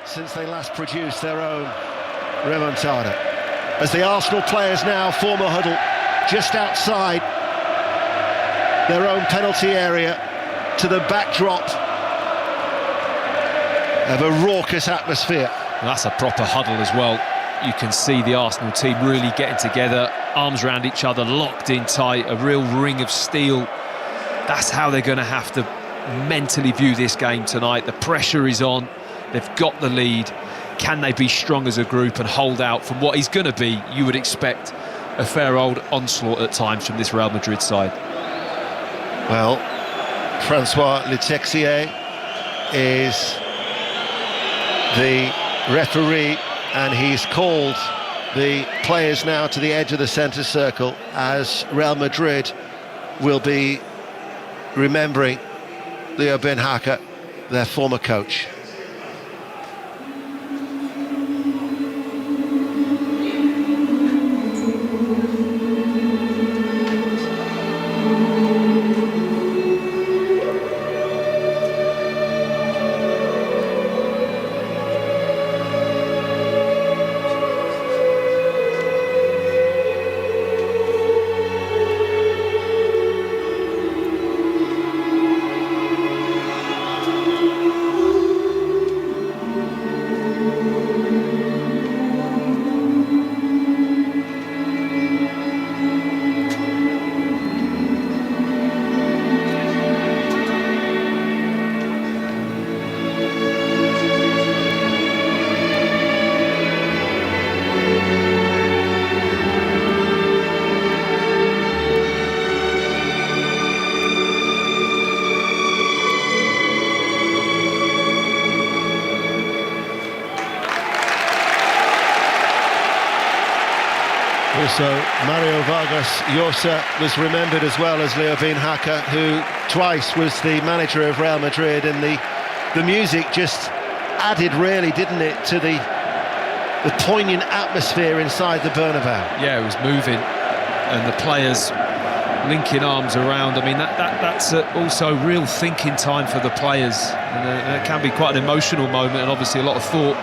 since they last produced their own remontada. As the Arsenal players now form a huddle just outside their own penalty area to the backdrop of a raucous atmosphere. Well, that's a proper huddle as well. You can see the Arsenal team really getting together, arms around each other, locked in tight, a real ring of steel. That's how they're going to have to mentally view this game tonight. The pressure is on, they've got the lead. Can they be strong as a group and hold out from what is going to be, you would expect, a fair old onslaught at times from this Real Madrid side? Well, Francois Letexier is the referee, and he's called the players now to the edge of the centre circle as Real Madrid will be remembering Leo Ben Hacker, their former coach. Also, Mario Vargas Llosa was remembered as well as Leo Ben Hacker, who twice was the manager of Real Madrid, and the music just added, really, didn't it, to the poignant atmosphere inside the Bernabeu. Yeah, it was moving, and the players linking arms around. I mean, that's also real thinking time for the players, and it can be quite an emotional moment, and obviously a lot of thought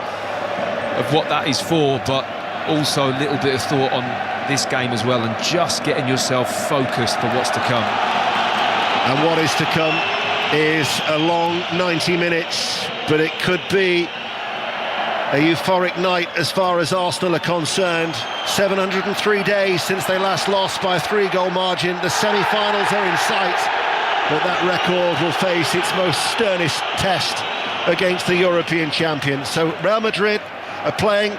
of what that is for, but also a little bit of thought on this game as well, and just getting yourself focused for what's to come. And what is to come is a long 90 minutes, but it could be a euphoric night as far as Arsenal are concerned. 703 days since they last lost by a 3-goal margin. The semi-finals are in sight, but that record will face its most sternest test against the European champions. So Real Madrid are playing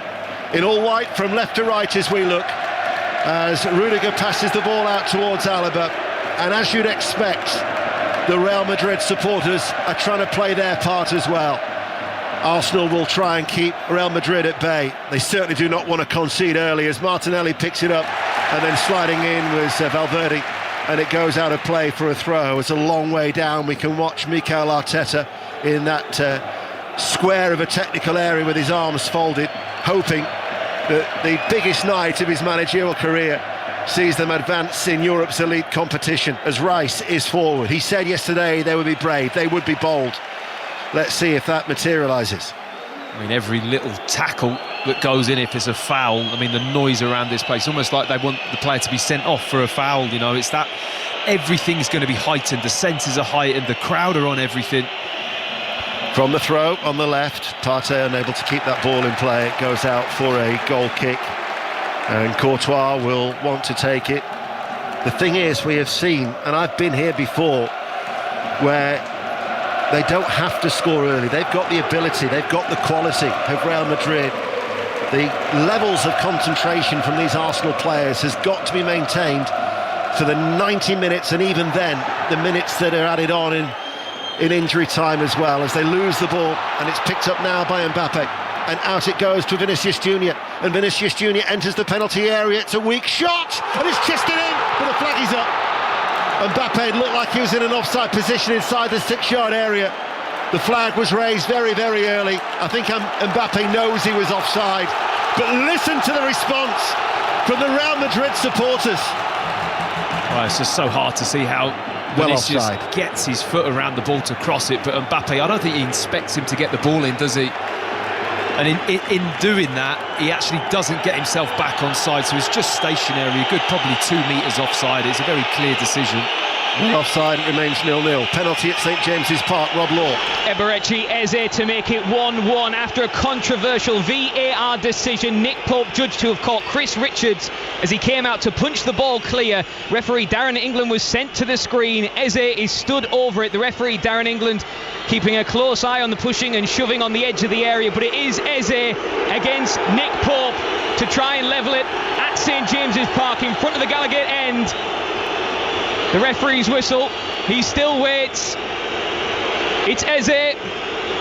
in all white from left to right as we look, as Rudiger passes the ball out towards Alaba, and as you'd expect, the Real Madrid supporters are trying to play their part as well. Arsenal will try and keep Real Madrid at bay. They certainly do not want to concede early, as Martinelli picks it up, and then sliding in was Valverde, and it goes out of play for a throw. It's a long way down. We can watch Mikel Arteta in that square of a technical area with his arms folded, hoping that the biggest night of his managerial career sees them advance in Europe's elite competition, as Rice is forward. He said yesterday they would be brave, they would be bold. Let's see if that materialises. I mean, every little tackle that goes in, if it's a foul, I mean, the noise around this place, almost like they want the player to be sent off for a foul, you know, it's that everything's going to be heightened, the senses are heightened, the crowd are on everything. From the throw on the left, Partey unable to keep that ball in play. It goes out for a goal kick, and Courtois will want to take it. The thing is, we have seen, and I've been here before, where they don't have to score early. They've got the ability, they've got the quality of Real Madrid. The levels of concentration from these Arsenal players has got to be maintained for the 90 minutes, and even then, the minutes that are added on in injury time as well, as they lose the ball, and it's picked up now by Mbappe, and out it goes to Vinicius Junior, and Vinicius Junior enters the penalty area. It's a weak shot, and it's chested in, but the flag is up. Mbappe looked like he was in an offside position inside the 6-yard area. The flag was raised very, very early. I think Mbappe knows he was offside, but listen to the response from the Real Madrid supporters. Well, it's just so hard to see how Vinicius gets his foot around the ball to cross it, but Mbappe, I don't think he expects him to get the ball in, does he? And in doing that, he actually doesn't get himself back on side, so it's just stationary, a good probably 2 metres offside. It's a very clear decision. Offside, it remains 0-0. Penalty at St James's Park, Rob Law. Eberechi Eze to make it 1-1 after a controversial VAR decision. Nick Pope judged to have caught Chris Richards as he came out to punch the ball clear. Referee Darren England was sent to the screen. Eze is stood over it. The referee Darren England keeping a close eye on the pushing and shoving on the edge of the area, but it is Eze against Nick Pope to try and level it at St James's Park in front of the Gallowgate end. The referee's whistle, he still waits. It's Eze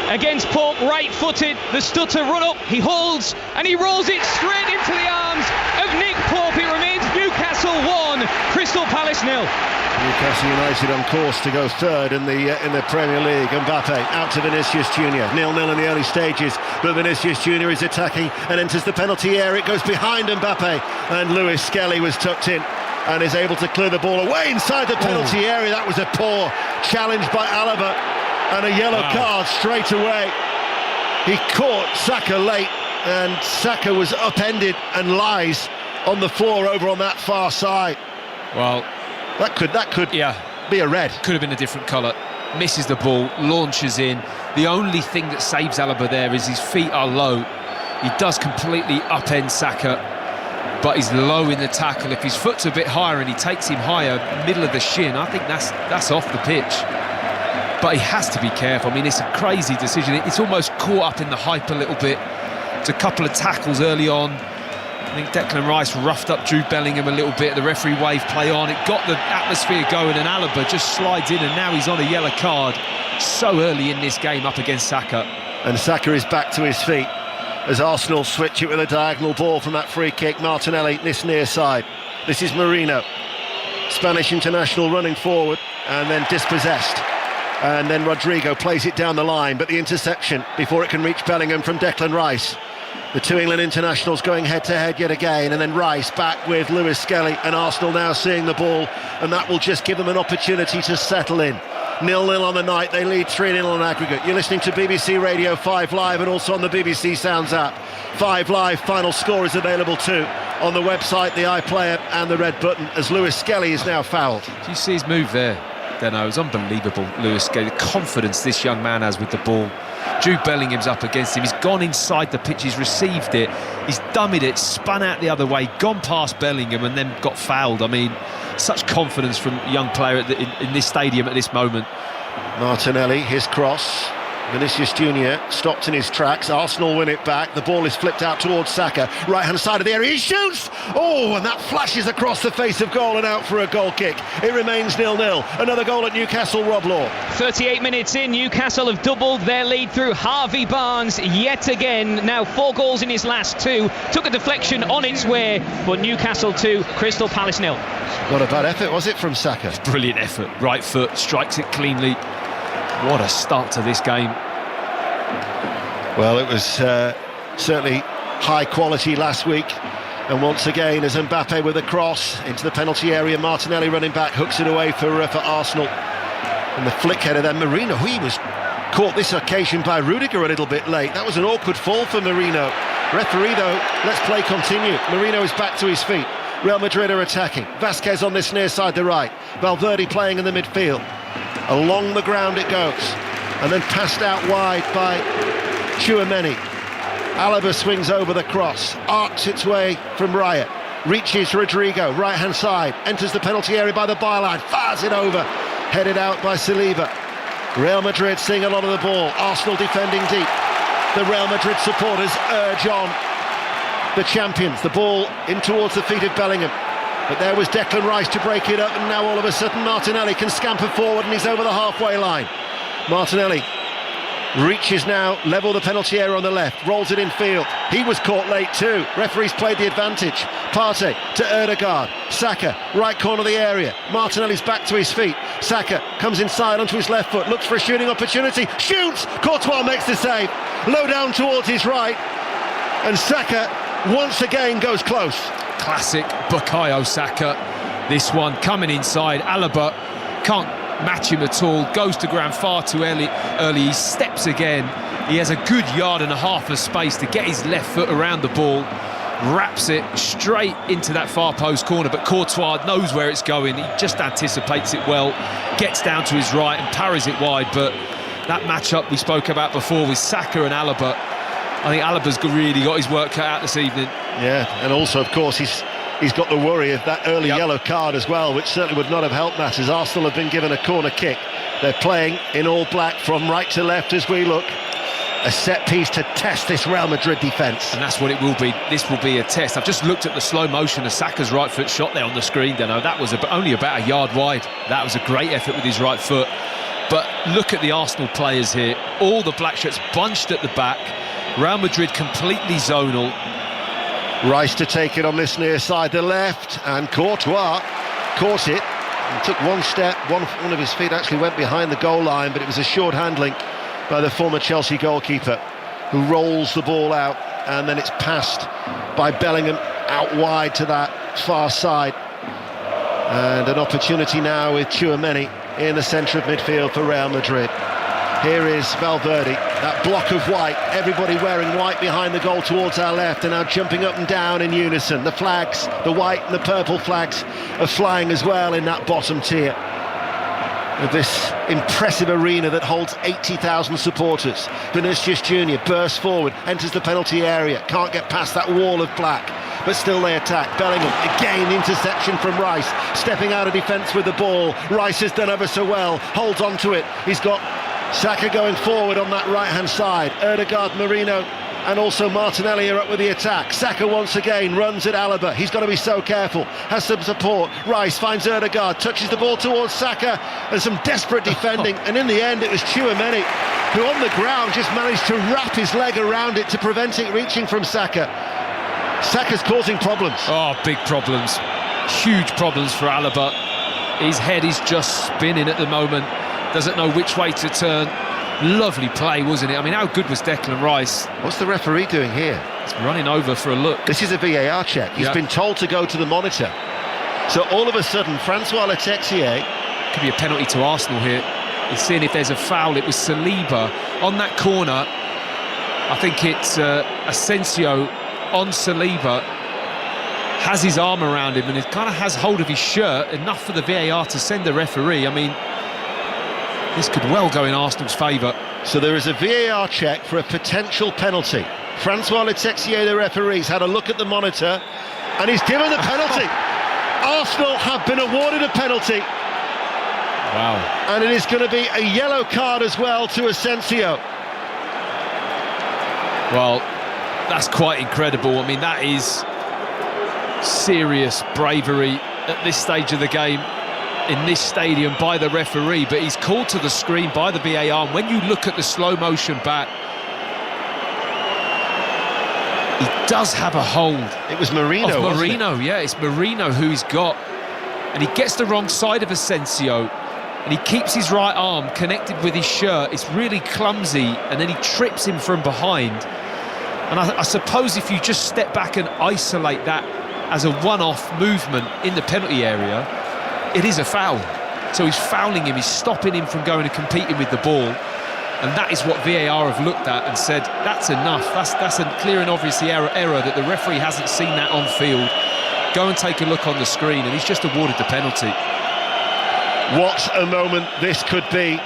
against Pope, right-footed, the stutter run up, he holds and he rolls it straight into the arms of Nick Pope. It remains Newcastle 1, Crystal Palace 0. Newcastle United on course to go third in the Premier League. Mbappe out to Vinicius Junior, 0-0 in the early stages, but Vinicius Junior is attacking and enters the penalty area. It goes behind Mbappe, and Lewis Skelly was tucked in and is able to clear the ball away inside the penalty area. That was a poor challenge by Alaba, and a yellow card straight away. He caught Saka late, and Saka was upended and lies on the floor over on that far side. Well, that could be a red. Could have been a different colour. Misses the ball, launches in. The only thing that saves Alaba there is his feet are low. He does completely upend Saka, but he's low in the tackle. If his foot's a bit higher and he takes him higher, middle of the shin, I think that's off the pitch. But he has to be careful. I mean, it's a crazy decision. It's almost caught up in the hype a little bit. It's a couple of tackles early on. I think Declan Rice roughed up Jude Bellingham a little bit. The referee waved play on. It got the atmosphere going, and Alaba just slides in, and now he's on a yellow card so early in this game up against Saka. And Saka is back to his feet as Arsenal switch it with a diagonal ball from that free kick. Martinelli, this near side. This is Merino, Spanish international, running forward and then dispossessed. And then Rodrigo plays it down the line, but the interception before it can reach Bellingham from Declan Rice. The two England internationals going head-to-head yet again, and then Rice back with Lewis Skelly, and Arsenal now seeing the ball, and that will just give them an opportunity to settle in. 0-0 on the night, they lead 3-0 on aggregate. You're listening to BBC Radio 5 Live and also on the BBC Sounds app. 5 Live final score is available too on the website, the iPlayer and the red button, as Lewis Skelly is now fouled. Do you see his move there? It was unbelievable, Lewis Skelly. The confidence this young man has with the ball. Jude Bellingham's up against him. He's gone inside the pitch, he's received it, he's dummied it, spun out the other way, gone past Bellingham and then got fouled. I mean, such confidence from a young player in this stadium at this moment. Martinelli, his cross. Vinicius Junior stopped in his tracks. Arsenal win it back. The ball is flipped out towards Saka, right hand side of the area. He shoots! Oh, and that flashes across the face of goal and out for a goal kick. It remains 0-0. Another goal at Newcastle, Rob Law. 38 minutes in, Newcastle have doubled their lead through Harvey Barnes yet again. Now 4 goals in his last 2. Took a deflection on its way, but Newcastle 2, Crystal Palace 0. Not a bad effort, was it, from Saka? Brilliant effort. Right foot, strikes it cleanly. What a start to this game. Well, it was certainly high quality last week. And once again, as Mbappe with a cross into the penalty area, Martinelli running back, hooks it away for Arsenal. And the flick header then, Merino, he was caught this occasion by Rudiger a little bit late. That was an awkward fall for Merino. Referee though, let's play continue. Merino is back to his feet. Real Madrid are attacking. Vasquez on this near side, the right. Valverde playing in the midfield. Along the ground it goes, and then passed out wide by Tchouaméni. Alaba swings over the cross, arcs its way from Raya, reaches Rodrigo, right hand side, enters the penalty area by the byline, fires it over, headed out by Saliba. Real Madrid seeing a lot of the ball, Arsenal defending deep. The Real Madrid supporters urge on the champions, the ball in towards the feet of Bellingham. But there was Declan Rice to break it up, and now all of a sudden Martinelli can scamper forward and he's over the halfway line. Martinelli reaches now, level the penalty area on the left, rolls it in field. He was caught late too. Referees played the advantage. Partey to Ødegaard. Saka, right corner of the area. Martinelli's back to his feet. Saka comes inside onto his left foot, looks for a shooting opportunity, shoots! Courtois makes the save. Low down towards his right. And Saka once again goes close. Classic Bukayo Saka. This one coming inside. Alaba can't match him at all. Goes to ground far too early. He steps again. He has a good yard and a half of space to get his left foot around the ball, wraps it straight into that far post corner, but Courtois knows where it's going. He just anticipates it well, gets down to his right and parries it wide. But that matchup we spoke about before with Saka and Alaba, I think Alaba's really got his work cut out this evening. Yeah, and also, of course, he's got the worry of that early yellow card as well, which certainly would not have helped matters. Arsenal have been given a corner kick. They're playing in all black from right to left as we look. A set piece to test this Real Madrid defence. And that's what it will be. This will be a test. I've just looked at the slow motion of Saka's right foot shot there on the screen, Dano. That was only about a yard wide. That was a great effort with his right foot. But look at the Arsenal players here. All the black shirts bunched at the back. Real Madrid completely zonal. Rice to take it on this near side, the left, and Courtois caught it. He took one step, one of his feet actually went behind the goal line, but it was a short handling by the former Chelsea goalkeeper, who rolls the ball out, and then it's passed by Bellingham out wide to that far side. And an opportunity now with Tchouaméni in the centre of midfield for Real Madrid. Here is Valverde, that block of white, everybody wearing white behind the goal towards our left, and now jumping up and down in unison. The flags, the white and the purple flags, are flying as well in that bottom tier of this impressive arena that holds 80,000 supporters. Vinicius Junior bursts forward, enters the penalty area, can't get past that wall of black, but still they attack. Bellingham, again interception from Rice, stepping out of defence with the ball. Rice has done ever so well, holds on to it. He's got Saka going forward on that right-hand side. Ødegaard, Merino and also Martinelli are up with the attack. Saka once again runs at Alaba. He's got to be so careful. Has some support. Rice finds Ødegaard, touches the ball towards Saka, and some desperate defending. And in the end, it was Tchouaméni who on the ground just managed to wrap his leg around it to prevent it reaching from Saka. Saka's causing problems. Oh, big problems. Huge problems for Alaba. His head is just spinning at the moment. Doesn't know which way to turn. Lovely play, wasn't it? I mean, how good was Declan Rice? What's the referee doing here? He's running over for a look. This is a VAR check. He's been told to go to the monitor. So all of a sudden, Francois Letexier... Could be a penalty to Arsenal here. He's seeing if there's a foul. It was Saliba on that corner. I think it's Asensio on Saliba. Has his arm around him and it kind of has hold of his shirt. Enough for the VAR to send the referee. I mean, this could well go in Arsenal's favour. So there is a VAR check for a potential penalty. Francois Letexier, the referee's had a look at the monitor and he's given the penalty. Arsenal have been awarded a penalty. Wow. And it is going to be a yellow card as well to Asensio. Well, that's quite incredible. I mean, that is serious bravery at this stage of the game, in this stadium, by the referee, but he's called to the screen by the VAR. And when you look at the slow motion back, he does have a hold. It was Merino, wasn't Merino, yeah, it's Merino who he's got. And he gets the wrong side of Asensio, and he keeps his right arm connected with his shirt. It's really clumsy, and then he trips him from behind. And I suppose if you just step back and isolate that as a one-off movement in the penalty area, it is a foul. So he's fouling him, he's stopping him from going and competing with the ball. And that is what VAR have looked at and said, that's enough. That's a clear and obvious error that the referee hasn't seen that on field. Go and take a look on the screen, and he's just awarded the penalty. What a moment this could be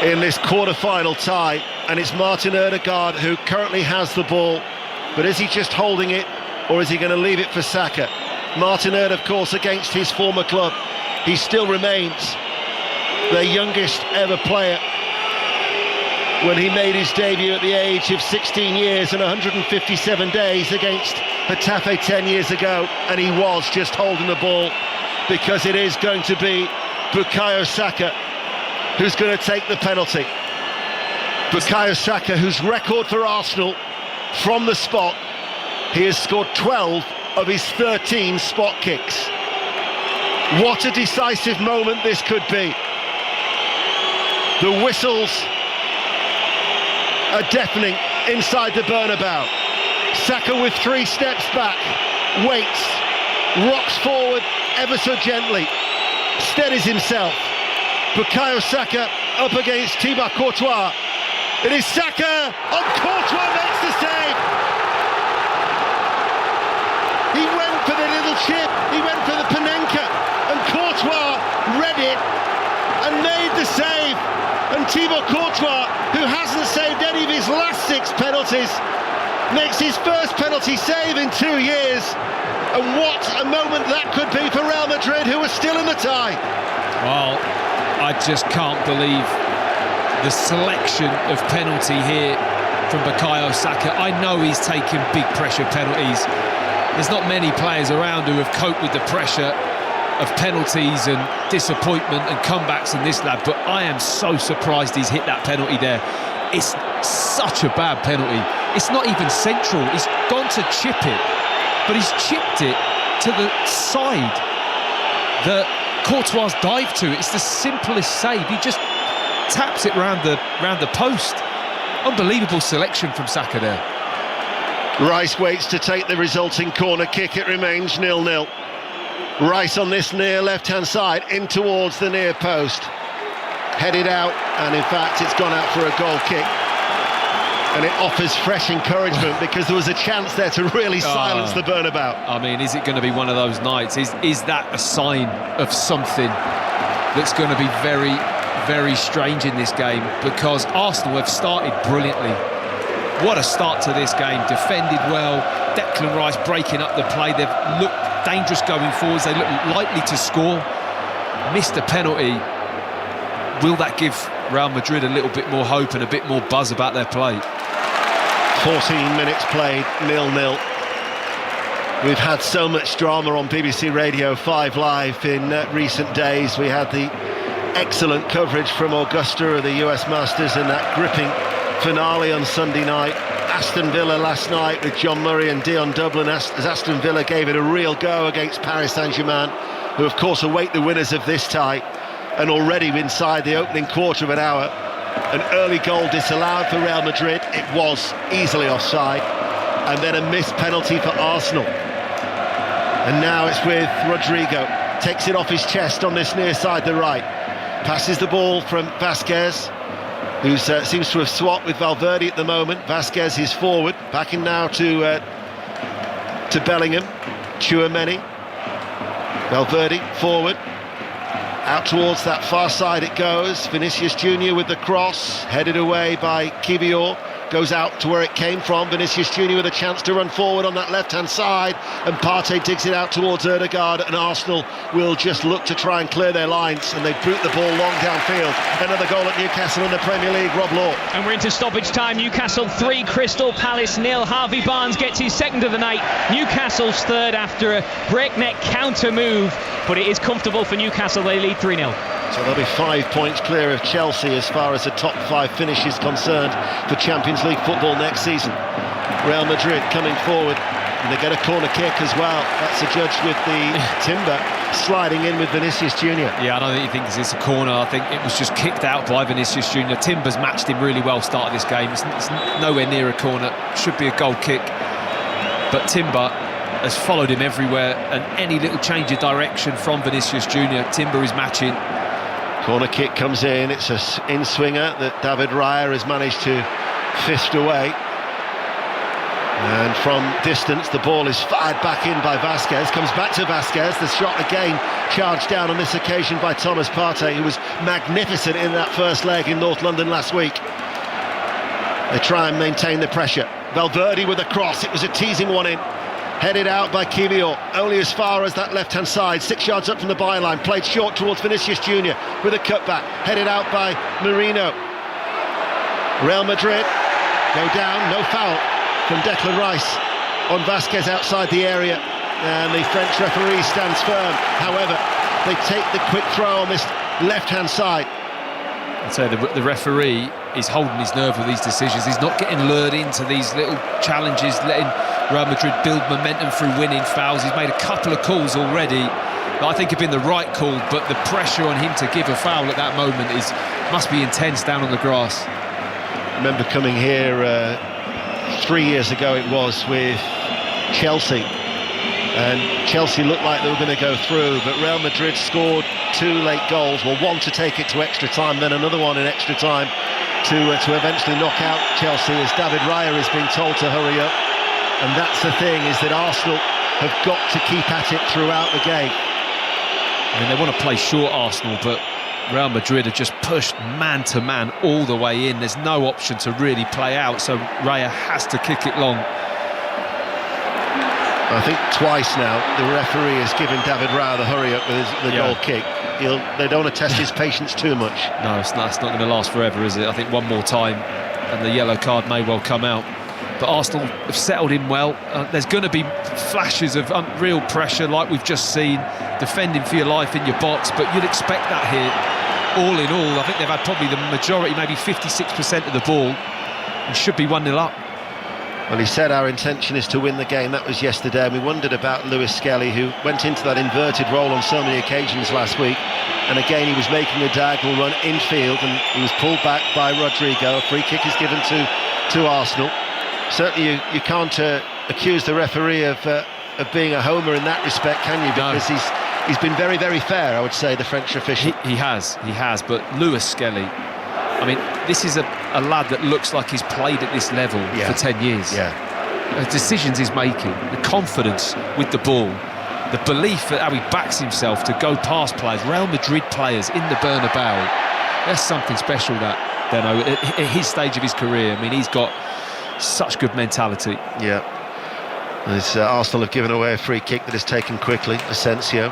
in this quarter-final tie. And it's Martin Ødegaard who currently has the ball. But is he just holding it, or is he going to leave it for Saka? Martin Ødegaard, of course, against his former club. He still remains their youngest ever player when he made his debut at the age of 16 years and 157 days against Getafe 10 years ago, and he was just holding the ball, because it is going to be Bukayo Saka who's going to take the penalty. Bukayo Saka, whose record for Arsenal from the spot, he has scored 12 of his 13 spot kicks. What a decisive moment this could be. The whistles are deafening inside the Bernabeu. Saka with 3 steps back, waits, rocks forward ever so gently, steadies himself. Bukayo Saka up against Thibaut Courtois, It is Saka on Courtois, makes the save. He went for the little chip, he went for the Panenka, and Courtois read it and made the save. And Thibaut Courtois, who hasn't saved any of his last 6 penalties, makes his first penalty save in 2 years. And what a moment that could be for Real Madrid, who are still in the tie. Well, I just can't believe the selection of penalty here from Bukayo Saka. I know he's taken big pressure penalties. There's not many players around who have coped with the pressure of penalties and disappointment and comebacks in this lad, but I am so surprised he's hit that penalty there. It's such a bad penalty. It's not even central. He's gone to chip it, but he's chipped it to the side that Courtois dived to. It's the simplest save. He just taps it round the post. Unbelievable selection from Saka there. Rice waits to take the resulting corner kick. It remains 0-0. Rice on this near left-hand side, in towards the near post. Headed out, and in fact it's gone out for a goal kick. And it offers fresh encouragement because there was a chance there to really silence the Bernabeu. I mean, is it going to be one of those nights? Is that a sign of something that's going to be very, very strange in this game? Because Arsenal have started brilliantly. What a start to this game. Defended well. Declan Rice breaking up the play. They've looked dangerous going forwards. They look likely to score. Missed a penalty. Will that give Real Madrid a little bit more hope and a bit more buzz about their play? 14 minutes played, 0-0. We've had so much drama on BBC Radio 5 Live in recent days. We had the excellent coverage from Augusta of the US Masters and that gripping finale on Sunday night. Aston Villa last night with John Murray and Dion Dublin, as Aston Villa gave it a real go against Paris Saint-Germain, who of course await the winners of this tie. And already inside the opening quarter of an hour, an early goal disallowed for Real Madrid. It was easily offside, and then a missed penalty for Arsenal. And now it's with Rodrigo, takes it off his chest on this near side, the right, passes the ball from Vasquez, who seems to have swapped with Valverde at the moment. Vasquez is forward, backing now to Bellingham. Tchouaméni, Valverde forward. Out towards that far side it goes. Vinicius Junior with the cross, headed away by Kivior. Goes out to where it came from. Vinicius Junior with a chance to run forward on that left-hand side, and Partey digs it out towards Ødegaard, and Arsenal will just look to try and clear their lines, and they boot the ball long downfield. Another goal at Newcastle in the Premier League, Rob Law. And we're into stoppage time. Newcastle 3, Crystal Palace 0. Harvey Barnes gets his second of the night. Newcastle's third after a breakneck counter move, but it is comfortable for Newcastle. They lead 3-0. So they'll be 5 points clear of Chelsea as far as the top 5 finish is concerned for Champions League football next season. Real Madrid coming forward, and they get a corner kick as well. That's adjudged with the Timber sliding in with Vinicius Junior. Yeah, I don't think he thinks it's a corner. I think it was just kicked out by Vinicius Junior. Timber's matched him really well start of this game. It's nowhere near a corner. Should be a goal kick. But Timber has followed him everywhere, and any little change of direction from Vinicius Junior, Timber is matching. Corner kick comes in, it's an in-swinger that David Raya has managed to fist away. And from distance, the ball is fired back in by Vasquez, comes back to Vasquez, the shot again charged down on this occasion by Thomas Partey, who was magnificent in that first leg in North London last week. They try and maintain the pressure. Valverde with a cross, it was a teasing one in. Headed out by Kivior, only as far as that left-hand side, 6 yards up from the byline, played short towards Vinicius Junior with a cutback, headed out by Merino. Real Madrid go down, no foul from Declan Rice on Vasquez outside the area, and the French referee stands firm. However, they take the quick throw on this left-hand side. I'd say the referee is holding his nerve with these decisions. He's not getting lured into these little challenges, letting Real Madrid build momentum through winning fouls. He's made a couple of calls already that I think have been the right call, but the pressure on him to give a foul at that moment must be intense down on the grass. I remember coming here 3 years ago it was with Chelsea, and Chelsea looked like they were going to go through, but Real Madrid scored 2 late goals, well, one to take it to extra time, then another one in extra time, to eventually knock out Chelsea, as David Raya is being told to hurry up. And that's the thing, is that Arsenal have got to keep at it throughout the game. I mean, they want to play short, Arsenal, but Real Madrid have just pushed man to man all the way in. There's no option to really play out, so Raya has to kick it long. I think twice now the referee has given David Raya the hurry up with the goal kick. They don't want to test his patience too much. No, it's not going to last forever, is it? I think one more time and the yellow card may well come out. But Arsenal have settled in well. There's going to be flashes of unreal pressure like we've just seen, defending for your life in your box, but you'd expect that here. All in all, I think they've had probably the majority, maybe 56% of the ball, and should be 1-0 up. Well, he said our intention is to win the game. That was yesterday, and we wondered about Lewis Skelly, who went into that inverted role on so many occasions last week. And again, he was making a diagonal run infield, and he was pulled back by Rodrigo. A free kick is given to Arsenal. Certainly, you can't accuse the referee of being a homer in that respect, can you? Because he's been very, very fair, I would say, the French official. He has. But Lewis Skelly, I mean, this is a lad that looks like he's played at this level for 10 years. The decisions he's making, the confidence with the ball, the belief that how he backs himself to go past players, Real Madrid players in the Bernabeu. That's something special, that, Deno, at his stage of his career. I mean, he's got such good mentality. Arsenal have given away a free kick that is taken quickly. Asensio.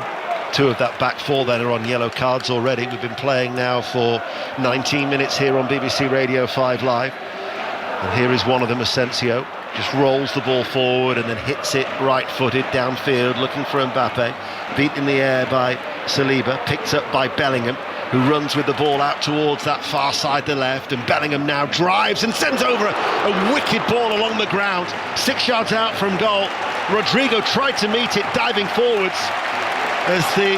Two of that back four then are on yellow cards already. We've been playing now for 19 minutes here on BBC Radio 5 Live. And here is one of them, Asensio. Just rolls the ball forward and then hits it right-footed downfield, looking for Mbappe. Beat in the air by Saliba, picked up by Bellingham, who runs with the ball out towards that far side, the left, and Bellingham now drives and sends over a wicked ball along the ground, 6 yards out from goal. Rodrigo tried to meet it, diving forwards, as the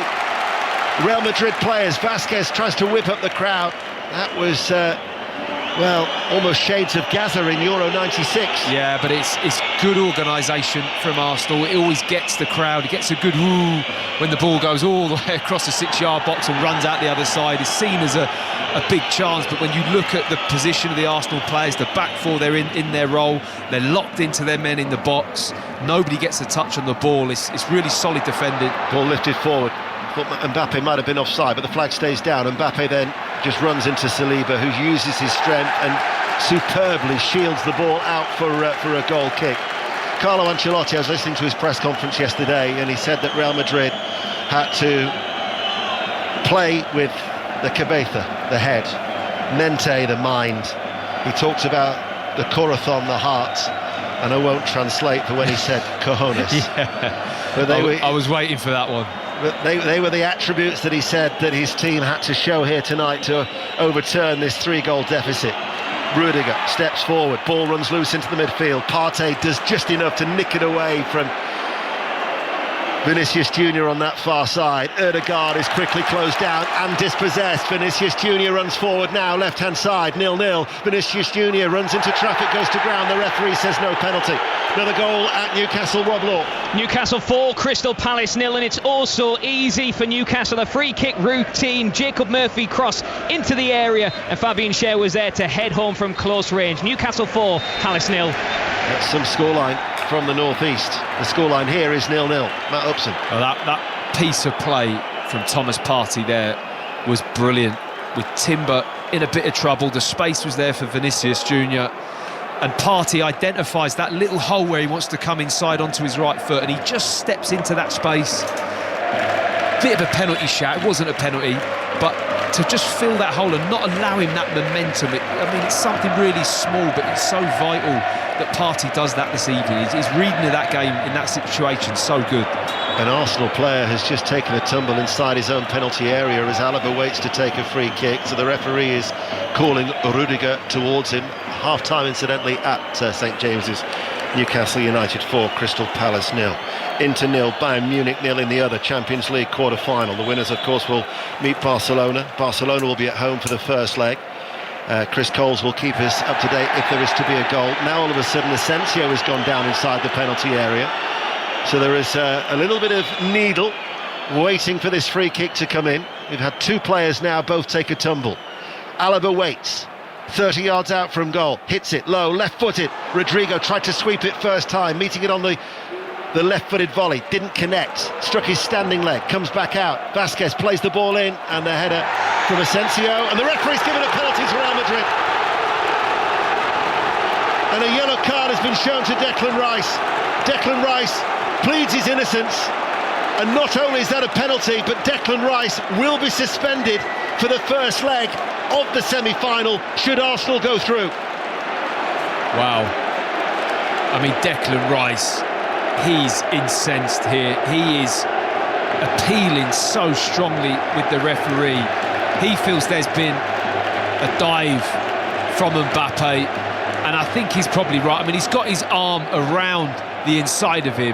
Real Madrid players, Vasquez tries to whip up the crowd. That was, almost shades of Gaza in Euro 96. Yeah, but it's good organisation from Arsenal. It always gets the crowd. It gets a good woo when the ball goes all the way across the 6-yard box and runs out the other side. It's seen as a big chance, but when you look at the position of the Arsenal players, the back four, they're in their role. They're locked into their men in the box. Nobody gets a touch on the ball. It's really solid defending. Ball lifted forward. Thought Mbappe might have been offside, but the flag stays down. Mbappe then just runs into Saliba, who uses his strength and superbly shields the ball out for a goal kick. Carlo Ancelotti, I was listening to his press conference yesterday, and he said that Real Madrid had to play with the cabeza, the head, mente, the mind. He talks about the corazón, the heart, and I won't translate for when he said cojones. But I was waiting for that one. But they were the attributes that he said that his team had to show here tonight to overturn this 3-goal deficit. Rudiger steps forward, ball runs loose into the midfield. Partey does just enough to nick it away from Vinicius Junior on that far side. Ødegaard is quickly closed down and dispossessed. Vinicius Junior runs forward now, left-hand side, 0-0. Vinicius Junior runs into traffic, goes to ground. The referee says no penalty. Another goal at Newcastle, Rob Law. Newcastle 4, Crystal Palace 0, and it's also easy for Newcastle. A free kick routine. Jacob Murphy cross into the area, and Fabian Schär was there to head home from close range. Newcastle 4, Palace 0. That's some scoreline from the northeast. The scoreline here is 0-0. Matt Upson. Well, that piece of play from Thomas Partey there was brilliant. With Timber in a bit of trouble, the space was there for Vinicius Junior, and Partey identifies that little hole where he wants to come inside onto his right foot, and he just steps into that space. Bit of a penalty shout. It wasn't a penalty, but to just fill that hole and not allow him that momentum, it's something really small, but it's so vital that Partey does that this evening. He's reading of that game in that situation so good. An Arsenal player has just taken a tumble inside his own penalty area as Alaba waits to take a free kick, so the referee is calling Rudiger towards him. Half-time, incidentally, at St James's. Newcastle United 4, Crystal Palace 0. Inter 0, Bayern Munich 0 in the other Champions League quarter-final. The winners, of course, will meet Barcelona. Barcelona will be at home for the first leg. Chris Coles will keep us up to date if there is to be a goal. Now all of a sudden Asensio has gone down inside the penalty area, so there is a little bit of needle waiting for this free kick to come in. We've had two players now both take a tumble. Alaba waits, 30 yards out from goal, hits it low, left-footed. Rodrigo tried to sweep it first time, meeting it on the left-footed volley, didn't connect, struck his standing leg, comes back out. Vasquez plays the ball in, and the header from Asensio, and the referee's given a penalty to Real Madrid. And a yellow card has been shown to Declan Rice. Declan Rice pleads his innocence, and not only is that a penalty, but Declan Rice will be suspended for the first leg of the semi-final should Arsenal go through. Wow. I mean, Declan Rice, he's incensed here. He is appealing so strongly with the referee. He feels there's been a dive from Mbappe, and I think he's probably right. I mean, he's got his arm around the inside of him,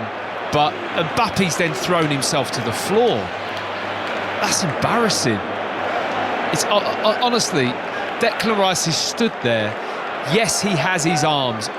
but Mbappe's then thrown himself to the floor. That's embarrassing. It's honestly, Declan Rice has stood there. Yes, he has his arms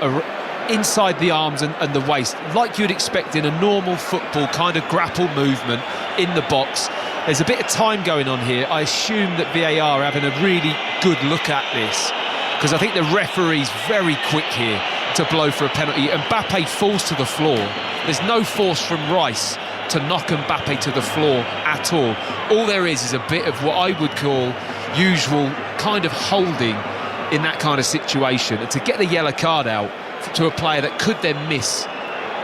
inside the arms and the waist, like you'd expect in a normal football kind of grapple movement in the box. There's a bit of time going on here. I assume that VAR are having a really good look at this, because I think the referee's very quick here to blow for a penalty. Mbappe falls to the floor. There's no force from Rice to knock Mbappe to the floor at all. All there is a bit of what I would call usual kind of holding in that kind of situation. And to get the yellow card out to a player that could then miss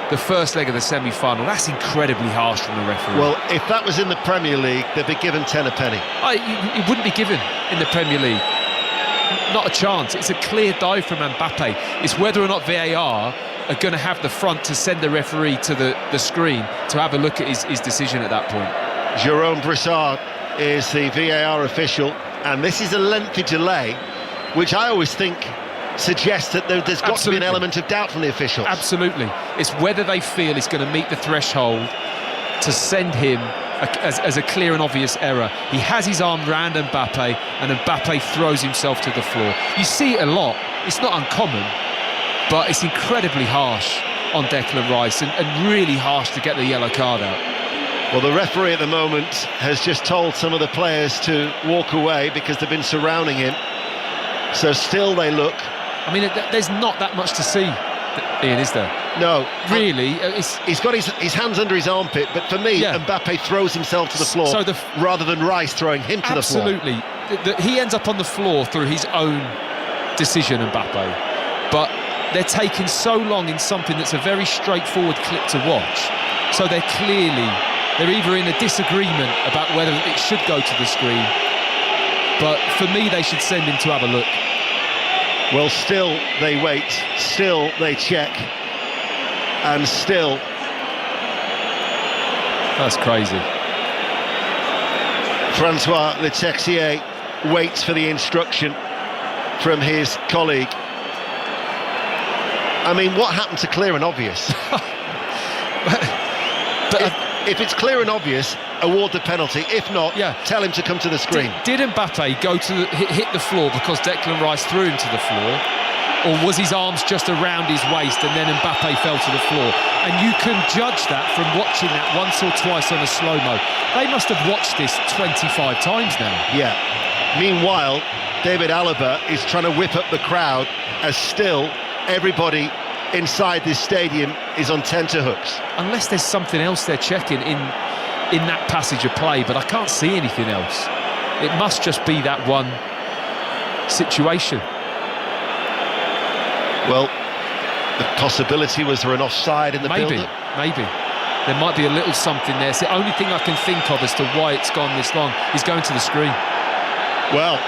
the first leg of the semi-final, that's incredibly harsh from the referee. Well, if that was in the Premier League, they'd be given 10 a penny. It wouldn't be given in the Premier League. Not a chance. It's a clear dive from Mbappe. It's whether or not VAR are going to have the front to send the referee to the screen to have a look at his decision at that point. Jérôme Brissard is the VAR official, and this is a lengthy delay, which I always think suggests that there's got to be an element of doubt from the officials. Absolutely. It's whether they feel it's going to meet the threshold to send him as a clear and obvious error. He has his arm round Mbappe, and Mbappe throws himself to the floor. You see it a lot. It's not uncommon, but it's incredibly harsh on Declan Rice, and really harsh to get the yellow card out. Well, the referee at the moment has just told some of the players to walk away because they've been surrounding him. So still they look. I mean, there's not that much to see, Ian, is there? No. Really? He's got his hands under his armpit, but for me, yeah, Mbappe throws himself to the floor rather than Rice throwing him to the floor. Absolutely. He ends up on the floor through his own decision, Mbappe. But they're taking so long in something that's a very straightforward clip to watch. So they're either in a disagreement about whether it should go to the screen. But for me, they should send him to have a look. Well, still they wait, still they check, and still. That's crazy. Francois Le Texier waits for the instruction from his colleague. I mean, what happened to clear and obvious? If it's clear and obvious, award the penalty. If not, tell him to come to the screen. Did Mbappe go to hit the floor because Declan Rice threw him to the floor, or was his arms just around his waist and then Mbappe fell to the floor? And you can judge that from watching that once or twice on a slow-mo. They must have watched this 25 times now. Yeah. Meanwhile, David Alaba is trying to whip up the crowd as still everybody inside this stadium is on tenterhooks. Unless there's something else they're checking in that passage of play, but I can't see anything else. It must just be that one situation. Well, the possibility was there an offside in the build-up? Maybe. There might be a little something there. It's the only thing I can think of as to why it's gone this long. He's going to the screen. Well,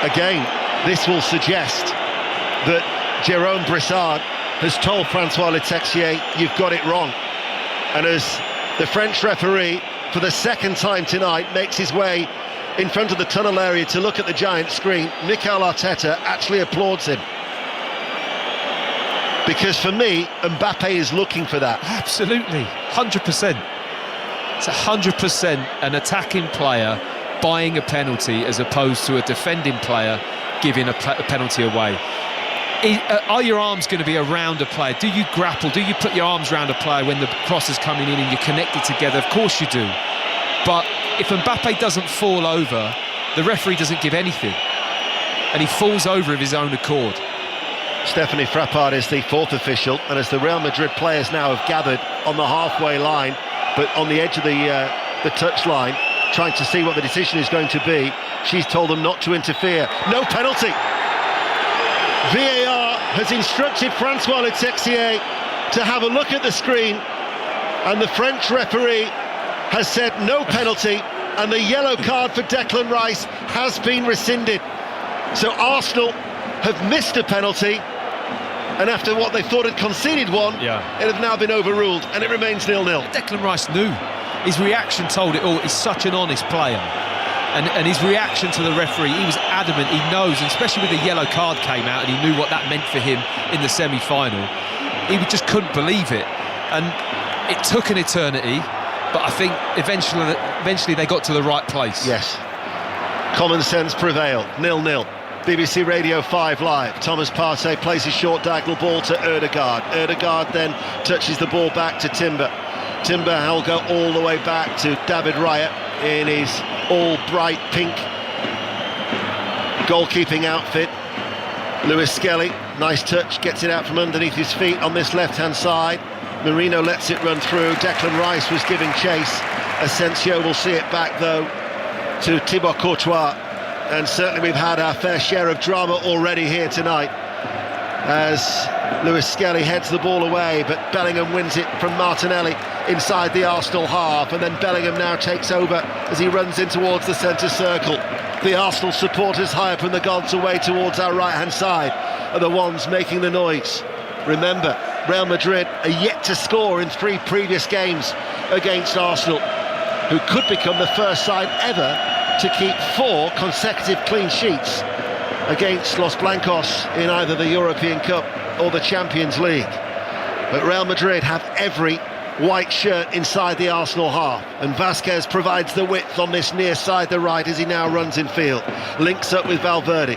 again, this will suggest that Jérôme Brissard has told Francois Le Texier, you've got it wrong. And as the French referee, for the second time tonight, makes his way in front of the tunnel area to look at the giant screen, Mikel Arteta actually applauds him. Because for me, Mbappe is looking for that. Absolutely, 100%. It's 100% an attacking player buying a penalty as opposed to a defending player giving a penalty away. Are your arms going to be around a player? Do you grapple? Do you put your arms around a player when the cross is coming in and you're connected together? Of course you do. But if Mbappe doesn't fall over, the referee doesn't give anything. and he falls over of his own accord. Stephanie Frappard is the fourth official, and as the Real Madrid players now have gathered on the halfway line, but on the edge of the touch line, trying to see what the decision is going to be, she's told them not to interfere. No penalty. VAR has instructed Francois Le Texier to have a look at the screen, and the French referee has said no penalty, and the yellow card for Declan Rice has been rescinded. So Arsenal have missed a penalty, and after what they thought had conceded one, it have now been overruled, and it remains 0-0. Declan Rice knew. His reaction told it all. He's such an honest player. And his reaction to the referee, he was adamant, he knows, and especially with the yellow card came out and he knew what that meant for him in the semi-final. He just couldn't believe it. And it took an eternity, but I think eventually they got to the right place. Yes. Common sense prevailed. 0-0. BBC Radio 5 Live. Thomas Partey plays his short diagonal ball to Ødegaard. Ødegaard then touches the ball back to Timber. Timber will go all the way back to David Raya in his all bright pink goalkeeping outfit. Lewis Skelly, nice touch, gets it out from underneath his feet on this left-hand side. Marino lets it run through. Declan Rice was giving chase. Asensio will see it back though to Thibaut Courtois. And certainly we've had our fair share of drama already here tonight as Lewis Skelly heads the ball away, but Bellingham wins it from Martinelli inside the Arsenal half, and then Bellingham now takes over as he runs in towards the centre circle. The Arsenal supporters high up in the gods away towards our right-hand side are the ones making the noise. Remember, Real Madrid are yet to score in 3 previous games against Arsenal, who could become the first side ever to keep 4 consecutive clean sheets against Los Blancos in either the European Cup or the Champions League. But Real Madrid have every white shirt inside the Arsenal half, and Vasquez provides the width on this near side, the right, as he now runs in field. Links up with Valverde.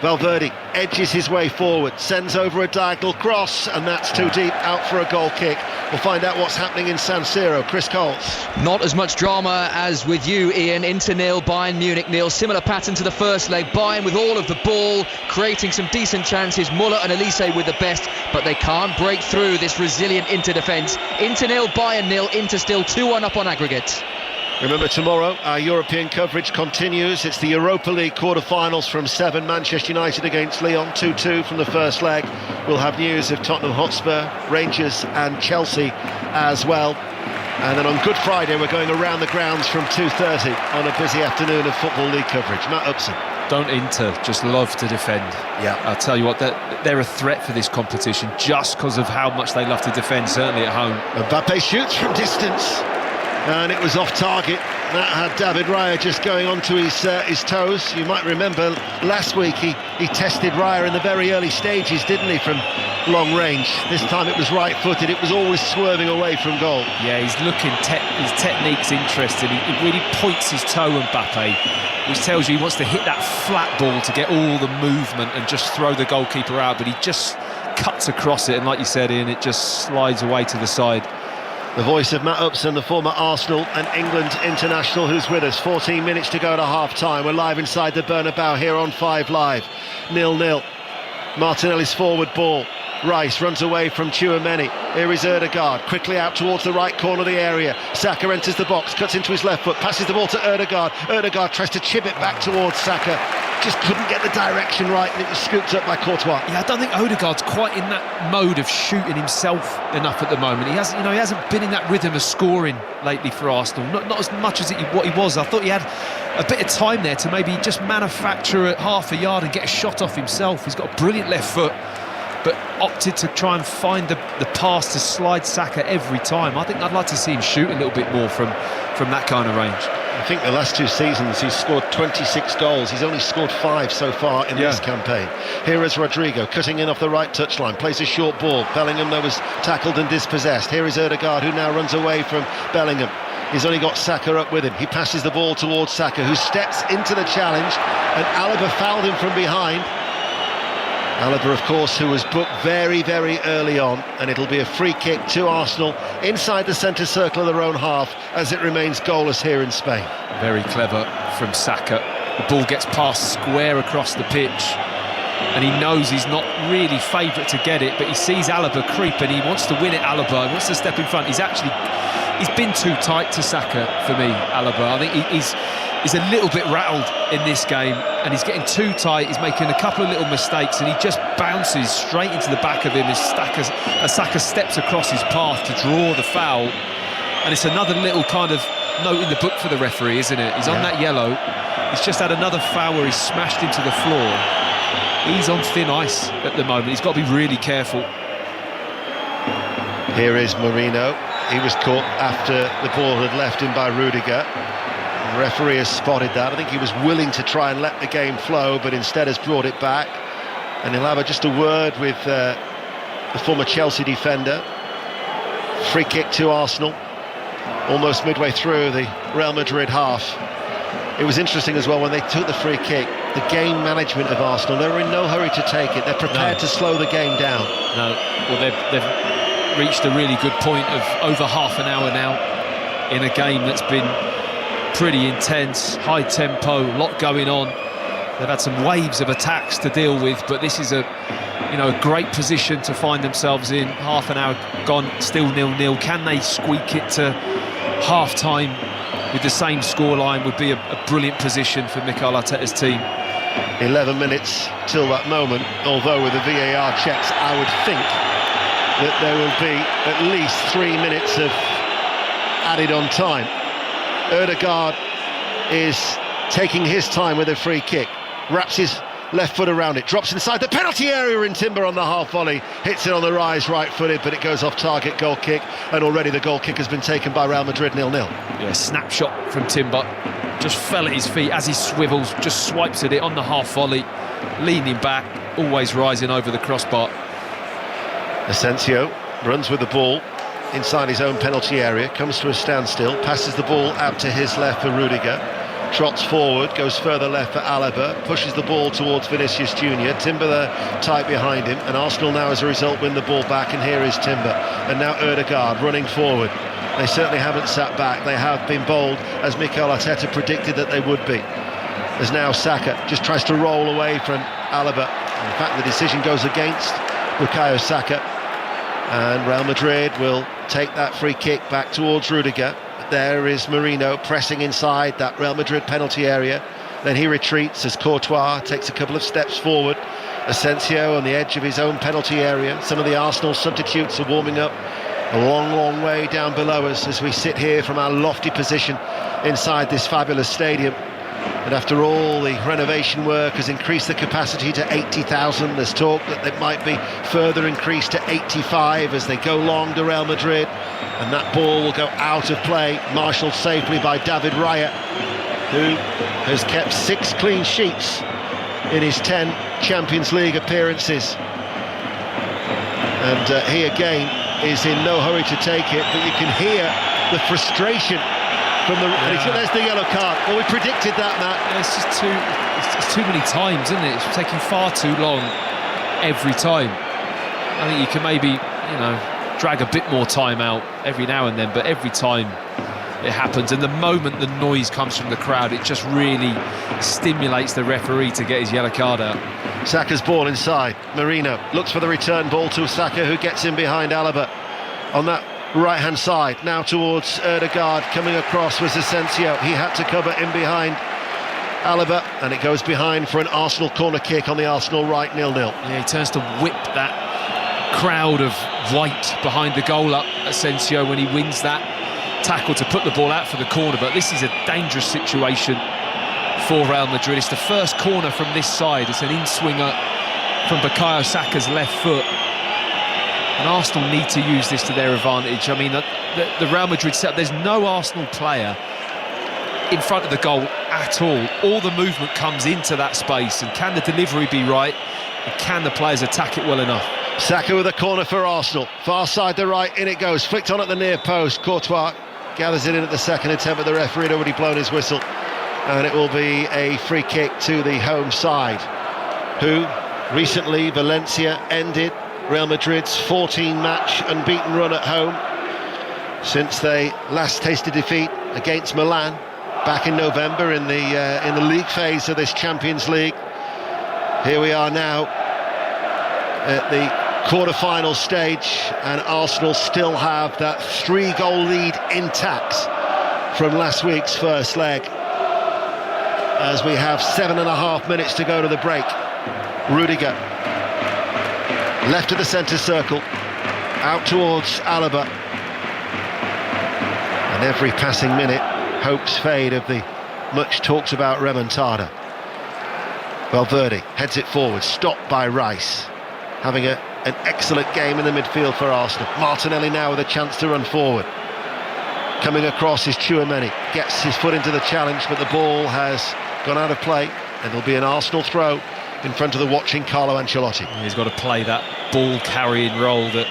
Valverde edges his way forward, sends over a diagonal cross, and that's too deep, out for a goal kick. We'll find out what's happening in San Siro. Chris Cole. Not as much drama as with you, Ian. Inter nil, Bayern Munich nil. Similar pattern to the first leg. Bayern with all of the ball, creating some decent chances. Muller and Elise with the best, but they can't break through this resilient Inter defence. Inter nil, Bayern nil. Inter still 2-1 up on aggregate. Remember, tomorrow our European coverage continues. It's the Europa League quarter-finals from 7. Manchester United against Lyon, 2-2 from the first leg. We'll have news of Tottenham Hotspur, Rangers and Chelsea as well. And then on Good Friday we're going around the grounds from 2:30 on a busy afternoon of Football League coverage. Matt Upson. Don't Inter just love to defend? Yeah. I'll tell you what, they're a threat for this competition just because of how much they love to defend, certainly at home. Mbappe shoots from distance, and it was off target. That had David Raya just going onto his toes. You might remember last week he tested Raya in the very early stages, didn't he, from long range. This time it was right-footed. It was always swerving away from goal. Yeah, he's looking, his technique's interesting. He really points his toe, Mbappe, which tells you he wants to hit that flat ball to get all the movement and just throw the goalkeeper out, but he just cuts across it, and like you said, Ian, it just slides away to the side. The voice of Matt Upson, the former Arsenal and England international, who's with us. 14 minutes to go to half-time. We're live inside the Bernabeu here on 5 Live. 0-0. Martinelli's forward ball. Rice runs away from Tchouaméni. Here is Ødegaard, quickly out towards the right corner of the area. Saka enters the box, cuts into his left foot, passes the ball to Ødegaard. Ødegaard tries to chip it back towards Saka. Just couldn't get the direction right, and it was scooped up by Courtois. Yeah, I don't think Ødegaard's quite in that mode of shooting himself enough at the moment. He hasn't been in that rhythm of scoring lately for Arsenal. Not as much as what he was. I thought he had a bit of time there to maybe just manufacture at half a yard and get a shot off himself. He's got a brilliant left foot, but opted to try and find the pass to slide Saka every time. I think I'd like to see him shoot a little bit more from that kind of range. I think the last 2 seasons he's scored 26 goals. He's only scored 5 so far in this campaign. Here is Rodrigo, cutting in off the right touchline, plays a short ball. Bellingham, though, was tackled and dispossessed. Here is Ødegaard, who now runs away from Bellingham. He's only got Saka up with him. He passes the ball towards Saka, who steps into the challenge, and Alaba fouled him from behind. Alaba, of course, who was booked very, very early on, and it'll be a free kick to Arsenal inside the centre circle of their own half as it remains goalless here in Spain. Very clever from Saka. The ball gets passed square across the pitch, and he knows he's not really favourite to get it, but he sees Alaba creep and he wants to win it. Alaba wants to step in front. He's been too tight to Saka for me, Alaba. I think he's a little bit rattled in this game, and he's getting too tight. He's making a couple of little mistakes, and he just bounces straight into the back of him as Saka steps across his path to draw the foul. And it's another little kind of note in the book for the referee, isn't it? He's on that yellow. He's just had another foul where he's smashed into the floor. He's on thin ice at the moment. He's got to be really careful. Here is Marino. He was caught after the ball had left him by Rudiger. The referee has spotted that. I think he was willing to try and let the game flow, but instead has brought it back. And he'll have just a word with the former Chelsea defender. Free kick to Arsenal, almost midway through the Real Madrid half. It was interesting as well when they took the free kick, the game management of Arsenal, they were in no hurry to take it. They're prepared to slow the game down. No, well, they've reached a really good point of over half an hour now in a game that's been pretty intense, high tempo, a lot going on. They've had some waves of attacks to deal with, but this is a great position to find themselves in. Half an hour gone, still 0-0. Can they squeak it to half-time with the same scoreline? Would be a brilliant position for Mikel Arteta's team. 11 minutes till that moment, although with the VAR checks, I would think that there will be at least 3 minutes of added on time. Ødegaard is taking his time with a free kick, wraps his left foot around it, drops inside the penalty area in Timber on the half volley, hits it on the rise, right-footed, but it goes off target, goal kick, and already the goal kick has been taken by Real Madrid, 0-0. Yeah, snapshot from Timber, just fell at his feet as he swivels, just swipes at it on the half volley, leaning back, always rising over the crossbar. Asensio runs with the ball inside his own penalty area, comes to a standstill, passes the ball out to his left for Rudiger, trots forward, goes further left for Alaba, pushes the ball towards Vinicius Junior. Timber there tight behind him, and Arsenal now as a result win the ball back, and here is Timber, and now Ødegaard running forward. They certainly haven't sat back, they have been bold, as Mikel Arteta predicted that they would be. As now Saka just tries to roll away from Alaba. In fact, the decision goes against Bukayo Saka, and Real Madrid will take that free kick back towards Rudiger. There is Marino pressing inside that Real Madrid penalty area. Then he retreats as Courtois takes a couple of steps forward. Asensio on the edge of his own penalty area. Some of the Arsenal substitutes are warming up a long way down below us as we sit here from our lofty position inside this fabulous stadium. And after all, the renovation work has increased the capacity to 80,000. There's talk that it might be further increased to 85 as they go long to Real Madrid. And that ball will go out of play, marshalled safely by David Raya, who has kept 6 clean sheets in his 10 Champions League appearances. And he again is in no hurry to take it, but you can hear the frustration from the... There's the yellow card. Well, we predicted that, Matt. It's just too many times, isn't it? It's taking far too long every time. I think you can maybe, drag a bit more time out every now and then, but every time it happens, and the moment the noise comes from the crowd, it just really stimulates the referee to get his yellow card out. Saka's ball inside. Marino looks for the return ball to Saka, who gets in behind Alaba on that right-hand side. Now towards Ødegaard, coming across was Asensio. He had to cover in behind Alaba, and it goes behind for an Arsenal corner kick on the Arsenal right, 0-0. Yeah, he turns to whip that crowd of white behind the goal up, Asensio, when he wins that tackle to put the ball out for the corner. But this is a dangerous situation for Real Madrid. It's the first corner from this side. It's an in-swinger from Bukayo Saka's left foot, and Arsenal need to use this to their advantage. I mean, the Real Madrid setup, there's no Arsenal player in front of the goal at all. All the movement comes into that space, and can the delivery be right, and can the players attack it well enough? Saka with a corner for Arsenal, far side the right, in it goes, flicked on at the near post. Courtois gathers it in at the second attempt, but the referee had already blown his whistle, and it will be a free kick to the home side, who recently, Valencia, ended Real Madrid's 14-match unbeaten run at home since they last tasted defeat against Milan back in November in the league phase of this Champions League. Here we are now at the quarter-final stage, and Arsenal still have that 3-goal lead intact from last week's first leg, as we have 7.5 minutes to go to the break. Rudiger, left of the centre circle, out towards Alaba, and every passing minute hopes fade of the much talked about remontada. Valverde heads it forward, stopped by Rice, having an excellent game in the midfield for Arsenal. Martinelli now with a chance to run forward. Coming across is Tchouaméni, gets his foot into the challenge, but the ball has gone out of play, and it'll be an Arsenal throw in front of the watching Carlo Ancelotti. He's got to play that ball-carrying role that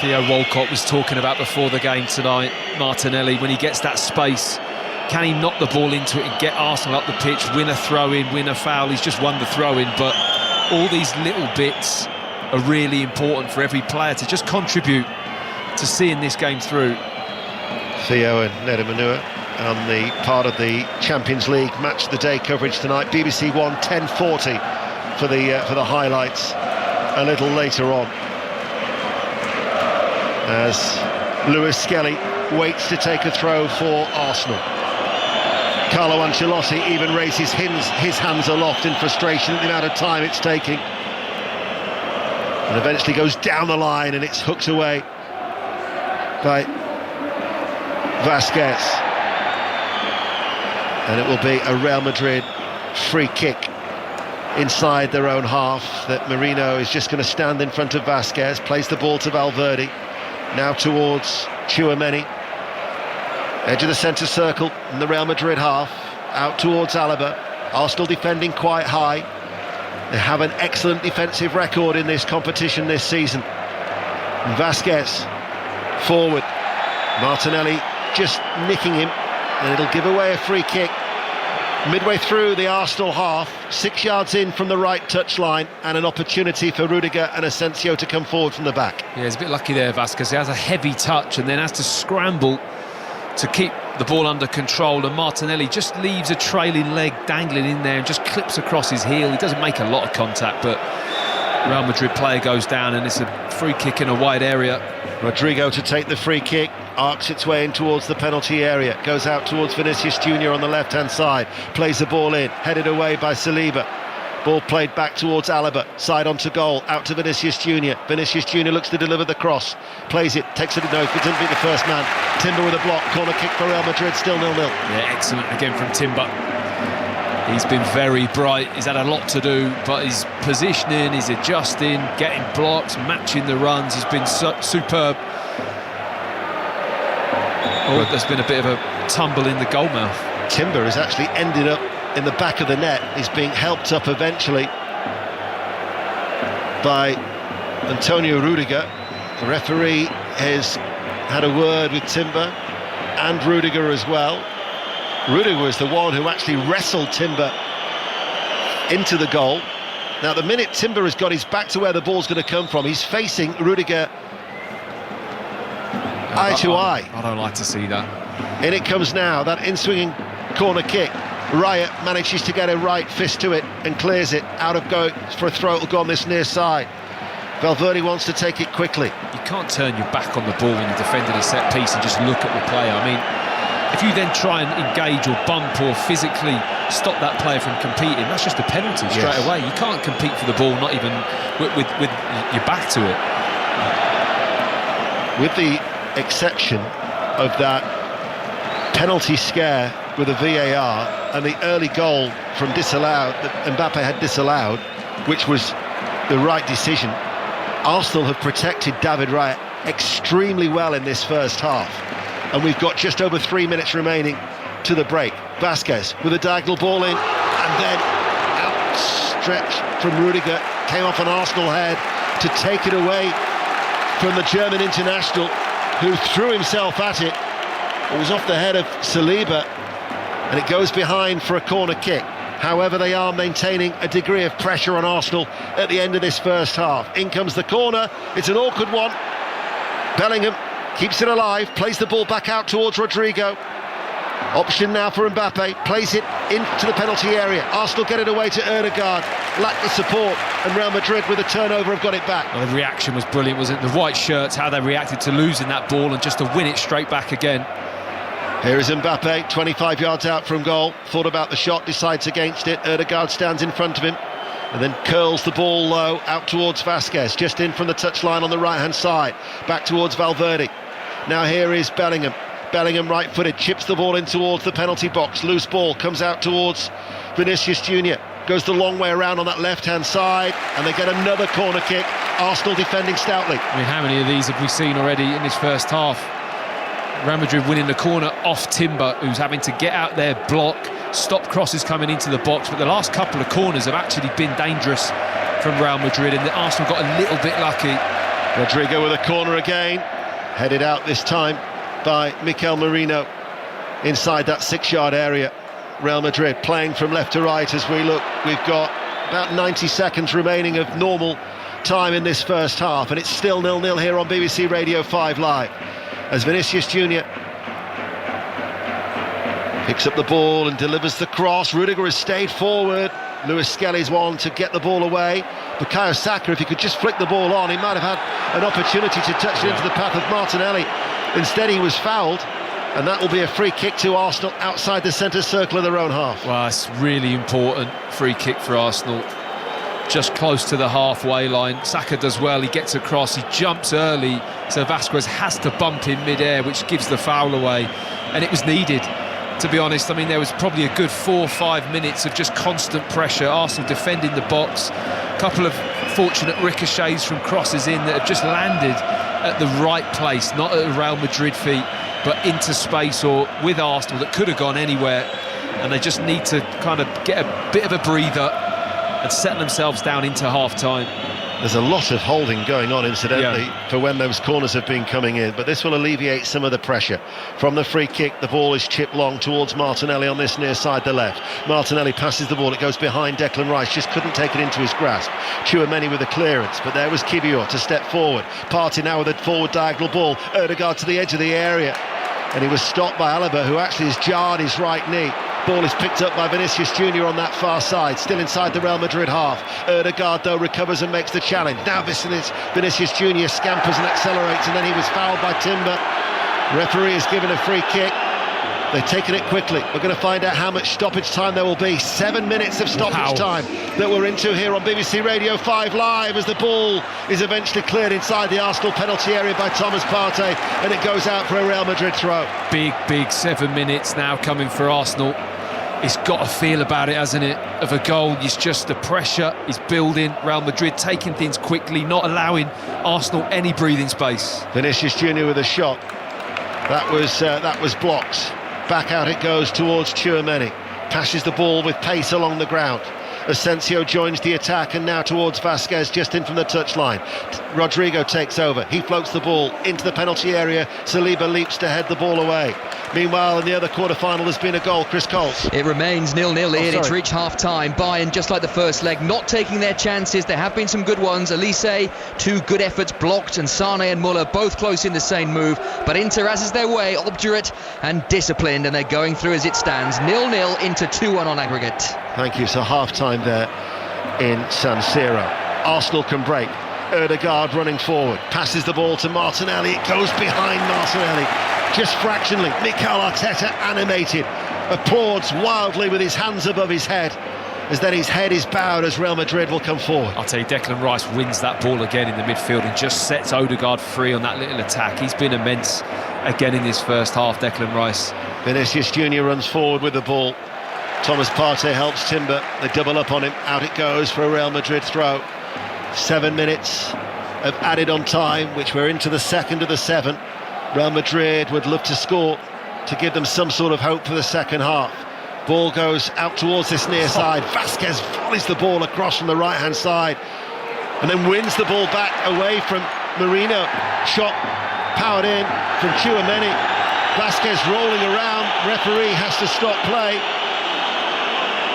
Theo Walcott was talking about before the game tonight. Martinelli, when he gets that space, can he knock the ball into it and get Arsenal up the pitch, win a throw-in, win a foul? He's just won the throw-in, but all these little bits are really important for every player to just contribute to seeing this game through. Theo and Neda Manua on the part of the Champions League Match of the Day coverage tonight. BBC One 10:40 for the highlights a little later on, as Lewis Skelly waits to take a throw for Arsenal. Carlo Ancelotti even raises his hands aloft in frustration at the amount of time it's taking, and eventually goes down the line, and it's hooked away by Vasquez, and it will be a Real Madrid free kick inside their own half, that Merino is just going to stand in front of Vasquez, plays the ball to Valverde, now towards Tchouaméni, edge of the centre circle in the Real Madrid half, out towards Alaba. Arsenal defending quite high. They have an excellent defensive record in this competition this season. And Vasquez forward, Martinelli just nicking him, and it'll give away a free kick midway through the Arsenal half, 6 yards in from the right touchline, and an opportunity for Rudiger and Asensio to come forward from the back. Yeah, he's a bit lucky there, Vasquez. He has a heavy touch and then has to scramble to keep the ball under control, and Martinelli just leaves a trailing leg dangling in there and just clips across his heel. He doesn't make a lot of contact, but Real Madrid player goes down, and it's a free kick in a wide area. Rodrigo to take the free kick, arcs its way in towards the penalty area, goes out towards Vinicius Junior on the left-hand side, plays the ball in, headed away by Saliba. Ball played back towards Alaba, side onto goal, out to Vinicius Junior. Vinicius Junior looks to deliver the cross, plays it, takes it, no, it didn't beat the first man. Timber with a block, corner kick for Real Madrid, still 0-0. Yeah, excellent again from Timber. He's been very bright, he's had a lot to do, but his positioning, his adjusting, getting blocks, matching the runs, has been superb. Oh, there's been a bit of a tumble in the goal mouth. Timber has actually ended up in the back of the net. He's being helped up eventually by Antonio Rudiger. The referee has had a word with Timber and Rudiger as well. Rudiger was the one who actually wrestled Timber into the goal. Now, the minute Timber has got his back to where the ball's going to come from, he's facing Rudiger eye to eye. I don't like to see that. In it comes now, that in-swinging corner kick. Raya manages to get a right fist to it and clears it out of go for a throw. It'll go on this near side. Valverde wants to take it quickly. You can't turn your back on the ball when you're defending a set piece and just look at the player. I mean, if you then try and engage or bump or physically stop that player from competing, that's just a penalty straight away. You can't compete for the ball, not even with your back to it. With the exception of that penalty scare with a VAR and the early goal from disallowed, that Mbappe had disallowed, which was the right decision, Arsenal have protected David Raya extremely well in this first half, and we've got just over 3 minutes remaining to the break. Vasquez with a diagonal ball in, and then outstretched from Rudiger, came off an Arsenal head to take it away from the German international, who threw himself at it. It was off the head of Saliba, and it goes behind for a corner kick. However, they are maintaining a degree of pressure on Arsenal at the end of this first half. In comes the corner, it's an awkward one. Bellingham keeps it alive, plays the ball back out towards Rodrigo. Option now for Mbappe, plays it into the penalty area. Arsenal get it away to Ødegaard, lack the support, and Real Madrid with a turnover have got it back. Well, the reaction was brilliant, wasn't it? The white shirts, how they reacted to losing that ball and just to win it straight back again. Here is Mbappe, 25 yards out from goal, thought about the shot, decides against it. Ødegaard stands in front of him and then curls the ball low out towards Vasquez, just in from the touchline on the right-hand side, back towards Valverde. Now here is Bellingham. Bellingham right-footed, chips the ball in towards the penalty box. Loose ball comes out towards Vinicius Junior. Goes the long way around on that left-hand side, and they get another corner kick. Arsenal defending stoutly. I mean, how many of these have we seen already in this first half? Real Madrid winning the corner off Timber, who's having to get out there, block, stop crosses coming into the box. But the last couple of corners have actually been dangerous from Real Madrid, and Arsenal got a little bit lucky. Rodrigo with a corner again, headed out this time by Mikel Merino inside that 6-yard area. Real Madrid playing from left to right as we look. We've got about 90 seconds remaining of normal time in this first half, and it's still 0-0 here on BBC Radio 5 Live as Vinicius Junior picks up the ball and delivers the cross. Rudiger has stayed forward. Lewis Skelly's one to get the ball away. Bukayo Saka, if he could just flick the ball on, he might have had an opportunity to touch it into the path of Martinelli. Instead he was fouled, and that will be a free kick to Arsenal outside the centre circle of their own half. Well, it's really important free kick for Arsenal, just close to the halfway line. Saka does well, he gets across, he jumps early, so Vasquez has to bump in mid-air, which gives the foul away, and it was needed, to be honest. I mean, there was probably a good 4 or 5 minutes of just constant pressure, Arsenal defending the box, a couple of fortunate ricochets from crosses in that have just landed at the right place, not at the Real Madrid feet, but into space or with Arsenal that could have gone anywhere, and they just need to kind of get a bit of a breather and settle themselves down into half-time. There's a lot of holding going on, incidentally, for when those corners have been coming in, but this will alleviate some of the pressure. From the free kick, the ball is chipped long towards Martinelli on this near side, the left. Martinelli passes the ball, it goes behind Declan Rice, just couldn't take it into his grasp. Tchouameni with the clearance, but there was Kivior to step forward. Partey now with a forward diagonal ball. Ødegaard to the edge of the area, and he was stopped by Alaba, who actually has jarred his right knee. Ball is picked up by Vinicius Junior on that far side, still inside the Real Madrid half. Ødegaard though recovers and makes the challenge. Now Vinicius Junior scampers and accelerates, and then he was fouled by Timber. Referee has given a free kick. They've taken it quickly. We're going to find out how much stoppage time there will be. 7 minutes of stoppage time that we're into here on BBC Radio 5 Live as the ball is eventually cleared inside the Arsenal penalty area by Thomas Partey, and it goes out for a Real Madrid throw. Big 7 minutes now coming for Arsenal. It's got a feel about it, hasn't it, of a goal. It's just the pressure is building. Real Madrid taking things quickly, not allowing Arsenal any breathing space. Vinicius Junior with a shot. That was blocked. Back out it goes towards Tchouameni. Passes the ball with pace along the ground. Asensio joins the attack, and now towards Vasquez, just in from the touchline. Rodrigo takes over. He floats the ball into the penalty area. Saliba leaps to head the ball away. Meanwhile, in the other quarter-final, there's been a goal. Chris Coles. It remains 0-0 here. It's reached half-time. Bayern, just like the first leg, not taking their chances. There have been some good ones. Elise, 2 good efforts blocked, and Sane and Muller both close in the same move. But Inter has their way, obdurate and disciplined, and they're going through as it stands. 0-0 into 2-1 on aggregate. Thank you. So half-time there in San Siro. Arsenal can break. Ødegaard running forward, passes the ball to Martinelli. It goes behind Martinelli, just fractionally. Mikel Arteta, animated, applauds wildly with his hands above his head, as then his head is bowed as Real Madrid will come forward. I'll tell you, Declan Rice wins that ball again in the midfield and just sets Ødegaard free on that little attack. He's been immense again in this first half, Declan Rice. Vinicius Junior runs forward with the ball. Thomas Partey helps Timber. They double up on him. Out it goes for a Real Madrid throw. 7 minutes of added on time, which we're into the second of the 7. Real Madrid would love to score to give them some sort of hope for the second half. Ball goes out towards this near side. Vasquez volleys the ball across from the right-hand side and then wins the ball back away from Merino. Shot powered in from Tchouameni. Vasquez rolling around. Referee has to stop play.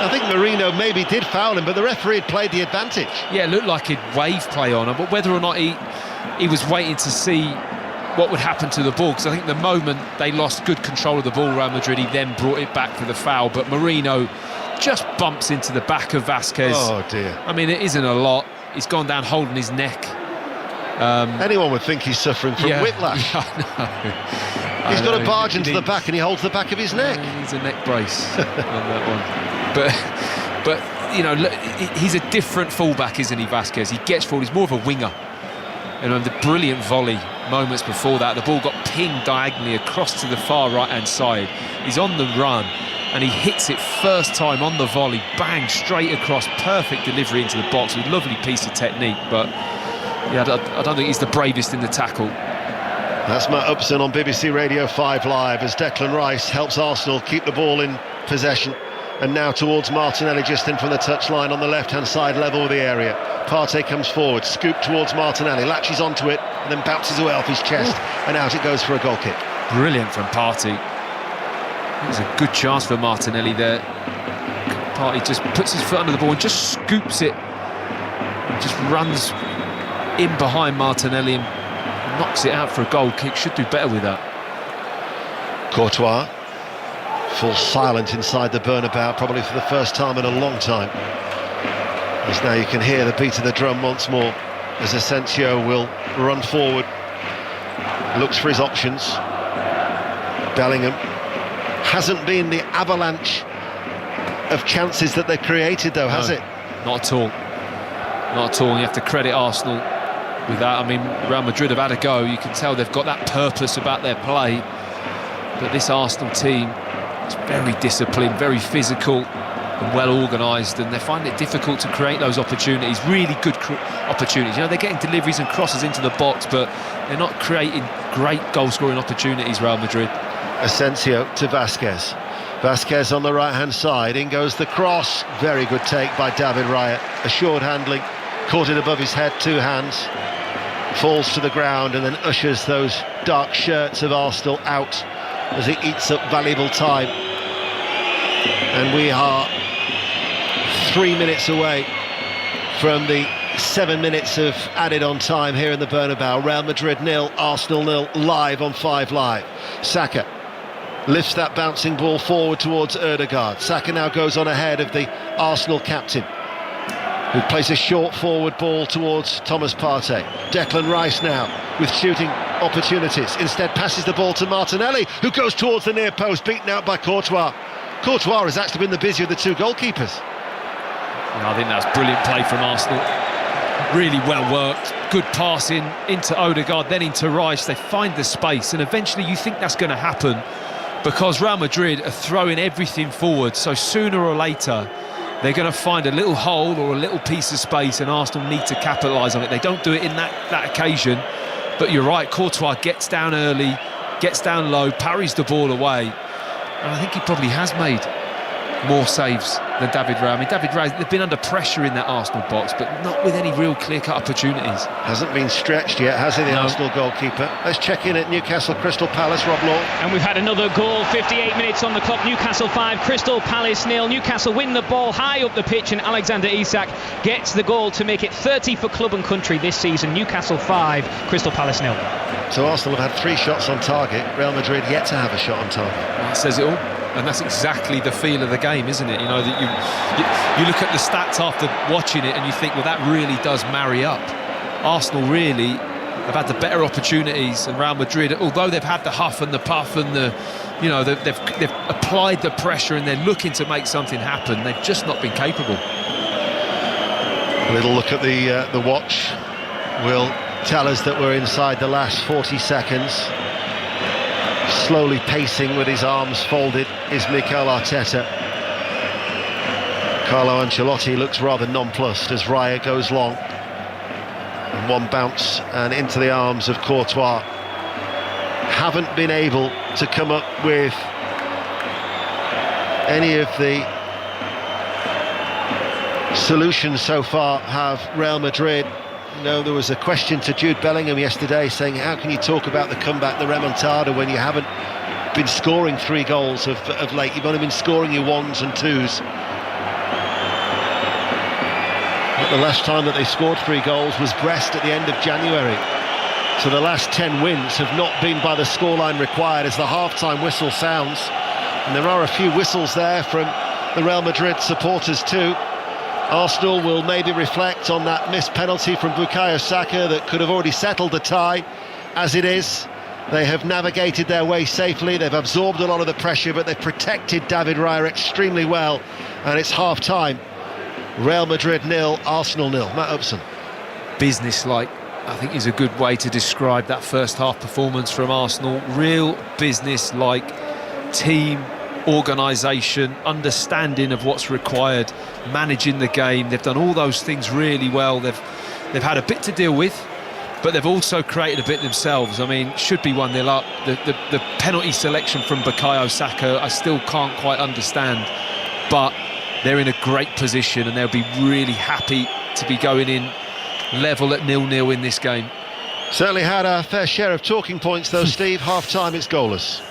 I think Merino maybe did foul him, but the referee had played the advantage. Yeah, it looked like he'd wave play on him, but whether or not he was waiting to see what would happen to the ball, because I think the moment they lost good control of the ball, Real Madrid, he then brought it back for the foul, but Marino just bumps into the back of Vasquez. Oh dear. I mean, it isn't a lot. He's gone down holding his neck. Anyone would think he's suffering from whiplash. Yeah, I know. He's got a barge into the back and he holds the back of his neck. He needs a neck brace on that one. But you know, he's a different fullback, isn't he, Vasquez? He gets forward. He's more of a winger. You know, the brilliant volley moments before that, the ball got pinged diagonally across to the far right-hand side. He's on the run and he hits it first time on the volley, bang, straight across, perfect delivery into the box with lovely piece of technique. But yeah, I don't think he's the bravest in the tackle. That's Matt Upson on BBC Radio 5 Live as Declan Rice helps Arsenal keep the ball in possession. And now towards Martinelli, just in from the touchline on the left-hand side, level with the area. Partey comes forward, scoop towards Martinelli, latches onto it, and then bounces away off his chest, and out it goes for a goal kick. Brilliant from Partey. It was a good chance for Martinelli there. Partey just puts his foot under the ball and just scoops it. Just runs in behind Martinelli and knocks it out for a goal kick. Should do better with that. Courtois falls silent inside the Bernabeu, probably for the first time in a long time. As now you can hear the beat of the drum once more as Asensio will run forward, looks for his options. Bellingham hasn't been the avalanche of chances that they created though, has it? Not at all. Not at all. You have to credit Arsenal with that. I mean, Real Madrid have had a go. You can tell they've got that purpose about their play. But this Arsenal team is very disciplined, very physical and well organised, and they find it difficult to create those opportunities, really good opportunities. You know, they're getting deliveries and crosses into the box, but they're not creating great goal-scoring opportunities, Real Madrid. Asensio to Vasquez. Vasquez on the right-hand side, in goes the cross. Very good take by David Raya. Assured handling, caught it above his head, two hands. Falls to the ground and then ushers those dark shirts of Arsenal out as it eats up valuable time. And we are 3 minutes away from the 7 minutes of added on time here in the Bernabeu. Real Madrid 0, Arsenal 0, live on 5 Live. Saka lifts that bouncing ball forward towards Ødegaard. Saka now goes on ahead of the Arsenal captain, who plays a short forward ball towards Thomas Partey. Declan Rice now with shooting opportunities. Instead passes the ball to Martinelli, who goes towards the near post, beaten out by Courtois. Courtois has actually been the busier of the two goalkeepers. I think that's brilliant play from Arsenal. Really well worked. Good passing into Ødegaard, then into Rice. They find the space, and eventually you think that's going to happen because Real Madrid are throwing everything forward. So sooner or later, they're going to find a little hole or a little piece of space, and Arsenal need to capitalise on it. They don't do it in that occasion, but you're right, Courtois gets down early, gets down low, parries the ball away, and I think he probably has made more saves than David Raya. I mean, David Raya, they've been under pressure in that Arsenal box, but not with any real clear-cut opportunities. Hasn't been stretched yet, has he, the Arsenal goalkeeper? Let's check in at Newcastle Crystal Palace, Rob Law. And we've had another goal, 58 minutes on the clock. Newcastle 5, Crystal Palace 0. Newcastle win the ball high up the pitch, and Alexander Isak gets the goal to make it 30 for club and country this season. Newcastle 5, Crystal Palace 0. So Arsenal have had 3 shots on target, Real Madrid yet to have a shot on target. That says it all. And that's exactly the feel of the game, isn't it? You know, that you look at the stats after watching it and you think, well, that really does marry up. Arsenal really have had the better opportunities, and Real Madrid, although they've had the huff and the puff and the, you know, they've applied the pressure and they're looking to make something happen, they've just not been capable. A little look at the watch will tell us that we're inside the last 40 seconds. Slowly pacing with his arms folded is Mikel Arteta. Carlo Ancelotti looks rather nonplussed as Raya goes long. And one bounce and into the arms of Courtois. Haven't been able to come up with any of the solutions so far, have Real Madrid. You know, there was a question to Jude Bellingham yesterday saying, how can you talk about the comeback, the remontada, when you haven't been scoring 3 goals of late? You've only been scoring your 1s and 2s. But the last time that they scored 3 goals was Brest at the end of January. So the last 10 wins have not been by the scoreline required as the half-time whistle sounds. And there are a few whistles there from the Real Madrid supporters too. Arsenal will maybe reflect on that missed penalty from Bukayo Saka that could have already settled the tie. As it is, they have navigated their way safely, they've absorbed a lot of the pressure, but they've protected David Raya extremely well. And it's half-time. Real Madrid 0, Arsenal 0. Matt Upson. Business-like, I think, is a good way to describe that first half performance from Arsenal. Real business-like, team organisation, understanding of what's required, managing the game. They've done all those things really well. They've had a bit to deal with, but they've also created a bit themselves. I mean, should be 1-0 up. The penalty selection from Bukayo Saka, I still can't quite understand, but they're in a great position and they'll be really happy to be going in level at 0-0 in this game. Certainly had a fair share of talking points though, Steve. Half-time, it's goalless.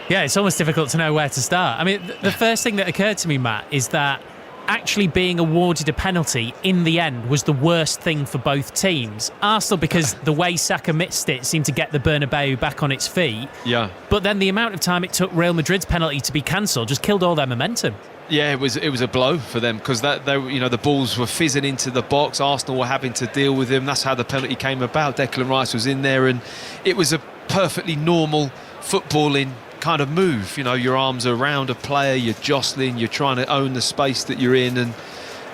Yeah, it's almost difficult to know where to start. I mean, the first thing that occurred to me, Matt, is that actually being awarded a penalty in the end was the worst thing for both teams. Arsenal, because the way Saka missed it seemed to get the Bernabeu back on its feet. Yeah. But then the amount of time it took Real Madrid's penalty to be cancelled just killed all their momentum. Yeah, it was a blow for them because the balls were fizzing into the box. Arsenal were having to deal with them. That's how the penalty came about. Declan Rice was in there, and it was a perfectly normal footballing kind of move. You know, your arms are around a player, you're jostling, you're trying to own the space that you're in, and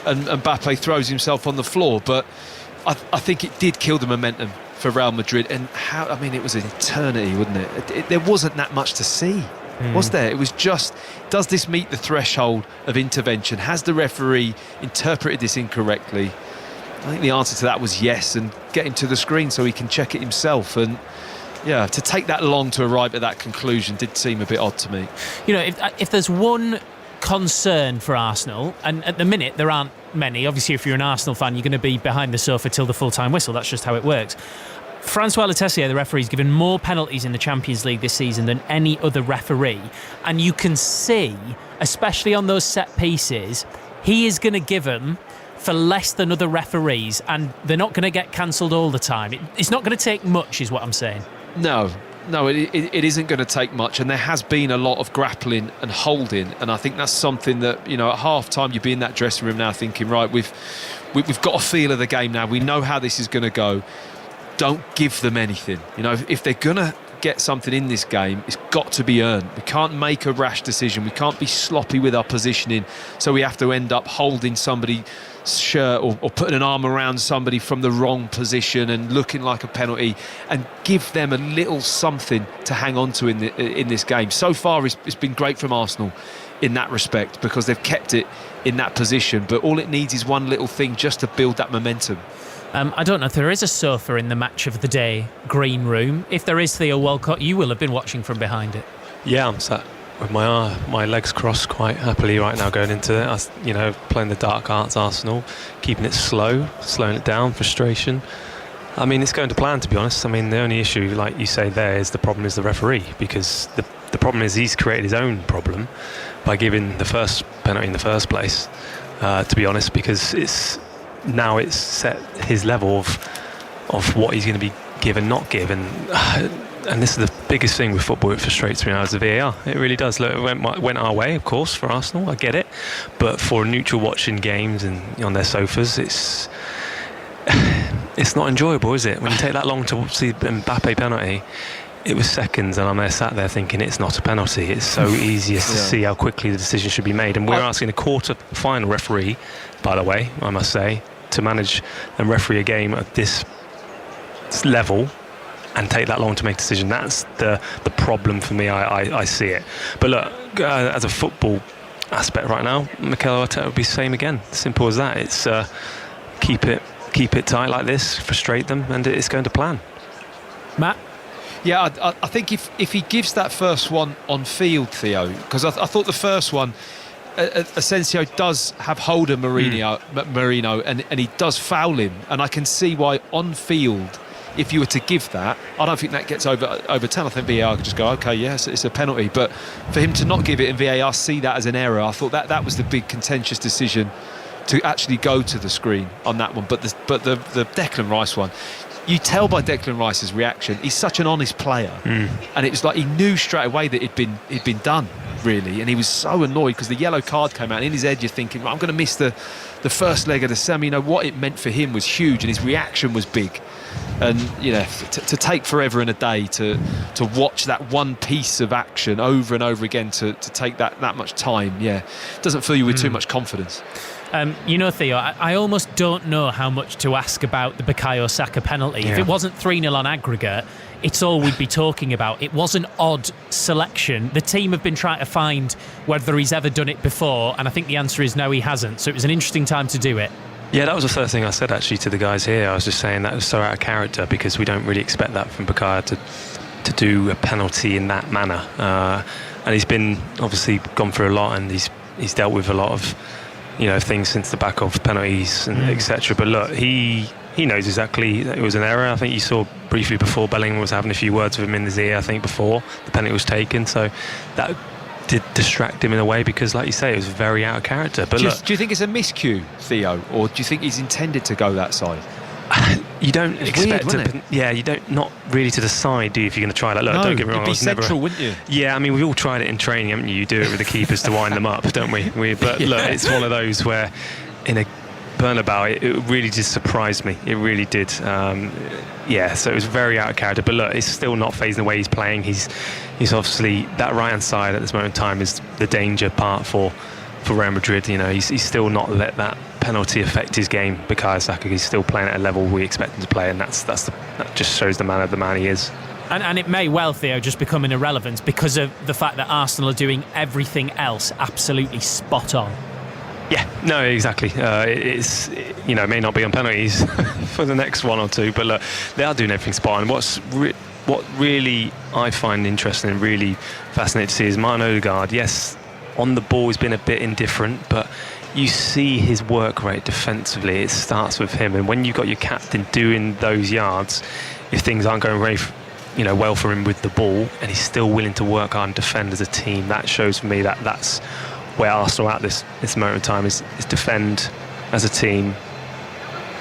Mbappe throws himself on the floor. But I think it did kill the momentum for Real Madrid. And it was an eternity, wasn't it? There wasn't that much to see. Was there? It was just, does this meet the threshold of intervention? Has the referee interpreted this incorrectly? I think the answer to that was yes, and get him to the screen so he can check it himself. And yeah, to take that long to arrive at that conclusion did seem a bit odd to me. You know, if there's one concern for Arsenal, and at the minute there aren't many, obviously if you're an Arsenal fan you're going to be behind the sofa till the full-time whistle, that's just how it works. Francois Letessier, the referee, has given more penalties in the Champions League this season than any other referee, and you can see, especially on those set pieces, he is going to give them for less than other referees, and they're not going to get cancelled all the time. It's not going to take much, is what I'm saying. No, it isn't going to take much, and there has been a lot of grappling and holding, and I think that's something that, you know, at half-time you'd be in that dressing room now thinking, right, we've got a feel of the game now, we know how this is going to go. Don't give them anything. You know, if they're going to get something in this game, it's got to be earned. We can't make a rash decision. We can't be sloppy with our positioning, so we have to end up holding somebody's shirt or putting an arm around somebody from the wrong position and looking like a penalty, and give them a little something to hang on to in this game. So far, it's been great from Arsenal in that respect because they've kept it in that position, but all it needs is one little thing just to build that momentum. I don't know if there is a sofa in the match of the day green room. If there is, Theo Walcott, you will have been watching from behind it. Yeah, I'm sat with my legs crossed quite happily right now going into it. You know, playing the dark arts Arsenal, keeping it slowing it down, frustration. I mean, it's going to plan, to be honest. I mean, the only issue, like you say there, is the problem is the referee, because the problem is he's created his own problem by giving the first penalty in the first place, to be honest, because it's set his level of what he's going to be given, not given. And this is the biggest thing with football. It frustrates me now, is the VAR. It really does. Look, it went our way, of course, for Arsenal. I get it, but for a neutral watching games and on their sofas, it's not enjoyable, is it? When you take that long to see Mbappe penalty, it was seconds, and I'm there sat there thinking it's not a penalty. It's so easy to see how quickly the decision should be made, and we're asking a quarter-final referee, by the way, I must say, to manage and referee a game at this level and take that long to make a decision. That's the problem for me. I see it. But look, as a football aspect right now, Mikel Arteta would be the same again. Simple as that. It's keep it tight like this, frustrate them, and it's going to plan. Matt? Yeah, I think if he gives that first one on field, Theo, because I thought the first one, Asensio does have hold of Marino and he does foul him, and I can see why on field, if you were to give that, I don't think that gets overturned. I think VAR could just go, okay, yes, it's a penalty. But for him to not give it and VAR see that as an error, I thought that was the big contentious decision to actually go to the screen on that one. But the Declan Rice one, you tell by Declan Rice's reaction, he's such an honest player, and it was like he knew straight away that it'd been done, really, and he was so annoyed because the yellow card came out, and in his head you're thinking, I'm going to miss the first leg of the semi. You know, what it meant for him was huge, and his reaction was big. And to take forever and a day to watch that one piece of action over and over again, to take that much time, doesn't fill you with too much confidence. Theo, I almost don't know how much to ask about the Bukayo Saka penalty. If it wasn't 3-0 on aggregate, it's all we'd be talking about. It was an odd selection. The team have been trying to find whether he's ever done it before, and I think the answer is no, he hasn't. So it was an interesting time to do it. Yeah, that was the first thing I said actually to the guys here. I was just saying that was so out of character because we don't really expect that from Bukayo to do a penalty in that manner. And he's been obviously gone through a lot, and he's dealt with a lot of things since the back of penalties and etc. But look, he knows exactly that it was an error. I think you saw briefly before Bellingham was having a few words with him in his ear, I think, before the penalty was taken. So that did distract him in a way because, like you say, it was very out of character. But do you think it's a miscue, Theo, or do you think he's intended to go that side? You don't expect weird, you don't, not really to decide, do you, if you're going to try that? Look, don't get me wrong, it'd be central, wouldn't you? Yeah, I mean, we've all tried it in training, haven't you? You do it with the keepers to wind them up, don't we? But look, it's one of those where in a Bernabeu, it really just surprised me. It really did. So it was very out of character. But look, it's still not phasing the way he's playing. He's obviously, that right-hand side at this moment in time is the danger part for Real Madrid. He's still not let that penalty affect his game. Bukayo Saka, he's still playing at a level we expect him to play, and that just shows the man he is. And it may well, Theo, just become an irrelevance because of the fact that Arsenal are doing everything else absolutely spot on. Yeah, no, exactly. It may not be on penalties for the next one or two, but look, they are doing everything spot on. What really I find interesting and really fascinating to see is Martin Odegaard. Yes, on the ball he's been a bit indifferent, but you see his work rate defensively. It starts with him, and when you've got your captain doing those yards, if things aren't going very well for him with the ball, and he's still willing to work hard and defend as a team, that shows for me that's where Arsenal at this moment in time is defend as a team,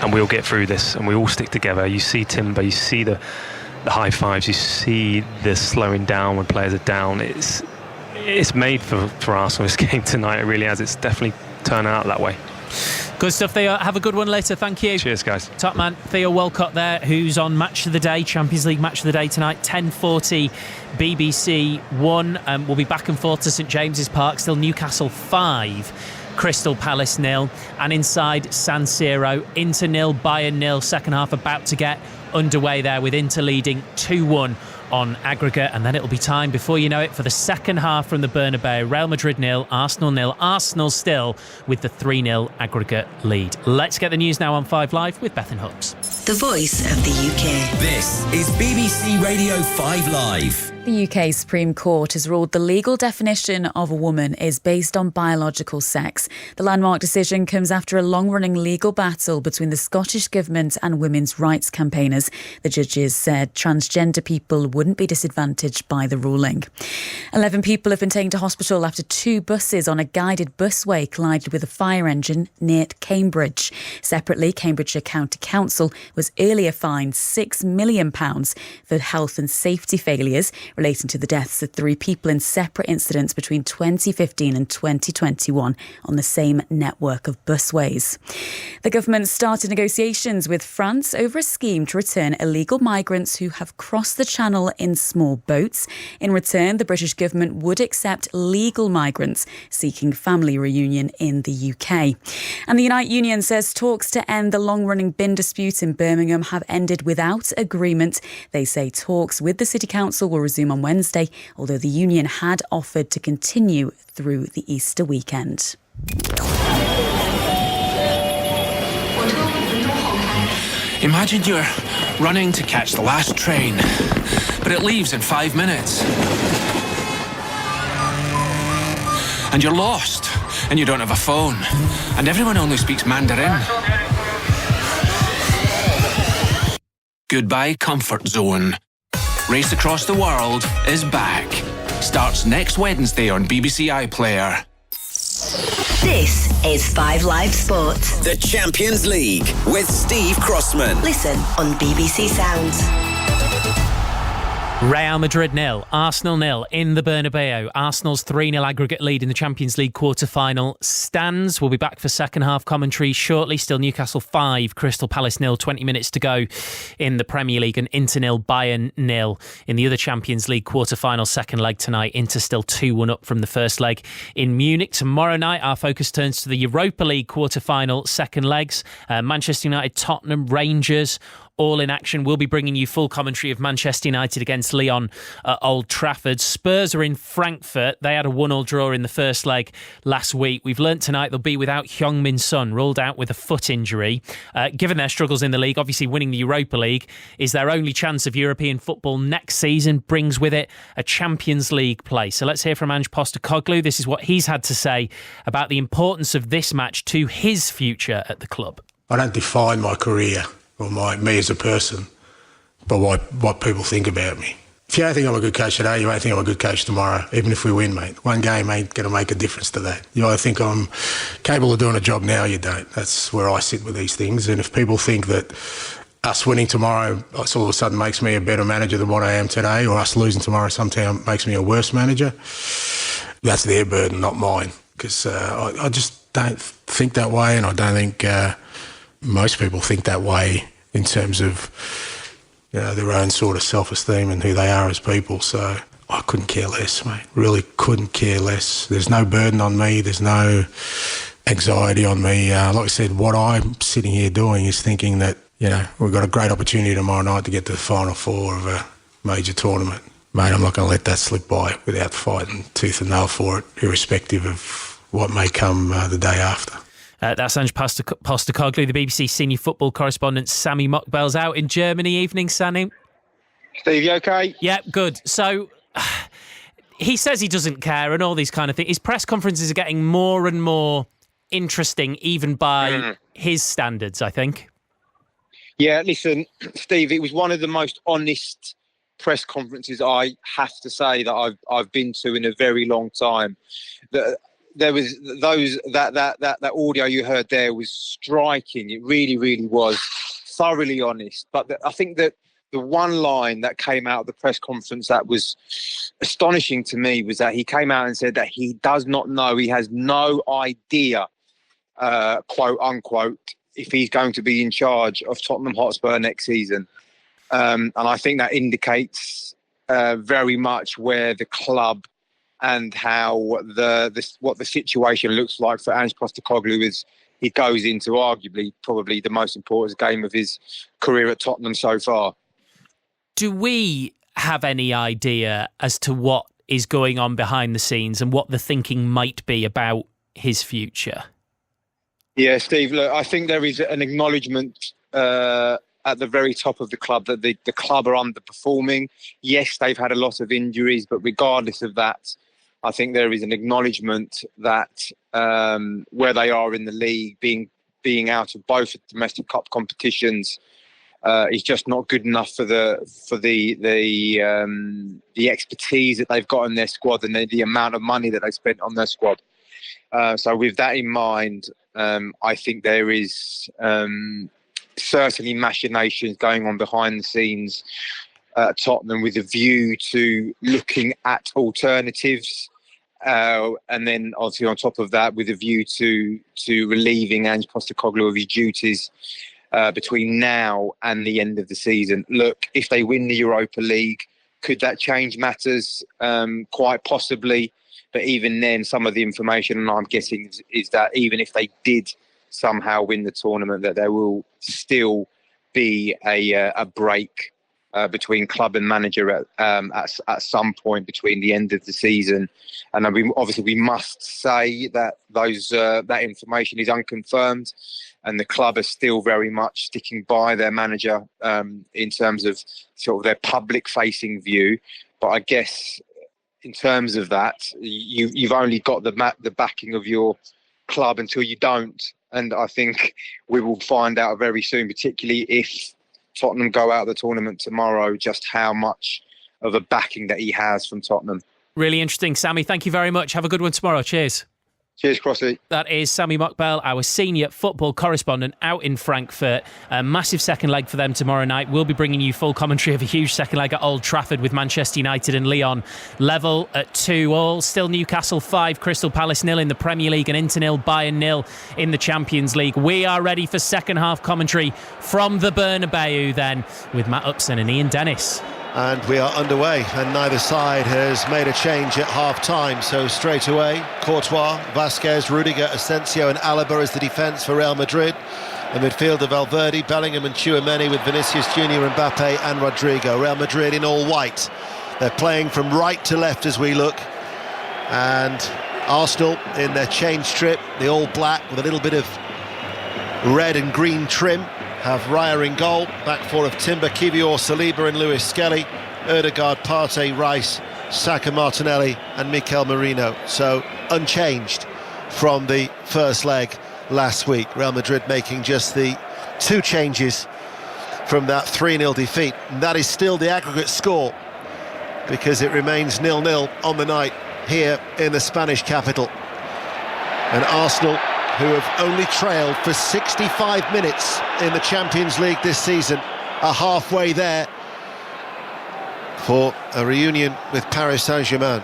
and we'll get through this, and we all stick together. You see Timber, you see the high fives, you see the slowing down when players are down. It's made for Arsenal, this game tonight. It really has. It's definitely turned out that way. Good stuff, Theo. Have a good one later. Thank you. Cheers, guys. Top man Theo Walcott there, who's on Match of the Day, Champions League Match of the Day tonight, 10:40 BBC 1. We'll be back and forth to St James's Park. Still Newcastle 5, Crystal Palace 0, and inside San Siro, Inter 0, Bayern 0. Second half about to get underway there with Inter leading 2-1 on aggregate, and then it'll be time, before you know it, for the second half from the Bernabeu. Real Madrid 0, Arsenal 0. Arsenal still with the 3-0 aggregate lead. Let's get the news now on 5 Live with Bethan Hubs. The voice of the UK. This is BBC Radio 5 Live. The UK Supreme Court has ruled the legal definition of a woman is based on biological sex. The landmark decision comes after a long-running legal battle between the Scottish Government and women's rights campaigners. The judges said transgender people wouldn't be disadvantaged by the ruling. 11 people have been taken to hospital after 2 buses on a guided busway collided with a fire engine near Cambridge. Separately, Cambridgeshire County Council was earlier fined £6 million for health and safety failures relating to the deaths of 3 people in separate incidents between 2015 and 2021 on the same network of busways. The government started negotiations with France over a scheme to return illegal migrants who have crossed the Channel in small boats. In return, the British government would accept legal migrants seeking family reunion in the UK. And the Unite Union says talks to end the long-running bin dispute in Birmingham have ended without agreement. They say talks with the City Council will resume on Wednesday, although the union had offered to continue through the Easter weekend. Imagine you're running to catch the last train, but it leaves in 5 minutes. And you're lost, and you don't have a phone, and everyone only speaks Mandarin. Goodbye, comfort zone. Race Across the World is back. Starts next Wednesday on BBC iPlayer. This is 5 Live Sport. The Champions League with Steve Crossman. Listen on BBC Sounds. Real Madrid 0, Arsenal 0 in the Bernabeu. Arsenal's 3-0 aggregate lead in the Champions League quarter-final stands. We'll be back for second half commentary shortly. Still Newcastle 5, Crystal Palace 0, 20 minutes to go in the Premier League, and Inter 0, Bayern 0 in the other Champions League quarter-final second leg tonight. Inter still 2-1 up from the first leg in Munich. Tomorrow night our focus turns to the Europa League quarter-final second legs. Manchester United, Tottenham, Rangers, all in action. We'll be bringing you full commentary of Manchester United against Lyon at Old Trafford. Spurs are in Frankfurt. They had a 1-1 draw in the first leg last week. We've learnt tonight they'll be without Heung-min Son, ruled out with a foot injury. Given their struggles in the league, obviously winning the Europa League is their only chance of European football next season, brings with it a Champions League place. So let's hear from Ange Postecoglou. This is what he's had to say about the importance of this match to his future at the club. I don't define my career or me as a person by what people think about me. If you don't think I'm a good coach today, you won't think I'm a good coach tomorrow, even if we win, mate. One game ain't going to make a difference to that. You either think I'm capable of doing a job now, or you don't. That's where I sit with these things. And if people think that us winning tomorrow all of a sudden makes me a better manager than what I am today, or us losing tomorrow sometime makes me a worse manager, that's their burden, not mine. Because I just don't think that way, and I don't think most people think that way in terms of their own sort of self-esteem and who they are as people. So I couldn't care less, mate. Really couldn't care less. There's no burden on me. There's no anxiety on me. Like I said, what I'm sitting here doing is thinking that, we've got a great opportunity tomorrow night to get to the Final Four of a major tournament. Mate, I'm not going to let that slip by without fighting tooth and nail for it, irrespective of what may come the day after. That's Ange Postecoglou. The BBC senior football correspondent Sammy Mockbell's out in Germany. Evening, Sammy. Steve, you okay? Yeah, good. So he says he doesn't care and all these kind of things. His press conferences are getting more and more interesting, even by his standards, I think. Yeah, listen, Steve, it was one of the most honest press conferences I have to say that I've been to in a very long time. There was that audio you heard there was striking. It really, really was thoroughly honest. But I think that the one line that came out of the press conference that was astonishing to me was that he came out and said that he does not know, he has no idea, quote unquote, if he's going to be in charge of Tottenham Hotspur next season. And I think that indicates very much where the club and how what the situation looks like for Ange Postecoglou as he goes into arguably probably the most important game of his career at Tottenham so far. Do we have any idea as to what is going on behind the scenes and what the thinking might be about his future? Yeah, Steve, look, I think there is an acknowledgement at the very top of the club that the club are underperforming. Yes, they've had a lot of injuries, but regardless of that, I think there is an acknowledgement that where they are in the league, being out of both domestic cup competitions, is just not good enough for the expertise that they've got in their squad and the amount of money that they spent on their squad. So with that in mind, I think there is certainly machinations going on behind the scenes at Tottenham with a view to looking at alternatives, and then obviously on top of that with a view to relieving Ange Postecoglou of his duties between now and the end of the season. Look, if they win the Europa League, could that change matters? Quite possibly. But even then, some of the information I'm getting is that even if they did somehow win the tournament, that there will still be a break between club and manager at some point between the end of the season. And we must say that that information is unconfirmed, and the club are still very much sticking by their manager in terms of sort of their public-facing view. But I guess in terms of that, you've only got the backing of your club until you don't. And I think we will find out very soon, particularly if Tottenham go out of the tournament tomorrow, just how much of a backing that he has from Tottenham. Really interesting. Sammy, thank you very much. Have a good one tomorrow. Cheers. Cheers, Crossy. That is Sammy Mockbell, our senior football correspondent out in Frankfurt. A massive second leg for them tomorrow night. We'll be bringing you full commentary of a huge second leg at Old Trafford with Manchester United and Lyon level at 2-2. Still Newcastle 5, Crystal Palace 0 in the Premier League, and Inter 0, Bayern 0 in the Champions League. We are ready for second half commentary from the Bernabeu then with Matt Upson and Ian Dennis. And we are underway, and neither side has made a change at half-time. So straight away, Courtois, Vasquez, Rudiger, Asensio and Alaba as the defence for Real Madrid. The midfield of Valverde, Bellingham and Tchouaméni with Vinicius Junior, Mbappe and Rodrigo. Real Madrid in all white. They're playing from right to left as we look. And Arsenal in their change strip, the all black with a little bit of red and green trim. Have Raya in goal, back four of Timber, Kivior, Saliba and Luis Skelly, Ødegaard, Partey, Rice, Saka, Martinelli and Mikel Merino. So unchanged from the first leg last week. Real Madrid making just the 2 changes from that 3-0 defeat. And that is still the aggregate score, because it remains 0-0 on the night here in the Spanish capital. And Arsenal, who have only trailed for 65 minutes in the Champions League this season, are halfway there for a reunion with Paris Saint-Germain.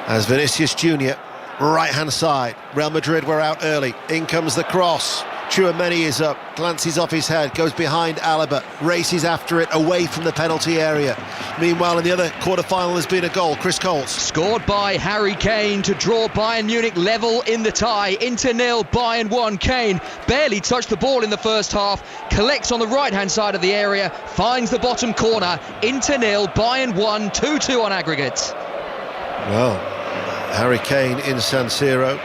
As Vinicius Junior, right-hand side, Real Madrid were out early, in comes the cross, Tchouaméni is up, glances off his head, goes behind Alaba, races after it away from the penalty area. Meanwhile, in the other quarter-final has been a goal. Chris Coles. Scored by Harry Kane to draw Bayern Munich level in the tie. Inter 0, Bayern 1. Kane barely touched the ball in the first half, collects on the right-hand side of the area, finds the bottom corner. Inter 0, Bayern 1, 2-2 on aggregate. Well, Harry Kane in San Siro.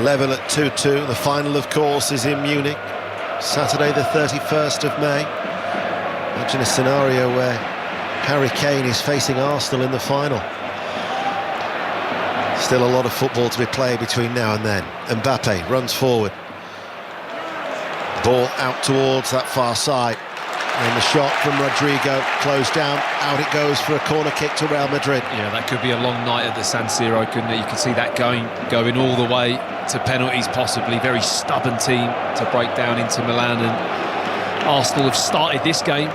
Level at 2-2. The final, of course, is in Munich, Saturday the 31st of May. Imagine a scenario where Harry Kane is facing Arsenal in the final. Still a lot of football to be played between now and then. Mbappe runs forward. Ball out towards that far side. And the shot from Rodrigo closed down. Out it goes for a corner kick to Real Madrid. Yeah, that could be a long night at the San Siro, couldn't it? You can see that going all the way to penalties, possibly. Very stubborn team to break down Inter Milan, and Arsenal have started this game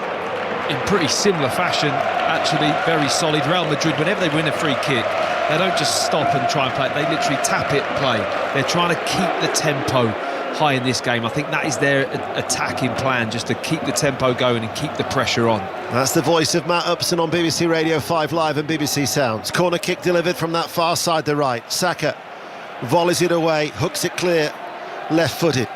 in pretty similar fashion, actually. Very solid. Real Madrid, whenever they win a free kick, they don't just stop and try and play it, they literally tap it, play. They're trying to keep the tempo high in this game. I think that is their attacking plan, just to keep the tempo going and keep the pressure on. That's the voice of Matt Upson on BBC Radio 5 Live and BBC Sounds. Corner kick delivered from that far side, the right. Saka volleys it away, hooks it clear, left-footed.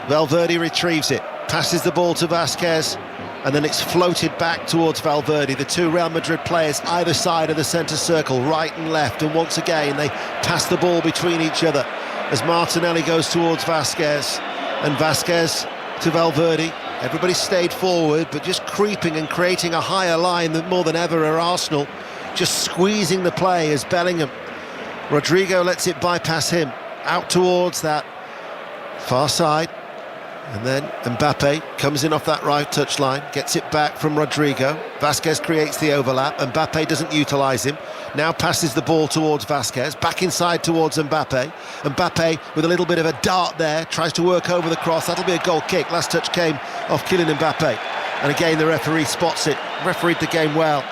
Valverde retrieves it, passes the ball to Vasquez, and then it's floated back towards Valverde. The two Real Madrid players either side of the centre circle, right and left, and once again they pass the ball between each other as Martinelli goes towards Vasquez, and Vasquez to Valverde. Everybody stayed forward, but just creeping and creating a higher line more than ever are Arsenal, just squeezing the play as Bellingham. Rodrigo lets it bypass him, out towards that far side, and then Mbappe comes in off that right touchline, gets it back from Rodrigo. Vasquez creates the overlap, Mbappe doesn't utilise him, now passes the ball towards Vasquez, back inside towards Mbappe. Mbappe with a little bit of a dart there, tries to work over the cross. That'll be a goal kick. Last touch came off Kylian Mbappe, and again the referee spots it, refereed the game well.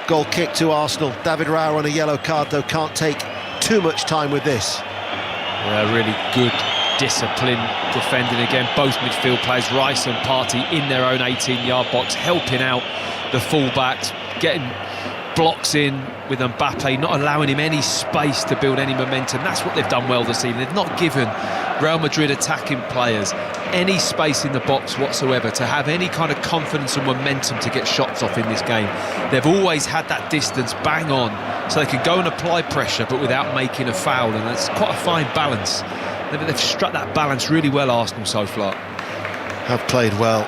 Goal kick to Arsenal. David Raya on a yellow card though, can't take too much time with this. Yeah, really good discipline defending again. Both midfield players, Rice and Partey, in their own 18-yard box, helping out the full-backs, getting blocks in with Mbappe, not allowing him any space to build any momentum. That's what they've done well this evening. They've not given Real Madrid attacking players any space in the box whatsoever to have any kind of confidence and momentum to get shots off in this game. They've always had that distance bang on so they can go and apply pressure but without making a foul, and it's quite a fine balance. They've struck that balance really well, Arsenal, so far. Have played well.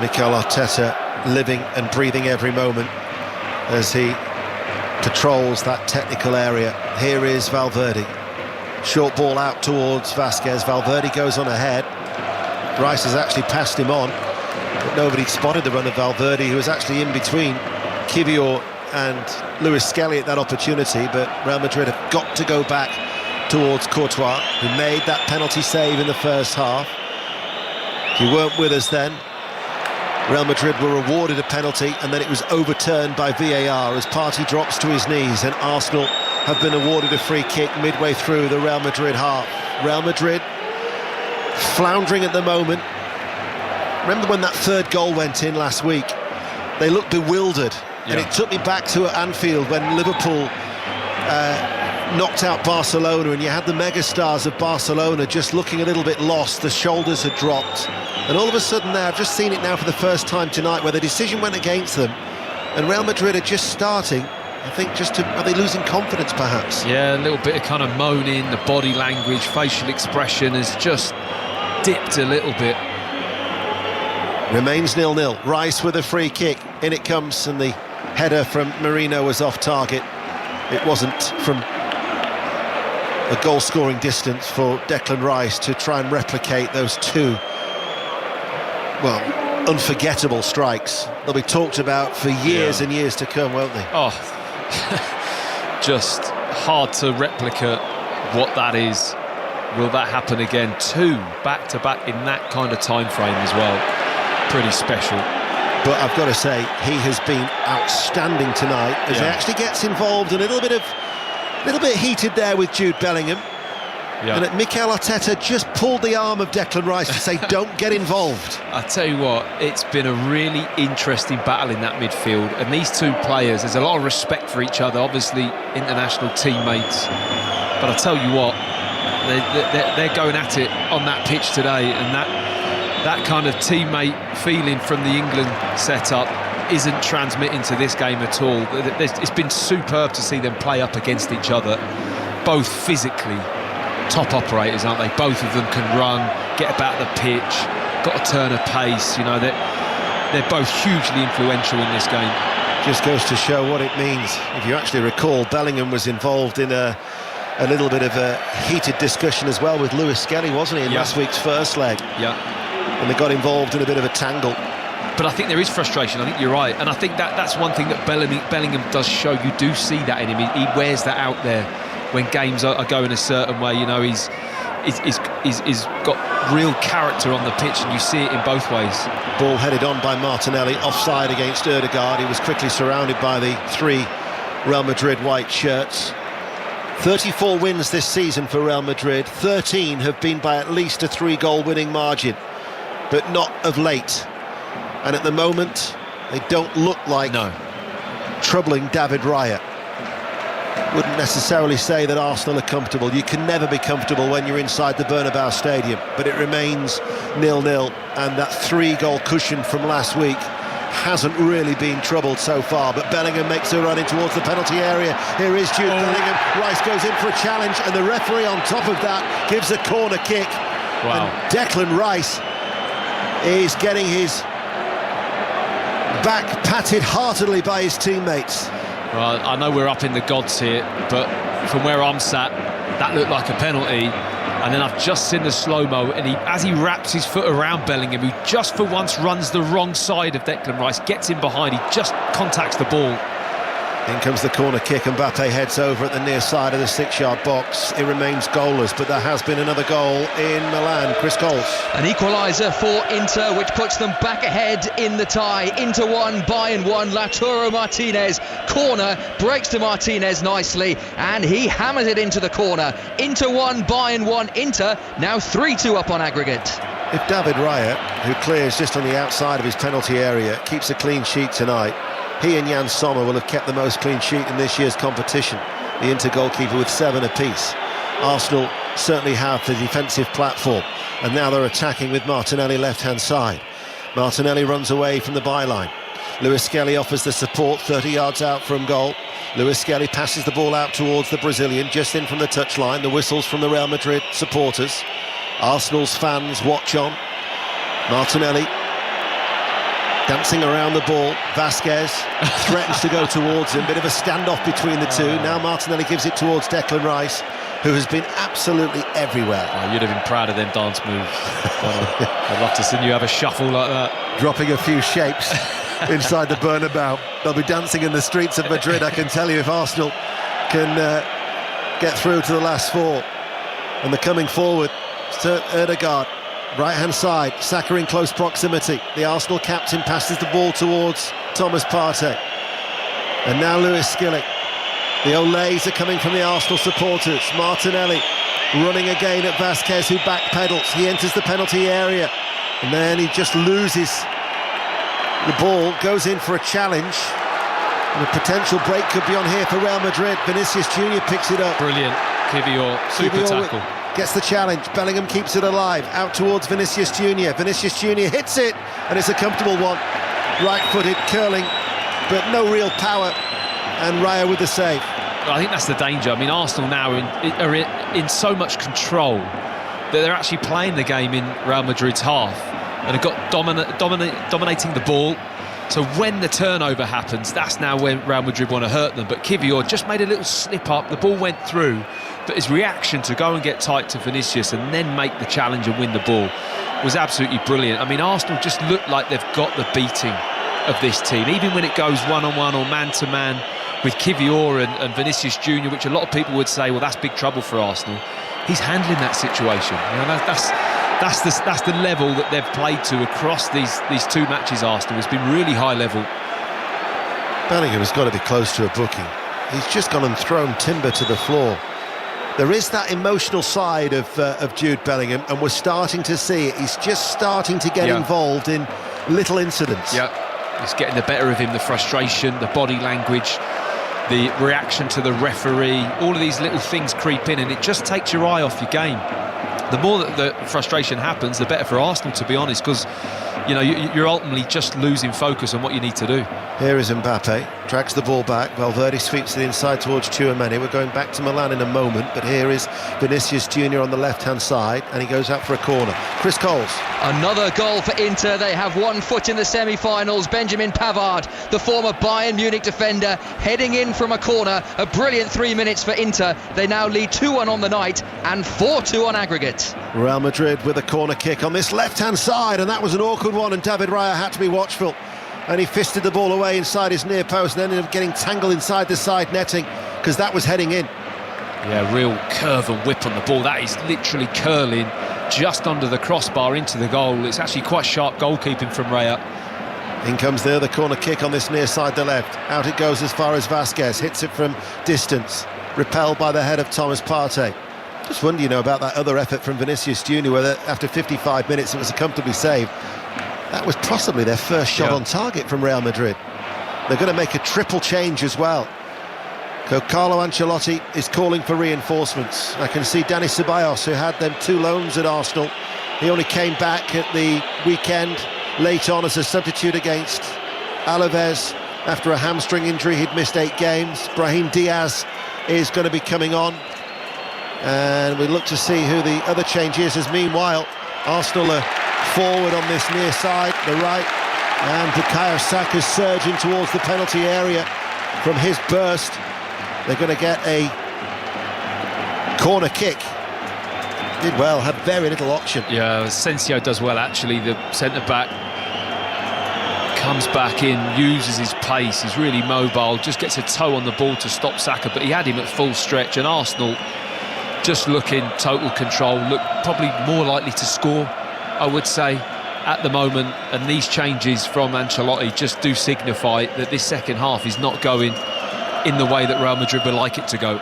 Mikel Arteta living and breathing every moment as he patrols that technical area. Here is Valverde. Short ball out towards Vasquez. Valverde goes on ahead. Rice has actually passed him on, but nobody spotted the run of Valverde, who was actually in between Kivior and Luis Skelly at that opportunity. But Real Madrid have got to go back towards Courtois, who made that penalty save in the first half. If you weren't with us then, Real Madrid were awarded a penalty and then it was overturned by VAR as Partey drops to his knees, and Arsenal have been awarded a free kick midway through the Real Madrid half. Real Madrid floundering at the moment. Remember when that third goal went in last week? They looked bewildered, and it took me back to Anfield when Liverpool knocked out Barcelona, and you had the megastars of Barcelona just looking a little bit lost. The shoulders had dropped, and all of a sudden now, I've just seen it now for the first time tonight, where the decision went against them, and Real Madrid are just starting, I think, are they losing confidence perhaps? Yeah, a little bit of kind of moaning, the body language, facial expression has just dipped a little bit. Remains 0-0. Rice with a free kick. In it comes, and the header from Merino was off target. It wasn't from a goal-scoring distance for Declan Rice to try and replicate those two, well, unforgettable strikes. They'll be talked about for years and years to come, won't they? Oh, just hard to replicate what that is. Will that happen again? 2 back-to-back in that kind of time frame as well. Pretty special. But I've got to say, he has been outstanding tonight as he actually gets involved. A little bit heated there with Jude Bellingham. And Mikel Arteta just pulled the arm of Declan Rice to say, don't get involved. I tell you what, it's been a really interesting battle in that midfield, and these two players, there's a lot of respect for each other, obviously international teammates, but I tell you what, they're going at it on that pitch today, and that kind of teammate feeling from the England setup isn't transmitting to this game at all. It's been superb to see them play up against each other, both physically top operators, aren't they? Both of them can run, get about the pitch, got a turn of pace. You know, they're both hugely influential in this game. Just goes to show what it means. If you actually recall, Bellingham was involved in a little bit of a heated discussion as well with Lewis Skelly, wasn't he, in last week's first leg? And they got involved in a bit of a tangle. But I think there is frustration. I think you're right, and I think that's one thing that Bellingham does show. You do see that in him. He wears that out there when games are going a certain way. You know, he's got real character on the pitch, and you see it in both ways. Ball headed on by Martinelli, offside against Ødegaard. He was quickly surrounded by the 3 Real Madrid white shirts. 34 wins this season for Real Madrid. 13 have been by at least a 3-goal winning margin, but not of late. And at the moment, they don't look like troubling David Raya. Wouldn't necessarily say that Arsenal are comfortable. You can never be comfortable when you're inside the Bernabeu Stadium, but it remains 0-0, and that 3-goal cushion from last week hasn't really been troubled so far. But Bellingham makes a run in towards the penalty area. Here is Jude Bellingham. Rice goes in for a challenge, and the referee on top of that gives a corner kick. Wow. And Declan Rice is getting his back patted heartily by his teammates. Well, I know we're up in the gods here, but from where I'm sat, that looked like a penalty. And then I've just seen the slow-mo, and as he wraps his foot around Bellingham, who just for once runs the wrong side of Declan Rice, gets in behind, he just contacts the ball. In comes the corner kick, and Mbappe heads over at the near side of the 6-yard box. It remains goalless, but there has been another goal in Milan. Chris Coles. An equaliser for Inter, which puts them back ahead in the tie. Inter 1, Bayern 1. Lautaro Martinez, corner, breaks to Martinez nicely, and he hammers it into the corner. Inter 1, Bayern 1. Inter now 3-2 up on aggregate. If David Raya, who clears just on the outside of his penalty area, keeps a clean sheet tonight, he and Jan Sommer will have kept the most clean sheet in this year's competition, the Inter goalkeeper with 7 apiece. Arsenal certainly have the defensive platform, and now they're attacking with Martinelli left-hand side. Martinelli runs away from the byline. Lewis Skelly offers the support 30 yards out from goal. Lewis Skelly passes the ball out towards the Brazilian, just in from the touchline. The whistles from the Real Madrid supporters. Arsenal's fans watch on. Martinelli dancing around the ball. Vasquez threatens to go towards him. Bit of a standoff between the two. Now Martinelli gives it towards Declan Rice, who has been absolutely everywhere. Oh, you'd have been proud of them dance moves. I'd love to see you have a shuffle like that. Dropping a few shapes inside the Bernabeu. They'll be dancing in the streets of Madrid, I can tell you, if Arsenal can get through to the last 4. And they're coming forward to Ødegaard, right-hand side, Saka in close proximity. The Arsenal captain passes the ball towards Thomas Partey. And now Lewis Skilling. The Olays are coming from the Arsenal supporters. Martinelli running again at Vasquez, who backpedals. He enters the penalty area, and then he just loses the ball, goes in for a challenge. And a potential break could be on here for Real Madrid. Vinicius Junior picks it up. Brilliant. Kivior, super tackle. Gets the challenge. Bellingham keeps it alive. Out towards Vinicius Junior. Vinicius Junior hits it, and it's a comfortable one. Right-footed, curling, but no real power. And Raya with the save. I think that's the danger. I mean, Arsenal now are in so much control that they're actually playing the game in Real Madrid's half and have got dominating the ball. So when the turnover happens, that's now when Real Madrid want to hurt them. But Kivior just made a little slip up. The ball went through, but his reaction to go and get tight to Vinicius and then make the challenge and win the ball was absolutely brilliant. I mean, Arsenal just look like they've got the beating of this team, even when it goes one-on-one or man-to-man with Kivior and Vinicius Junior, which a lot of people would say, well, that's big trouble for Arsenal. He's handling that situation. You know, that's the level that they've played to across these two matches. Arsenal has been really high level. Bellingham has got to be close to a booking. He's just gone and thrown Timber to the floor. There is that emotional side of Jude Bellingham, and we're starting to see it. He's just starting to get involved in little incidents. Yeah, it's getting the better of him, the frustration, the body language, the reaction to the referee. All of these little things creep in, and it just takes your eye off your game. The more that the frustration happens, the better for Arsenal, to be honest, because you know you're ultimately just losing focus on what you need to do. Here is Mbappe, tracks the ball back. Valverde sweeps it inside towards Tchouameni. We're going back to Milan in a moment, but here is Vinicius Junior on the left-hand side, and he goes out for a corner. Chris Coles. Another goal for Inter. They have 1 foot in the semi-finals. Benjamin Pavard, the former Bayern Munich defender, heading in from a corner. A brilliant 3 minutes for Inter. They now lead 2-1 on the night and 4-2 on aggregate. Real Madrid with a corner kick on this left-hand side, and that was an awkward one, and David Raya had to be watchful. And he fisted the ball away inside his near post and ended up getting tangled inside the side netting because that was heading in. Yeah, real curve and whip on the ball. That is literally curling just under the crossbar into the goal. It's actually quite sharp goalkeeping from Raya. In comes the other corner kick on this near side, the left. Out it goes as far as Vasquez. Hits it from distance. Repelled by the head of Thomas Partey. Just wonder, about that other effort from Vinicius Junior, whether after 55 minutes it was a comfortably saved. That was possibly their first shot on target from Real Madrid. They're going to make a triple change as well. Carlo Ancelotti is calling for reinforcements. I can see Dani Ceballos, who had them 2 loans at Arsenal. He only came back at the weekend late on as a substitute against Alaves after a hamstring injury. He'd missed 8 games. Brahim Diaz is going to be coming on, and we look to see who the other change is, as meanwhile Arsenal are forward on this near side, the right, and Bukayo Saka's surging towards the penalty area from his burst. They're going to get a corner kick. Did well, had very little option. Yeah, Asensio does well actually. The centre-back comes back in, uses his pace, he's really mobile, just gets a toe on the ball to stop Saka, but he had him at full stretch, and Arsenal just look in total control, look probably more likely to score, I would say, at the moment. And these changes from Ancelotti just do signify that this second half is not going in the way that Real Madrid would like it to go.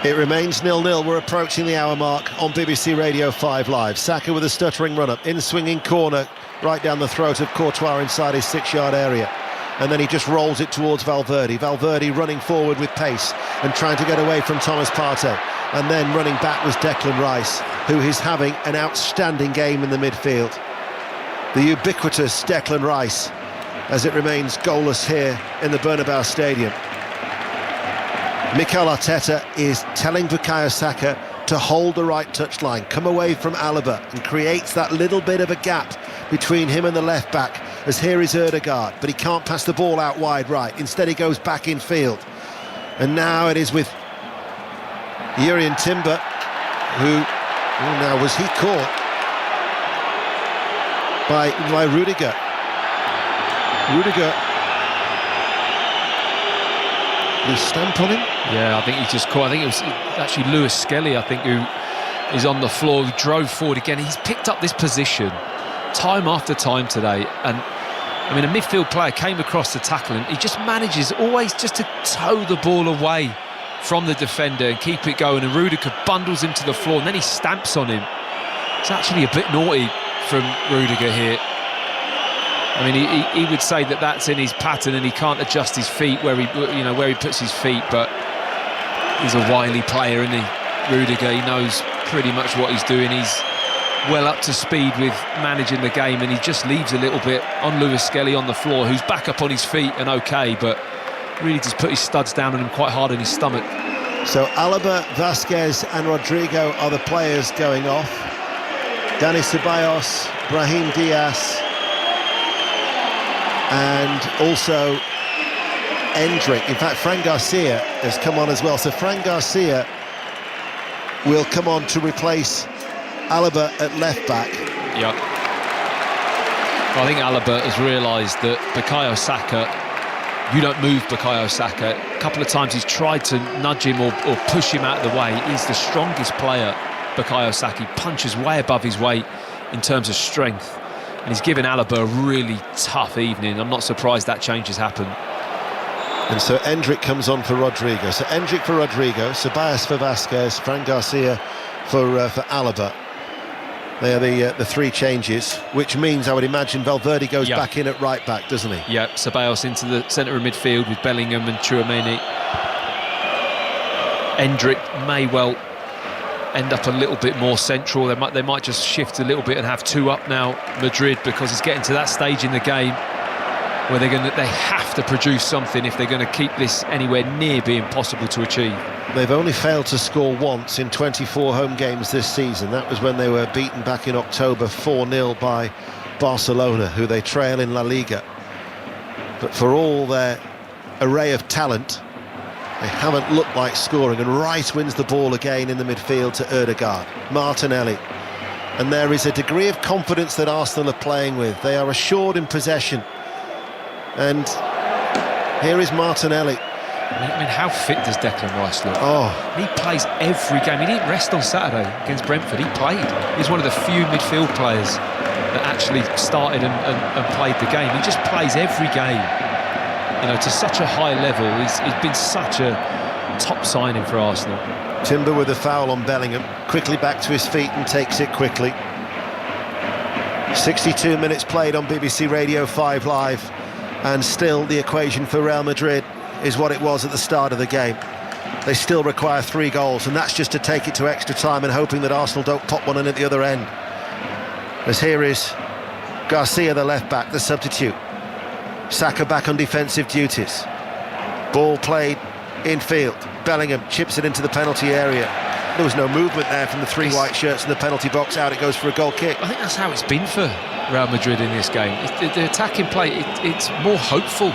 It remains 0-0. We're approaching the hour mark on BBC Radio 5 Live. Saka with a stuttering run-up, in-swinging corner, right down the throat of Courtois inside his 6-yard area. And then he just rolls it towards Valverde. Valverde running forward with pace and trying to get away from Thomas Partey. And then running back was Declan Rice, who is having an outstanding game in the midfield. The ubiquitous Declan Rice, as it remains goalless here in the Bernabeu Stadium. Mikel Arteta is telling Bukayo Saka to hold the right touchline, come away from Alaba, and creates that little bit of a gap between him and the left back, as here is Ødegaard, but he can't pass the ball out wide right. Instead he goes back in field. And now it is with Jurrien Timber, who, now was he caught by Rudiger? Rudiger, did he stamp on him? Yeah, I think he just caught. I think it was actually Lewis Skelly, I think, who is on the floor, who drove forward again. He's picked up this position time after time today, and I mean, a midfield player came across to tackle him. He just manages always just to toe the ball away from the defender and keep it going, and Rudiger bundles him to the floor and then he stamps on him. It's actually a bit naughty from Rudiger here. I mean, he would say that that's in his pattern and he can't adjust his feet where he puts his feet, but he's a wily player, isn't he? Rudiger, he knows pretty much what he's doing. He's well up to speed with managing the game, and he just leaves a little bit on Lewis Skelly on the floor, who's back up on his feet and okay, but really just put his studs down on him quite hard in his stomach. So Alaba, Vasquez and Rodrigo are the players going off. Dani Ceballos, Brahim Diaz and also Endrick. In fact, Fran Garcia has come on as well. So Fran Garcia will come on to replace Alaba at left back. Yep. Well, I think Alaba has realised that Bukayo Saka, you don't move Bukayo Saka. A couple of times he's tried to nudge him or push him out of the way. He's the strongest player, Bukayo Saka. He punches way above his weight in terms of strength. And he's given Alaba a really tough evening. I'm not surprised that change has happened. And so Endrick comes on for Rodrigo. So Endrick for Rodrigo, Ceballos for Vasquez, Fran Garcia for Alaba. They are the three changes, which means I would imagine Valverde goes back in at right back, doesn't he? Yeah, Ceballos into the centre of midfield with Bellingham and Tchouaméni. Endrick may well end up a little bit more central. They might just shift a little bit and have two up now, Madrid, because it's getting to that stage in the game where they have to produce something if they're going to keep this anywhere near being possible to achieve. They've only failed to score once in 24 home games this season. That was when they were beaten back in October 4-0 by Barcelona, who they trail in La Liga. But for all their array of talent, they haven't looked like scoring, and Rice wins the ball again in the midfield to Ødegaard. Martinelli. And there is a degree of confidence that Arsenal are playing with. They are assured in possession. And here is Martinelli. I mean, how fit does Declan Rice look? Oh, he plays every game. He didn't rest on Saturday against Brentford. He played. He's one of the few midfield players that actually started and played the game. He just plays every game, to such a high level. He's been such a top signing for Arsenal. Timber with a foul on Bellingham, quickly back to his feet and takes it quickly. 62 minutes played on BBC Radio 5 Live, and still the equation for Real Madrid is what it was at the start of the game. They still require 3 goals, and that's just to take it to extra time and hoping that Arsenal don't pop one in at the other end. As here is Garcia, the left back, the substitute. Saka back on defensive duties. Ball played infield. Bellingham chips it into the penalty area. There was no movement there from the 3 white shirts in the penalty box. Out it goes for a goal kick. I think that's how it's been for Real Madrid in this game. The attacking play, it's more hopeful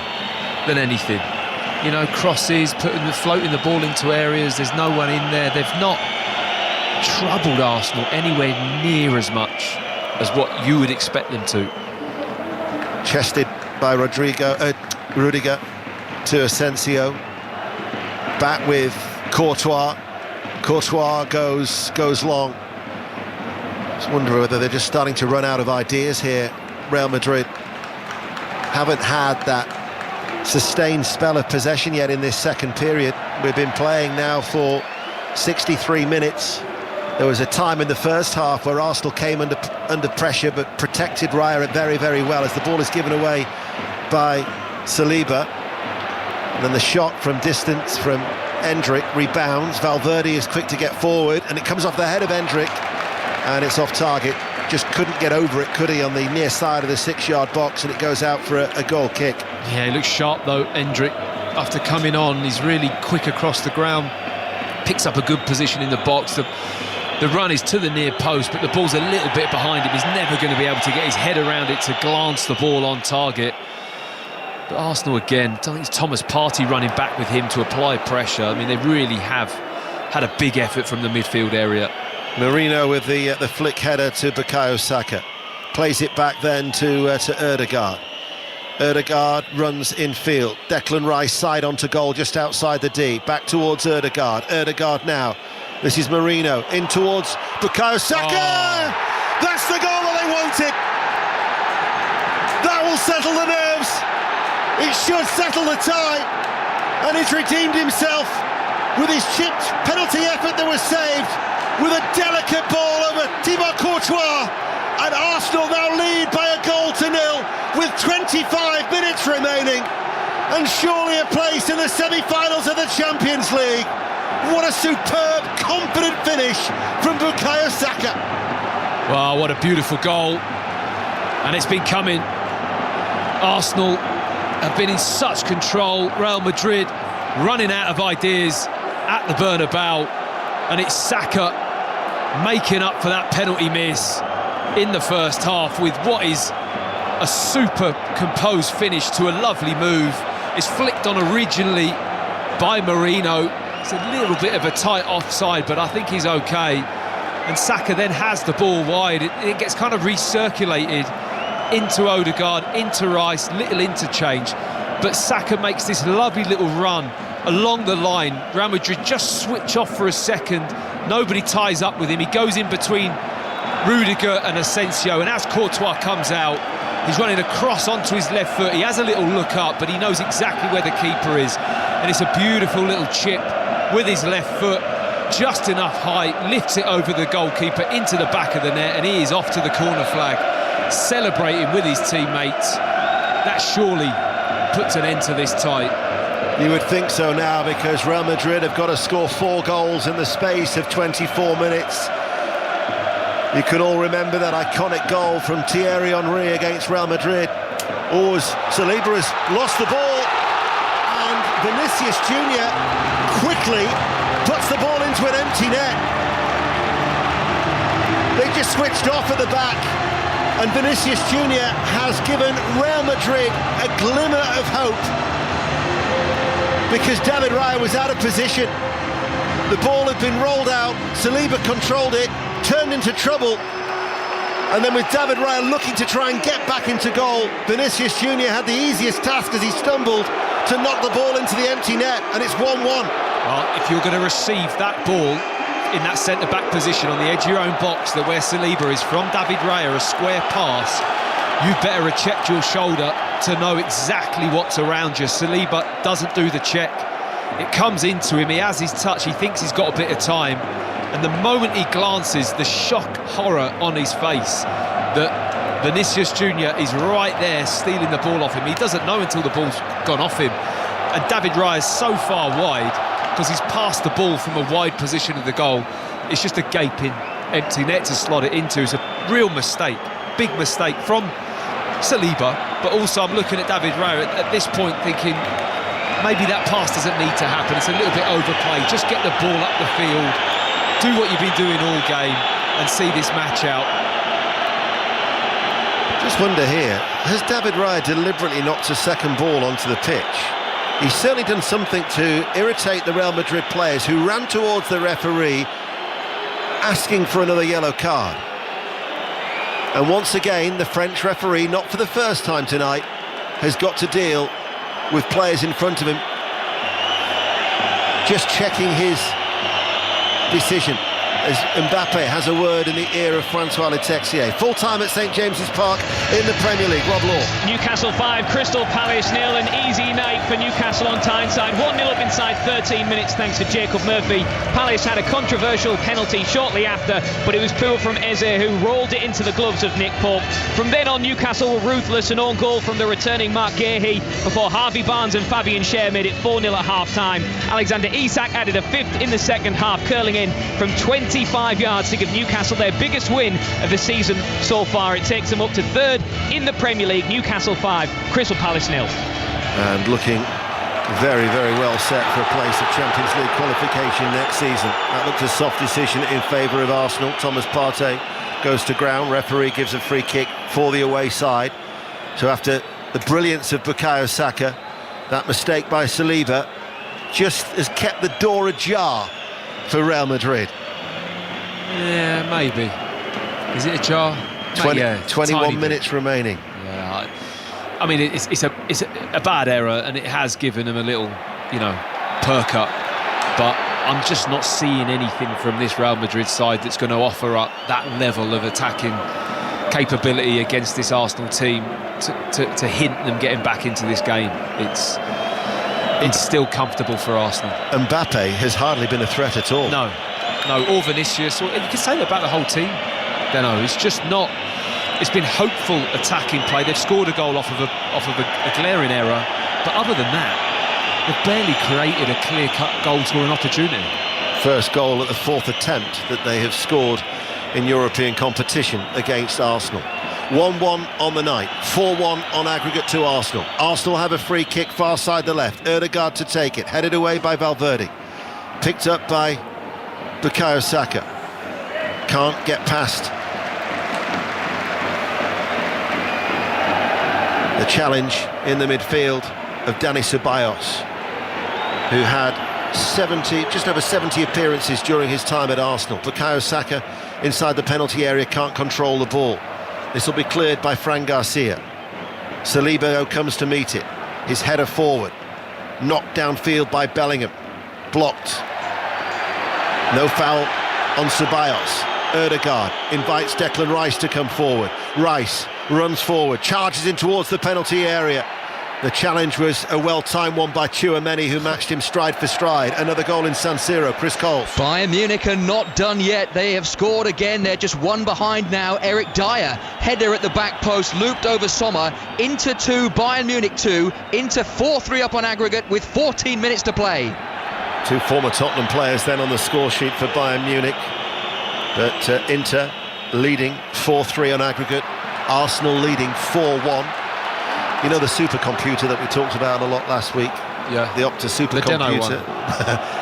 than anything. Crosses, floating the ball into areas. There's no one in there. They've not troubled Arsenal anywhere near as much as what you would expect them to. Chested by Rudiger to Asensio. Back with Courtois. Courtois goes long. Just wonder whether they're just starting to run out of ideas here. Real Madrid haven't had that sustained spell of possession yet in this second period. We've been playing now for 63 minutes. There was a time in the first half where Arsenal came under pressure but protected Raya very, very well as the ball is given away by Saliba. And then the shot from distance from Endrick rebounds. Valverde is quick to get forward and it comes off the head of Endrick and it's off target. Just couldn't get over it, could he, on the near side of the 6-yard box, and it goes out for a goal kick. Yeah, he looks sharp though, Endrick. After coming on, he's really quick across the ground, picks up a good position in the box. The run is to the near post, but the ball's a little bit behind him. He's never going to be able to get his head around it to glance the ball on target. But Arsenal again, I think it's Thomas Partey running back with him to apply pressure. I mean, they really have had a big effort from the midfield area. Merino with the flick header to Bukayo Saka. Plays it back then to Ødegaard. Ødegaard runs infield. Declan Rice side onto goal just outside the D. Back towards Ødegaard. Ødegaard now This is Marino in towards Bukayo Saka. That's the goal that they wanted. That will settle the nerves. It should settle the tie. And he's redeemed himself with his chipped penalty effort that was saved, with a delicate ball over Thibaut Courtois. And Arsenal now lead by a goal to nil with 25 minutes remaining. And surely a place in the semi-finals of the Champions League. What a superb, confident finish from Bukayo Saka. Wow, what a beautiful goal. And it's been coming. Arsenal have been in such control. Real Madrid running out of ideas at the Bernabeu. And it's Saka making up for that penalty miss in the first half with what is a super composed finish to a lovely move. It's flicked on originally by Marino. It's a little bit of a tight offside, but I think he's okay. And Saka then has the ball wide. It gets kind of recirculated into Odegaard, into Rice, little interchange. But Saka makes this lovely little run along the line. Real Madrid just switch off for a second. Nobody ties up with him. He goes in between Rudiger and Asensio, and as Courtois comes out, he's running across onto his left foot. He has a little look up, but he knows exactly where the keeper is. And it's a beautiful little chip with his left foot, just enough height, lifts it over the goalkeeper into the back of the net, and he is off to the corner flag, celebrating with his teammates. That surely puts an end to this tie. You would think so now, because Real Madrid have got to score 4 goals in the space of 24 minutes. You can all remember that iconic goal from Thierry Henry against Real Madrid. Saliba has lost the ball, and Vinicius Junior quickly puts the ball into an empty net. They just switched off at the back, and Vinicius Junior has given Real Madrid a glimmer of hope, because David Raya was out of position. The ball had been rolled out, Saliba controlled it, turned into trouble, and then with David Raya looking to try and get back into goal, Vinicius Junior had the easiest task as he stumbled to knock the ball into the empty net, and it's 1-1. Well, if you're going to receive that ball in that centre-back position on the edge of your own box, that where Saliba is from David Raya, a square pass, you better have checked your shoulder to know exactly what's around you. Saliba doesn't do the check. It comes into him, he has his touch, he thinks he's got a bit of time, and the moment he glances, the shock, horror on his face that Vinicius Junior is right there stealing the ball off him. He doesn't know until the ball's gone off him, and David Raya is so far wide because he's passed the ball from a wide position of the goal. It's just a gaping empty net to slot it into. It's a real mistake, big mistake from Saliba, but also I'm looking at David Raya at this point thinking maybe that pass doesn't need to happen. It's a little bit overplayed. Just get the ball up the field, do what you've been doing all game, and see this match out. Just wonder here, has David Raya deliberately knocked a second ball onto the pitch? He's certainly done something to irritate the Real Madrid players, who ran towards the referee asking for another yellow card. And once again, the French referee, not for the first time tonight, has got to deal with players in front of him just checking his decision, as Mbappe has a word in the ear of Francois Letexier. Full time at St James's Park in the Premier League. Rob Law. Newcastle 5, Crystal Palace 0. An easy night for Newcastle on Tyneside. 1-0 up inside 13 minutes thanks to Jacob Murphy. Palace had a controversial penalty shortly after, but it was poor from Eze, who rolled it into the gloves of Nick Pope. From then on, Newcastle were ruthless. An own goal from the returning Mark Gahey before Harvey Barnes and Fabian Schär made it 4-0 at half-time. Alexander Isak added a 5th in the second half, curling in from 25 yards to give Newcastle their biggest win of the season so far. It takes them up to 3rd in the Premier League. Newcastle 5, Crystal Palace 0. And looking very, very well set for a place of Champions League qualification next season. That looked a soft decision in favour of Arsenal. Thomas Partey goes to ground. Referee gives a free kick for the away side. So after the brilliance of Bukayo Saka, that mistake by Saliba just has kept the door ajar for Real Madrid. Yeah, maybe. Is it ajar? 21 minutes remaining. Yeah, I mean, it's a bad error, and it has given them a little, perk up. But I'm just not seeing anything from this Real Madrid side that's going to offer up that level of attacking capability against this Arsenal team to hint them getting back into this game. It's still comfortable for Arsenal. Mbappe has hardly been a threat at all. No, or Vinicius, or you can say that about the whole team. No, it's just not. It's been hopeful attacking play. They've scored a goal off of a glaring error, but other than that, they've barely created a clear-cut goal-scoring opportunity. First goal at the fourth attempt that they have scored in European competition against Arsenal. 1-1 on the night, 4-1 on aggregate to Arsenal. Arsenal have a free kick far side the left. Ødegaard to take it, headed away by Valverde. Picked up by Bukayo Saka. Can't get past the challenge in the midfield of Dani Ceballos, who had just over 70 appearances during his time at Arsenal. Bukayo Saka inside the penalty area can't control the ball. This will be cleared by Fran Garcia. Saliba comes to meet it. His header forward. Knocked downfield by Bellingham. Blocked. No foul on Ceballos. Ødegaard invites Declan Rice to come forward. Rice runs forward, charges in towards the penalty area. The challenge was a well-timed one by Tchouaméni, who matched him stride for stride. Another goal in San Siro. Chris Cole. Bayern Munich are not done yet. They have scored again. They're just one behind now. Eric Dyer, header at the back post, looped over Sommer, into 2, Bayern Munich 2, into 4-3 up on aggregate with 14 minutes to play. Two former Tottenham players then on the score sheet for Bayern Munich. But Inter leading 4-3 on aggregate. Arsenal leading 4-1. You know the supercomputer that we talked about a lot last week? Yeah. The Opta supercomputer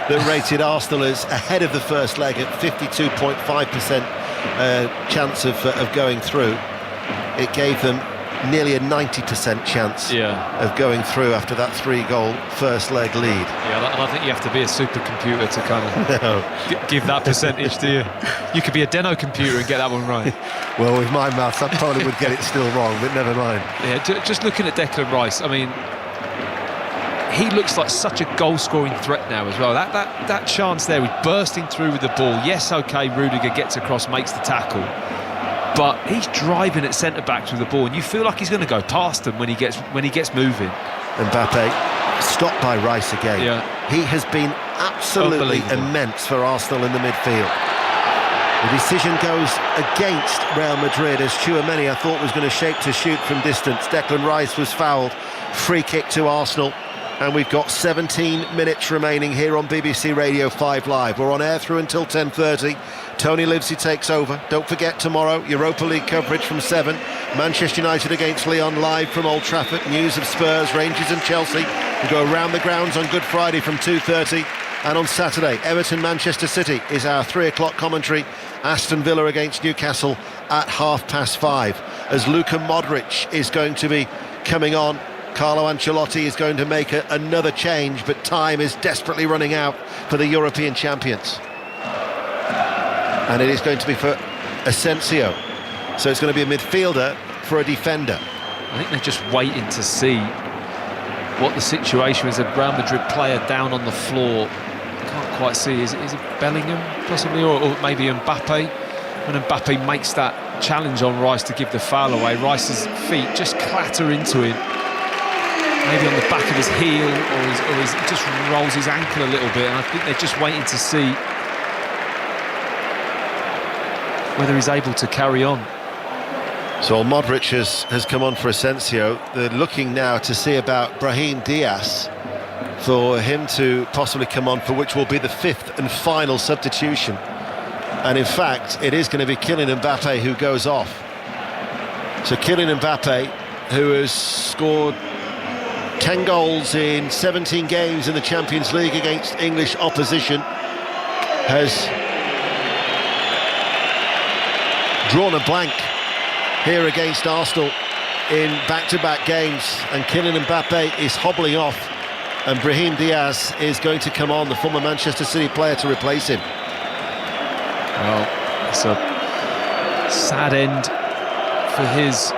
that rated Arsenal as ahead of the first leg at 52.5% chance of going through. It gave them nearly a 90% chance of going through after that 3-goal first leg lead. Yeah, and I think you have to be a supercomputer to kind of give that percentage, do you? You could be a Deno computer and get that one right. Well, with my maths, I probably would get it still wrong, but never mind. Yeah, just looking at Declan Rice, I mean, he looks like such a goal-scoring threat now as well. That chance there, with bursting through with the ball. Yes, okay, Rudiger gets across, makes the tackle, but he's driving at centre-back with the ball, and you feel like he's going to go past him when he gets moving. Mbappe stopped by Rice again. Yeah. He has been absolutely immense for Arsenal in the midfield. The decision goes against Real Madrid, as Tchouaméni, I thought, was going to shape to shoot from distance. Declan Rice was fouled. Free kick to Arsenal. And we've got 17 minutes remaining here on BBC Radio 5 Live. We're on air through until 10:30. Tony Livesey takes over. Don't forget, tomorrow, Europa League coverage from 7. Manchester United against Lyon live from Old Trafford. News of Spurs, Rangers and Chelsea. We go around the grounds on Good Friday from 2:30. And on Saturday, Everton Manchester City is our 3 o'clock commentary. Aston Villa against Newcastle at 5:30. As Luka Modric is going to be coming on, Carlo Ancelotti is going to make another change, but time is desperately running out for the European champions. And it is going to be for Asensio. So it's going to be a midfielder for a defender. I think they're just waiting to see what the situation is. A Real Madrid player down on the floor. Can't quite see. Is it Bellingham possibly, or maybe Mbappe? When Mbappe makes that challenge on Rice to give the foul away, Rice's feet just clatter into him. Maybe on the back of his heel, or he just rolls his ankle a little bit, and I think they're just waiting to see whether he's able to carry on. So Modric has come on for Asensio. They're looking now to see about Brahim Diaz, for him to possibly come on, for which will be the 5th and final substitution. And in fact, it is going to be Kylian Mbappe who goes off. So Kylian Mbappe, who has scored 10 goals in 17 games in the Champions League against English opposition, has drawn a blank here against Arsenal in back-to-back games, and Kylian Mbappe is hobbling off, and Brahim Diaz is going to come on, the former Manchester City player, to replace him. Well, it's a sad end for his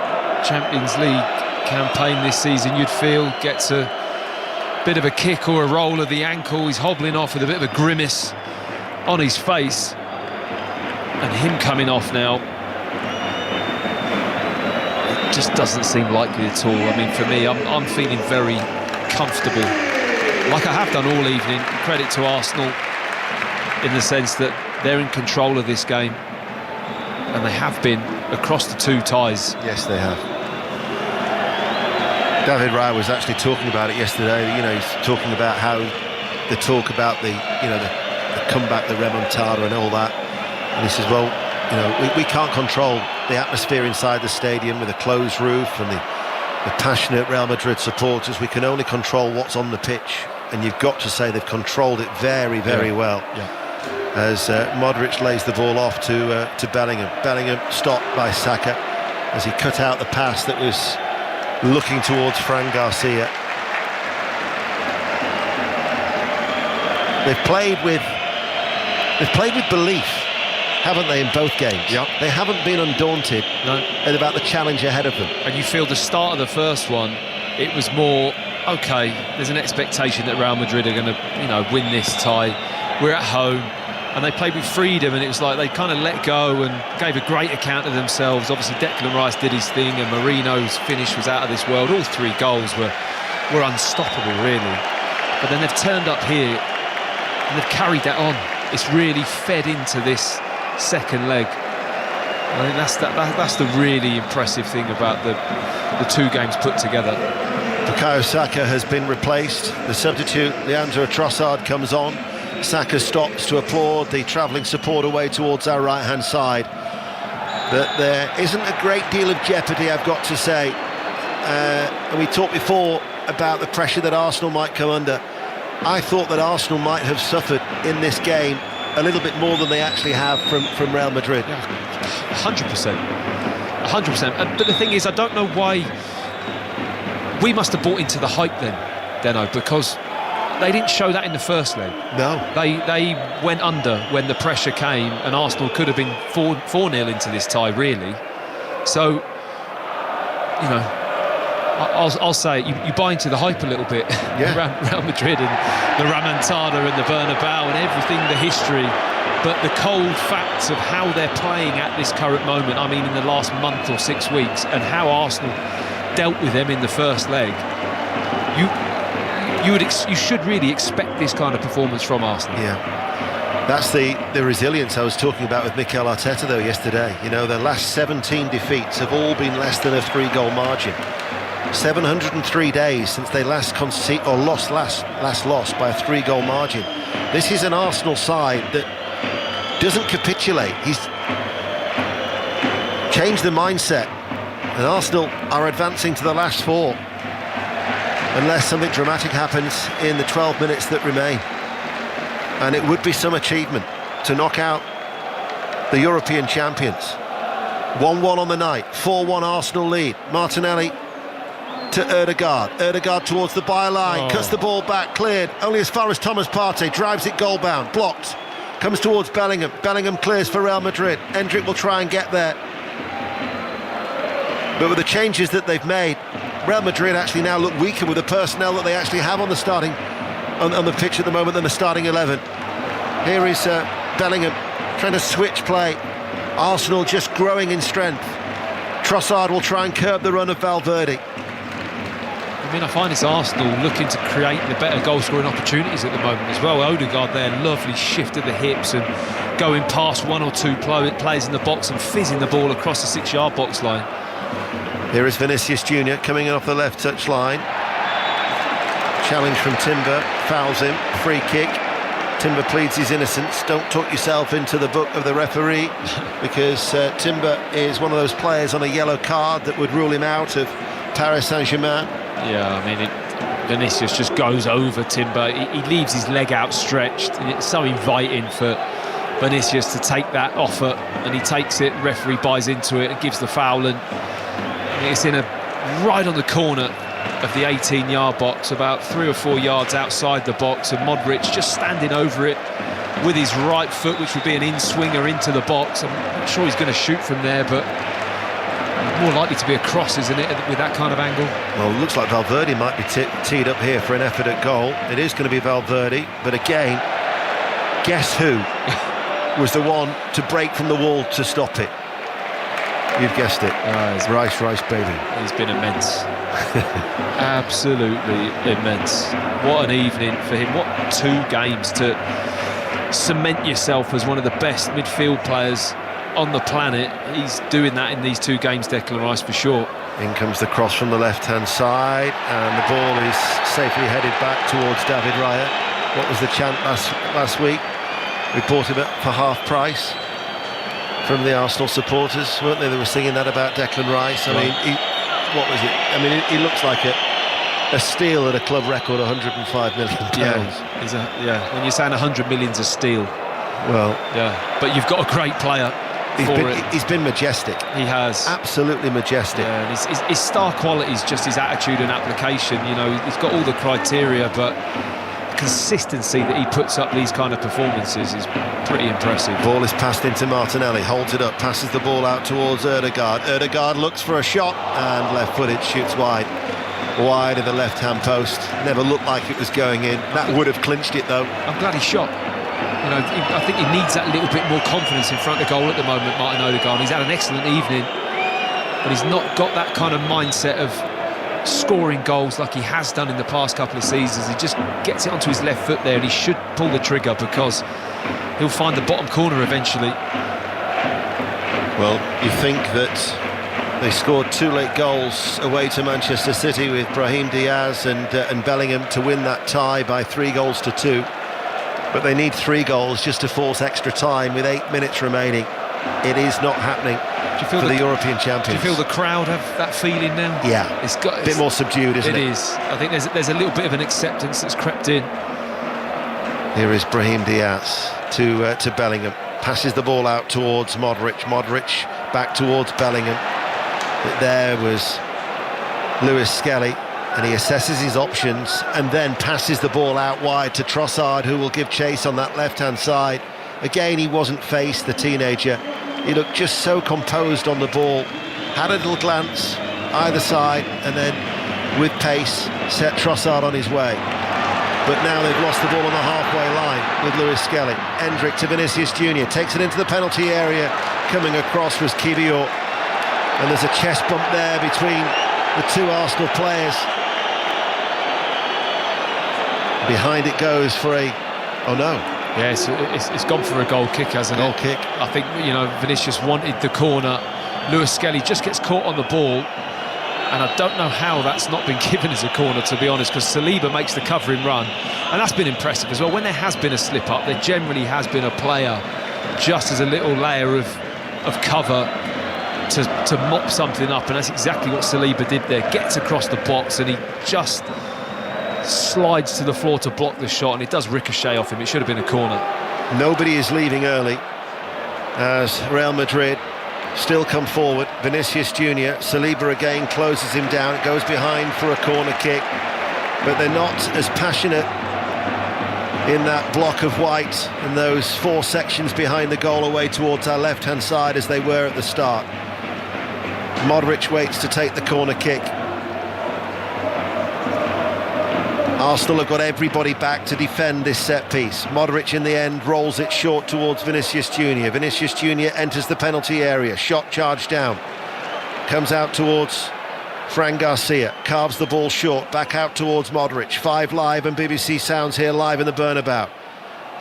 Champions League campaign this season. You'd feel gets a bit of a kick or a roll of the ankle. He's hobbling off with a bit of a grimace. on his face, and him coming off now, it just doesn't seem likely at all. I mean, for me, I'm feeling very comfortable, like I have done all evening. Credit to Arsenal in the sense that they're in control of this game, and they have been across the two ties. Yes, they have. David Raya was actually talking about it yesterday. You know, he's talking about how the talk about the comeback, the remontada and all that. And he says, well, you know, we can't control the atmosphere inside the stadium with a closed roof and the passionate Real Madrid supporters. We can only control what's on the pitch. And you've got to say they've controlled it very, very well. Yeah. As Modric lays the ball off to Bellingham. Bellingham stopped by Saka as he cut out the pass that was looking towards Fran Garcia. They've played with belief, haven't they, in both games? Yep. They haven't been undaunted about the challenge ahead of them. And you feel the start of the first one, it was more, okay, there's an expectation that Real Madrid are going to, win this tie. We're at home. And they played with freedom, and it was like they kind of let go and gave a great account of themselves. Obviously, Declan Rice did his thing, and Marino's finish was out of this world. All three goals were unstoppable, really. But then they've turned up here, and they've carried that on. It's really fed into this second leg. I think that's the really impressive thing about the two games put together. Bukayo Saka has been replaced. The substitute, Leandro Trossard, comes on. Saka stops to applaud the travelling support away towards our right-hand side. But there isn't a great deal of jeopardy, I've got to say. And we talked before about the pressure that Arsenal might come under. I thought that Arsenal might have suffered in this game a little bit more than they actually have from Real Madrid. Yeah, 100%. 100%. But the thing is, I don't know why we must have bought into the hype then, Deno, because they didn't show that in the first leg. No. They went under when the pressure came, and Arsenal could have been 4-0 into this tie, really. So, I'll say you buy into the hype a little bit. Yeah. Real Madrid and the remontada and the Bernabeu and everything, the history. But the cold facts of how they're playing at this current moment, I mean in the last month or 6 weeks, and how Arsenal dealt with them in the first leg, you should really expect this kind of performance from Arsenal. Yeah, that's the resilience I was talking about with Mikel Arteta though yesterday. You know, their last 17 defeats have all been less than a 3-goal margin. 703 days since they last lost by a 3-goal margin. This is an Arsenal side that doesn't capitulate. He's changed the mindset, and Arsenal are advancing to the last 4. Unless something dramatic happens in the 12 minutes that remain. And it would be some achievement to knock out the European champions. 1-1 on the night, 4-1 Arsenal lead. Martinelli to Ødegaard. Ødegaard towards the byline, cuts the ball back, cleared, only as far as Thomas Partey, drives it goal-bound, blocked. Comes towards Bellingham. Bellingham clears for Real Madrid. Endrick will try and get there. But with the changes that they've made, Real Madrid actually now look weaker with the personnel that they actually have on the pitch at the moment than the starting 11. Here is Bellingham trying to switch play. Arsenal just growing in strength. Trossard will try and curb the run of Valverde. I mean, I find it's Arsenal looking to create the better goal-scoring opportunities at the moment as well. Ødegaard there, lovely shift of the hips and going past one or two players in the box and fizzing the ball across the 6-yard box line. Here is Vinicius Jr. coming in off the left touch line. Challenge from Timber, fouls him, free kick. Timber pleads his innocence. Don't talk yourself into the book of the referee, because Timber is one of those players on a yellow card that would rule him out of Paris Saint-Germain. Yeah, I mean, Vinicius just goes over Timber. He leaves his leg outstretched, and it's so inviting for Vinicius to take that offer, and he takes it. Referee buys into it and gives the foul, and it's in right on the corner of the 18-yard box, about 3 or 4 yards outside the box, and Modric just standing over it with his right foot, which would be an in-swinger into the box. I'm not sure he's going to shoot from there, but more likely to be a cross, isn't it, with that kind of angle? Well, it looks like Valverde might be teed up here for an effort at goal. It is going to be Valverde, but again, Guess who was the one to break from the wall to stop it? You've guessed it. Rice Bailey. He's been immense. Absolutely immense. What an evening for him. What 2 games to cement yourself as one of the best midfield players on the planet. He's doing that in these 2 games, Declan Rice, for sure. In comes the cross from the left-hand side, and the ball is safely headed back towards David Raya. What was the chant last week? We bought him for half price from the Arsenal supporters, weren't they? They were singing that about Declan Rice. I mean, what was it? I mean, he looks like a steal at a club record, £105 million. Yeah, when you're saying 100 million's a steal. Well, yeah, but you've got a great player. He's been majestic. He has. Absolutely majestic. Yeah, and his star quality is just his attitude and application. You know, he's got all the criteria, but consistency that he puts up these kind of performances is pretty impressive. Ball is passed into Martinelli, holds it up, passes the ball out towards Ødegaard. Ødegaard looks for a shot and left-footed, shoots wide of the left-hand post. Never looked like it was going in. That would have clinched it though. I'm glad he shot. You know, I think he needs that little bit more confidence in front of goal at the moment, Martin Ødegaard. He's had an excellent evening, but he's not got that kind of mindset of scoring goals like he has done in the past couple of seasons. He just gets it onto his left foot there, and he should pull the trigger because he'll find the bottom corner eventually. Well, you think that they scored 2 late goals away to Manchester City with Brahim Diaz and Bellingham to win that tie by 3 goals to 2. But they need 3 goals just to force extra time with 8 minutes remaining. It is not happening for the European champions. Do you feel the crowd have that feeling now? Yeah, it's a bit more subdued, isn't it? It is. I think there's a little bit of an acceptance that's crept in. Here is Brahim Diaz to Bellingham. Passes the ball out towards Modric. Modric back towards Bellingham. But there was Lewis Skelly, and he assesses his options and then passes the ball out wide to Trossard, who will give chase on that left-hand side. Again, he wasn't faced, the teenager. He looked just so composed on the ball. Had a little glance either side and then with pace set Trossard on his way. But now they've lost the ball on the halfway line with Lewis Skelly. Endrick to Vinicius Junior, takes it into the penalty area. Coming across was Kivior, and there's a chest bump there between the 2 Arsenal players. Behind it goes for oh no. Yeah, it's gone for a goal kick, hasn't it? Goal kick. I think, you know, Vinicius wanted the corner. Lewis Skelly just gets caught on the ball, and I don't know how that's not been given as a corner, to be honest, because Saliba makes the covering run, and that's been impressive as well. When there has been a slip-up, there generally has been a player just as a little layer of cover to mop something up, and that's exactly what Saliba did there. Gets across the box, and he just slides to the floor to block the shot, and it does ricochet off him. It should have been a corner. Nobody is leaving early as Real Madrid still come forward. Vinicius Junior, Saliba again closes him down. It goes behind for a corner kick, but they're not as passionate in that block of white and those 4 sections behind the goal away towards our left-hand side as they were at the start. Modric waits to take the corner kick. Arsenal have got everybody back to defend this set piece. Modric in the end rolls it short towards Vinicius Junior. Vinicius Junior enters the penalty area. Shot charged down. Comes out towards Fran Garcia. Carves the ball short. Back out towards Modric. 5 Live and BBC Sounds here live in the Bernabeu.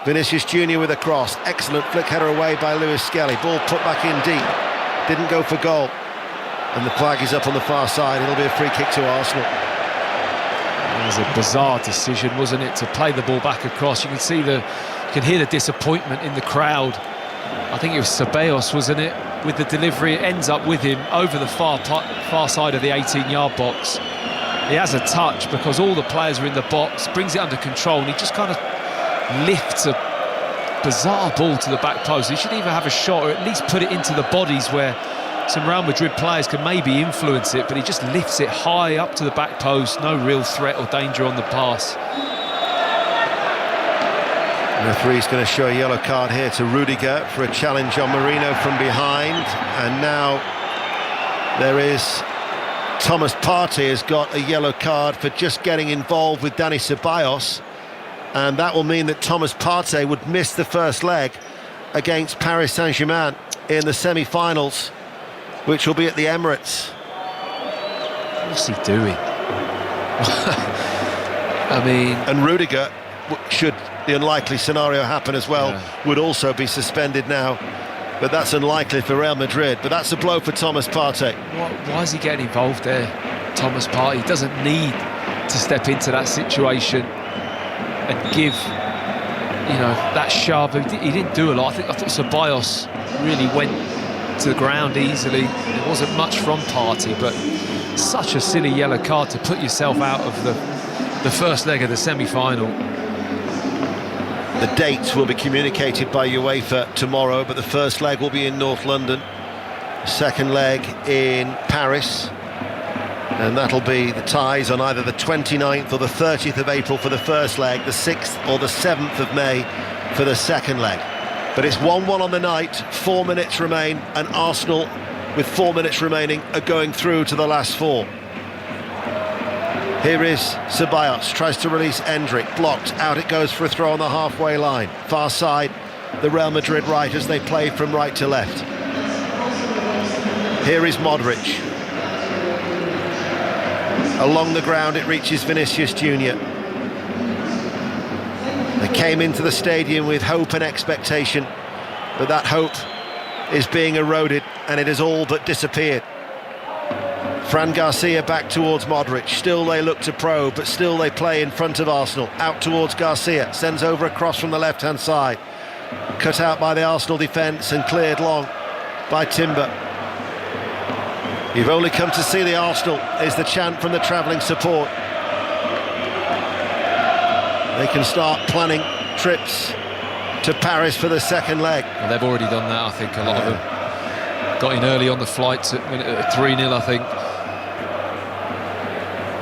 Vinicius Junior with a cross. Excellent flick header away by Lewis Skelly. Ball put back in deep. Didn't go for goal. And the flag is up on the far side. It'll be a free kick to Arsenal. It was a bizarre decision, wasn't it, to play the ball back across. You can hear the disappointment in the crowd. I think it was Ceballos, wasn't it, with the delivery. It ends up with him over the far side of the 18-yard box. He has a touch because all the players are in the box, brings it under control, and he just kind of lifts a bizarre ball to the back post. He should either have a shot or at least put it into the bodies where some Real Madrid players can maybe influence it, but he just lifts it high up to the back post. No real threat or danger on the pass. The referee's going to show a yellow card here to Rudiger for a challenge on Marino from behind. And now there is Thomas Partey has got a yellow card for just getting involved with Dani Ceballos. and that will mean that Thomas Partey would miss the first leg against Paris Saint-Germain in the semi-finals, which will be at the Emirates. What's he doing? I mean... And Rudiger, should the unlikely scenario happen as well, would also be suspended now. But that's unlikely for Real Madrid. But that's a blow for Thomas Partey. Why is he getting involved there, Thomas Partey? He doesn't need to step into that situation and give, that shove. He didn't do a lot. I thought Ceballos really went to the ground easily. There wasn't much from Partey, but such a silly yellow card to put yourself out of the first leg of the semi-final. The dates will be communicated by UEFA tomorrow, but the first leg will be in North London, second leg in Paris, and that'll be the ties on either the 29th or the 30th of April for the first leg, the 6th or the 7th of May for the second leg. But it's 1-1 on the night, 4 minutes remain, and Arsenal, with 4 minutes remaining, are going through to the last four. Here is Ceballos, tries to release Endrick, blocked, out it goes for a throw on the halfway line. Far side, the Real Madrid right as they play from right to left. Here is Modric. Along the ground it reaches Vinicius Junior. They came into the stadium with hope and expectation, but that hope is being eroded and it has all but disappeared. Fran Garcia back towards Modric. Still they look to probe, but still they play in front of Arsenal. Out towards Garcia, sends over a cross from the left-hand side. Cut out by the Arsenal defence and cleared long by Timber. You've only come to see the Arsenal, is the chant from the travelling support. They can start planning trips to Paris for the second leg. Well, they've already done that, I think. A lot of them got in early on the flights at 3-0, I think.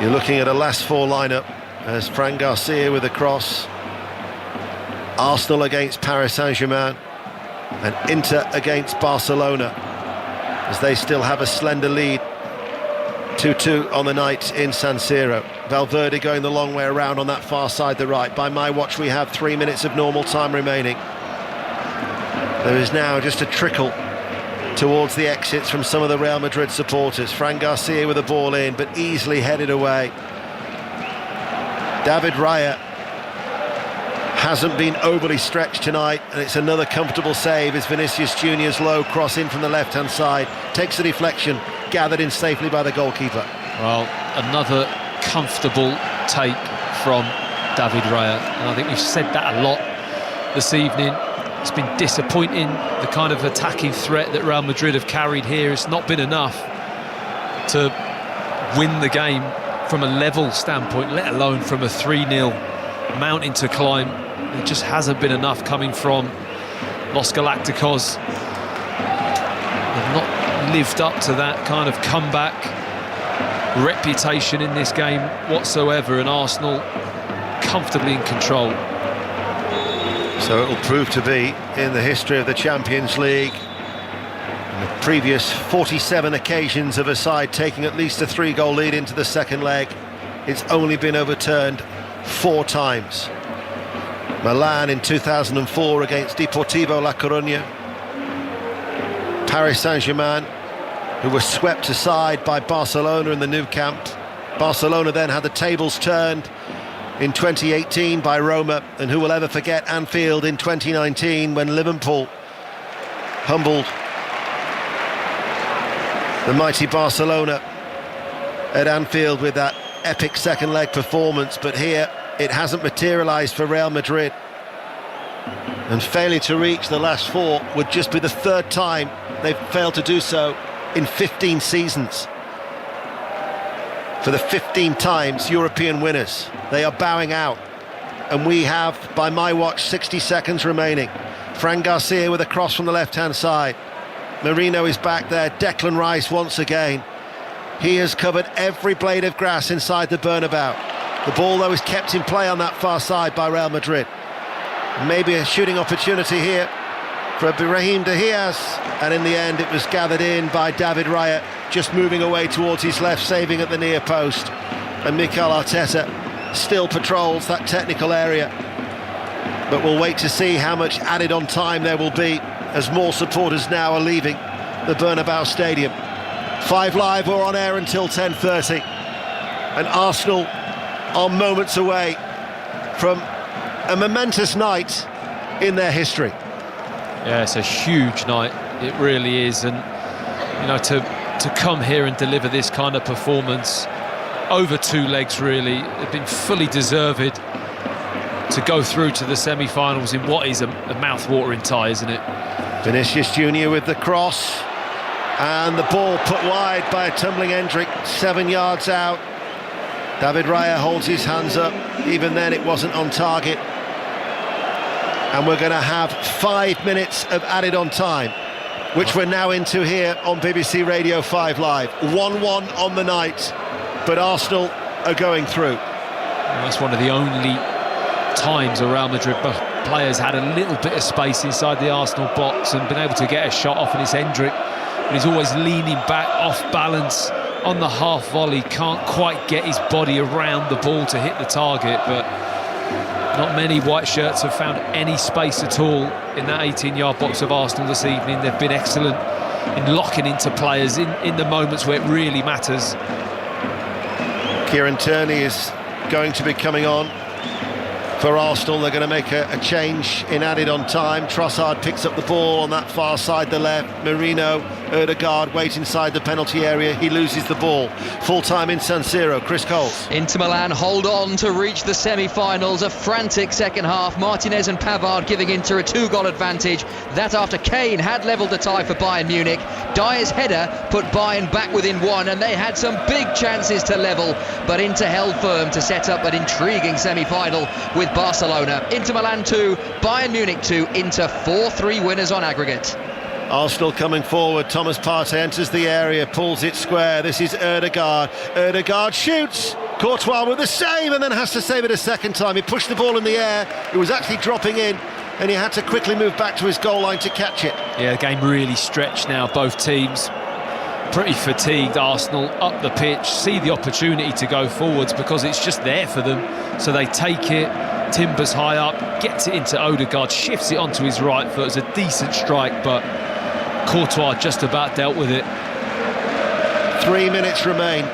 You're looking at a last four lineup as Fran Garcia with a cross. Arsenal against Paris Saint-Germain and Inter against Barcelona, as they still have a slender lead. 2-2 on the night in San Siro. Valverde going the long way around on that far side, the right. By my watch, we have 3 minutes of normal time remaining. There is now just a trickle towards the exits from some of the Real Madrid supporters. Fran Garcia with the ball in, but easily headed away. David Raya hasn't been overly stretched tonight, and it's another comfortable save as Vinicius Junior's low cross in from the left-hand side takes the deflection, gathered in safely by the goalkeeper. Well, another comfortable take from David Raya, and I think we've said that a lot this evening. It's been disappointing, the kind of attacking threat that Real Madrid have carried here. It's not been enough to win the game from a level standpoint, let alone from a 3-0 mountain to climb. It just hasn't been enough coming from Los Galacticos. They've not lived up to that kind of comeback reputation in this game whatsoever, and Arsenal comfortably in control. So it will prove to be in the history of the Champions League, in the previous 47 occasions of a side taking at least a 3-goal lead into the second leg, it's only been overturned 4 times. Milan in 2004 against Deportivo La Coruña. Paris Saint-Germain, who were swept aside by Barcelona in the Nou Camp. Barcelona then had the tables turned in 2018 by Roma, and who will ever forget Anfield in 2019 when Liverpool humbled the mighty Barcelona at Anfield with that epic second leg performance. But here it hasn't materialised for Real Madrid, and failure to reach the last four would just be the 3rd time they've failed to do so in 15 seasons. For the 15 times European winners, they are bowing out, and we have, by my watch, 60 seconds remaining. Fran Garcia with a cross from the left-hand side. Merino is back there. Declan Rice once again. He has covered every blade of grass inside the Bernabeu. The ball, though, is kept in play on that far side by Real Madrid. Maybe a shooting opportunity here for Brahim De Diaz, and in the end it was gathered in by David Raya, just moving away towards his left, saving at the near post. And Mikel Arteta still patrols that technical area But we'll wait to see how much added on time there will be as more supporters now are leaving the Bernabeu Stadium. 5 Live are on air until 10:30, and Arsenal are moments away from a momentous night in their history. Yeah, it's a huge night, it really is, and you know, to come here and deliver this kind of performance over 2 legs, really, they've been fully deserved to go through to the semi-finals in what is a mouth-watering tie, isn't it? Vinicius Junior with the cross, and the ball put wide by a tumbling Hendrick, 7 yards out. David Raya holds his hands up. Even then, it wasn't on target. And we're going to have 5 minutes of added on time, which we're now into here on BBC Radio 5 Live. 1-1 on the night, but Arsenal are going through. Well, that's one of the only times a Real Madrid players had a little bit of space inside the Arsenal box and been able to get a shot off, and it's Hendrick, but he's always leaning back off balance on the half volley, can't quite get his body around the ball to hit the target. But not many white shirts have found any space at all in that 18-yard box of Arsenal this evening. They've been excellent in locking into players in the moments where it really matters. Kieran Tierney is going to be coming on for Arsenal. They're going to make a change in added on time. Trossard picks up the ball on that far side, the left. Merino, Ødegaard wait inside the penalty area. He loses the ball. Full time in San Siro. Chris Coles. Inter Milan hold on to reach the semi-finals. A frantic second half. Martinez and Pavard giving Inter a 2-goal advantage. That after Kane had levelled the tie for Bayern Munich. Dyer's header put Bayern back within 1, and they had some big chances to level, but Inter held firm to set up an intriguing semi-final with Barcelona. Inter Milan 2, Bayern Munich 2, Inter 4-3 winners on aggregate. Arsenal coming forward. Thomas Partey enters the area, pulls it square. This is Ødegaard. Ødegaard shoots. Courtois with the save, and then has to save it a second time. He pushed the ball in the air. It was actually dropping in, and he had to quickly move back to his goal line to catch it. Yeah, the game really stretched now. Both teams pretty fatigued. Arsenal up the pitch, see the opportunity to go forwards because it's just there for them. So they take it. Timbers high up, gets it into Ødegaard, shifts it onto his right foot. It's a decent strike, but Courtois just about dealt with it. 3 minutes remain.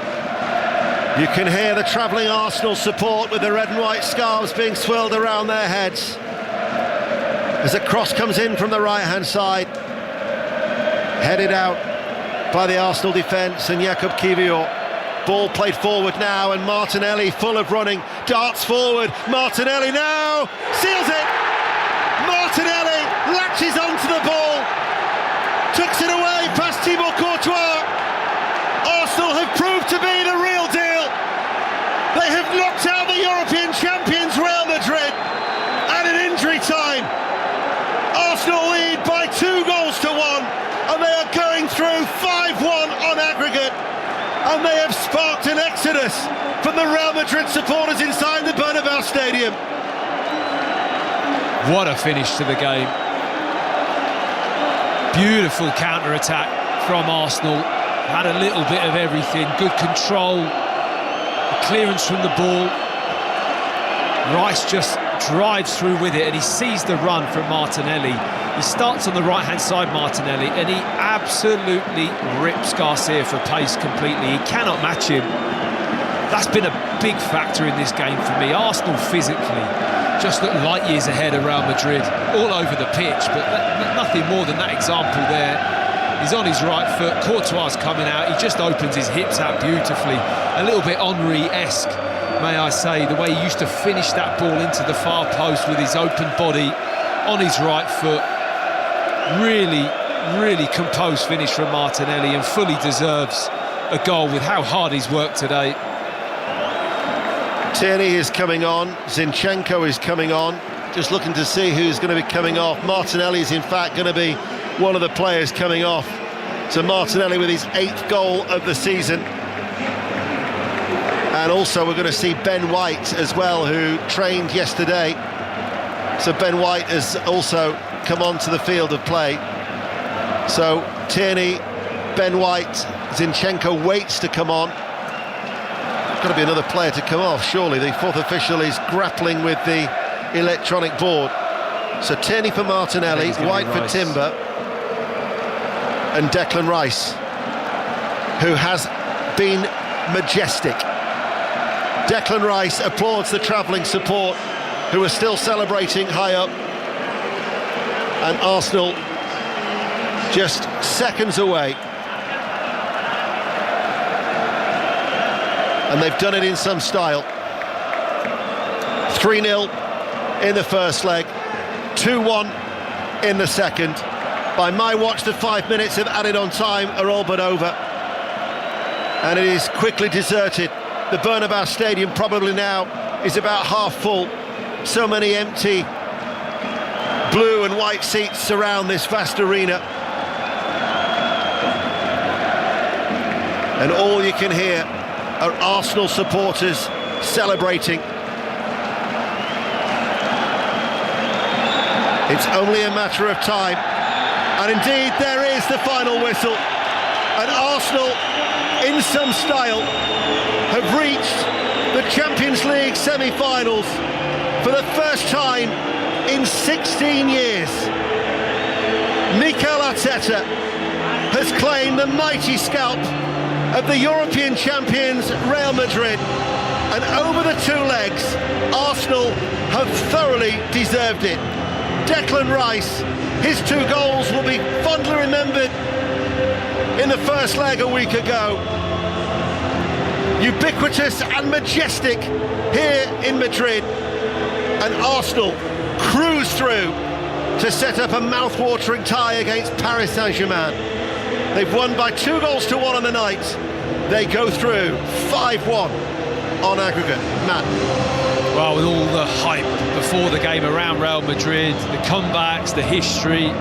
You can hear the travelling Arsenal support with the red and white scarves being swirled around their heads as a cross comes in from the right-hand side, headed out by the Arsenal defence and Jakub Kiwior. Ball played forward now, and Martinelli, full of running, darts forward. Martinelli now seals it. Martinelli latches onto the ball, tucks it away past Thibaut Courtois. Arsenal have proved to be the real deal. They have knocked out the European champions Real Madrid, and in injury time Arsenal lead by 2 goals to 1, and they are going through 5-1 on aggregate, and they have sparked an exodus from the Real Madrid supporters inside the Bernabeu Stadium. What a finish to the game. Beautiful counter-attack from Arsenal. Had a little bit of everything. Good control, clearance from the ball. Rice just drives through with it, and he sees the run from Martinelli. He starts on the right-hand side, Martinelli, and he absolutely rips Garcia for pace completely. He cannot match him. That's been a big factor in this game for me. Arsenal physically just look light years ahead of Real Madrid, all over the pitch, but nothing more than that example there. He's on his right foot, Courtois coming out, he just opens his hips out beautifully. A little bit Henry-esque, may I say, the way he used to finish that ball into the far post with his open body on his right foot. Really, really composed finish from Martinelli, and fully deserves a goal with how hard he's worked today. Tierney is coming on, Zinchenko is coming on, just looking to see who's going to be coming off. Martinelli is in fact going to be one of the players coming off. So Martinelli with his 8th goal of the season. And also we're going to see Ben White as well, who trained yesterday. So Ben White has also come onto the field of play. So Tierney, Ben White, Zinchenko waits to come on. There's got to be another player to come off, surely. The fourth official is grappling with the electronic board. So Tierney for Martinelli, White for Timber, and Declan Rice, who has been majestic. Declan Rice applauds the travelling support, who are still celebrating high up. And Arsenal just seconds away. And they've done it in some style. 3-0 in the first leg, 2-1 in the second. By my watch, the 5 minutes of added on time are all but over. And it is quickly deserted. The Bernabeu Stadium probably now is about half full. So many empty blue and white seats surround this vast arena. And all you can hear are Arsenal supporters celebrating. It's only a matter of time. And indeed, there is the final whistle. And Arsenal, in some style, have reached the Champions League semi-finals for the first time in 16 years. Mikel Arteta has claimed the mighty scalp of the European champions Real Madrid, and over the two legs, Arsenal have thoroughly deserved it. Declan Rice, his 2 goals will be fondly remembered in the first leg a week ago. Ubiquitous and majestic here in Madrid, and Arsenal cruise through to set up a mouth-watering tie against Paris Saint-Germain. They've won by 2-1 on the night. They go through 5-1 on aggregate. Matt. Well, with all the hype before the game around Real Madrid, the comebacks, the history,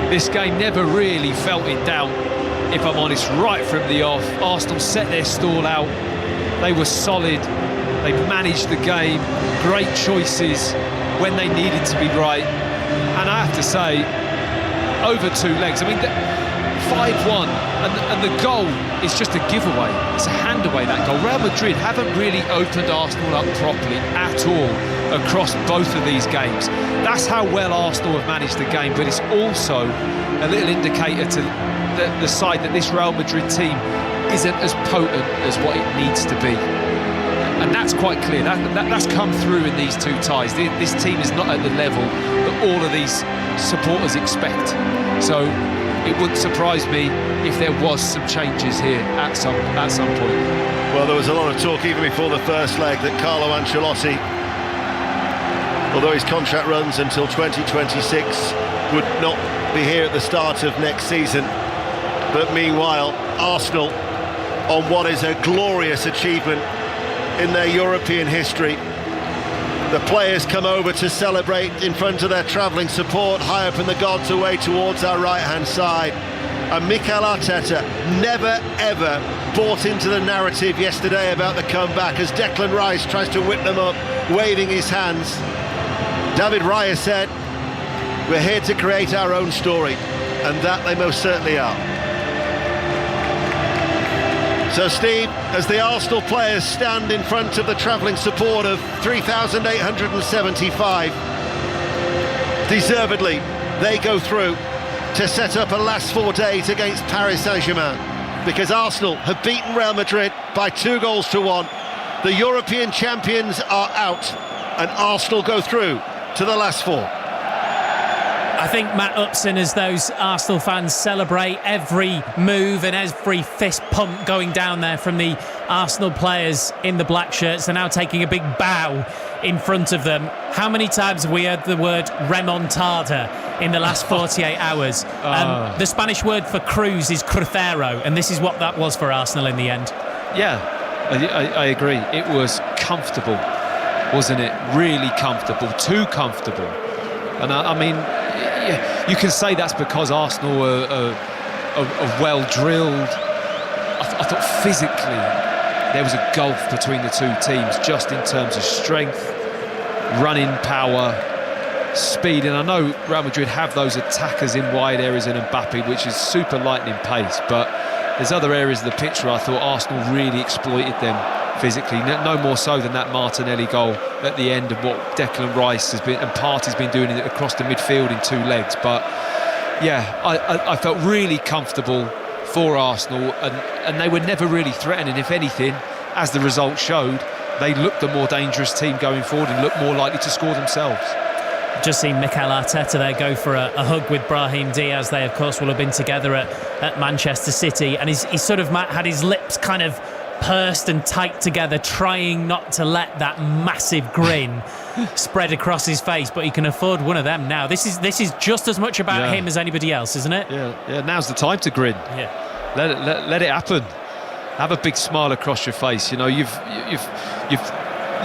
this game never really felt in doubt, if I'm honest, right from the off. Arsenal set their stall out. They were solid. They managed the game. Great choices when they needed to be right. And I have to say, over 2 legs, I mean, 5-1, and the goal is just a giveaway. It's a handaway, that goal. Real Madrid haven't really opened Arsenal up properly at all across both of these games. That's how well Arsenal have managed the game, but it's also a little indicator to the side that this Real Madrid team isn't as potent as what it needs to be. And that's quite clear. That's come through in these 2 ties. This team is not at the level that all of these supporters expect. So it wouldn't surprise me if there was some changes here at some point. Well, there was a lot of talk even before the first leg that Carlo Ancelotti, although his contract runs until 2026, would not be here at the start of next season. But meanwhile, Arsenal, on what is a glorious achievement in their European history, the players come over to celebrate in front of their travelling support high up in the gods away towards our right-hand side. And Mikel Arteta never ever bought into the narrative yesterday about the comeback as Declan Rice tries to whip them up, waving his hands. David Raya said, "We're here to create our own story," and that they most certainly are. So Steve, as the Arsenal players stand in front of the travelling support of 3,875, deservedly they go through to set up a last 4 days against Paris Saint-Germain, because Arsenal have beaten Real Madrid by 2-1. The European champions are out, and Arsenal go through to the last 4. I think Matt Upson, as those Arsenal fans celebrate every move and every fist pump going down there from the Arsenal players in the black shirts, they're now taking a big bow in front of them. How many times have we heard the word remontada in the last 48 hours? The Spanish word for cruise is crucero, and this is what that was for Arsenal in the end. Yeah, I agree. It was comfortable, wasn't it? Really comfortable, too comfortable. And I mean, you can say that's because Arsenal are well drilled. I thought physically there was a gulf between the 2 teams, just in terms of strength, running power, speed. And I know Real Madrid have those attackers in wide areas in Mbappe, which is super lightning pace, but there's other areas of the pitch where I thought Arsenal really exploited them physically. No more so than that Martinelli goal at the end, of what Declan Rice has been and Partey's been doing across the midfield in 2 legs. But yeah, I felt really comfortable for Arsenal, and they were never really threatening. If anything, as the result showed, they looked the more dangerous team going forward and looked more likely to score themselves. Just seen Mikel Arteta there go for a hug with Brahim Diaz. They, of course, will have been together at Manchester City, and he's sort of had his lips kind of pursed and tight together, trying not to let that massive grin spread across his face, but he can afford one of them now. This is just as much about him as anybody else, isn't it? Yeah. Now's the time to grin. Yeah. Let it happen. Have a big smile across your face. You know, you've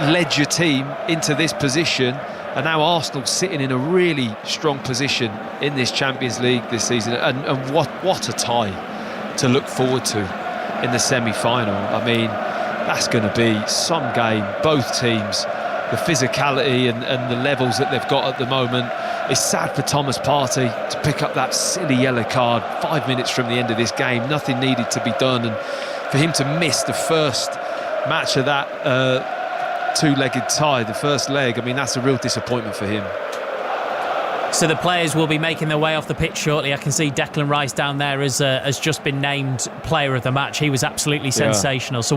led your team into this position, and now Arsenal sitting in a really strong position in this Champions League this season, and what a tie to look forward to in the semi-final. I mean, that's going to be some game. Both teams, the physicality and the levels that they've got at the moment. It's sad for Thomas Partey to pick up that silly yellow card 5 minutes from the end of this game. Nothing needed to be done, and for him to miss the first match of that two-legged tie, the first leg, I mean, that's a real disappointment for him. So the players will be making their way off the pitch shortly. I can see Declan Rice down there has just been named player of the match. He was absolutely sensational. So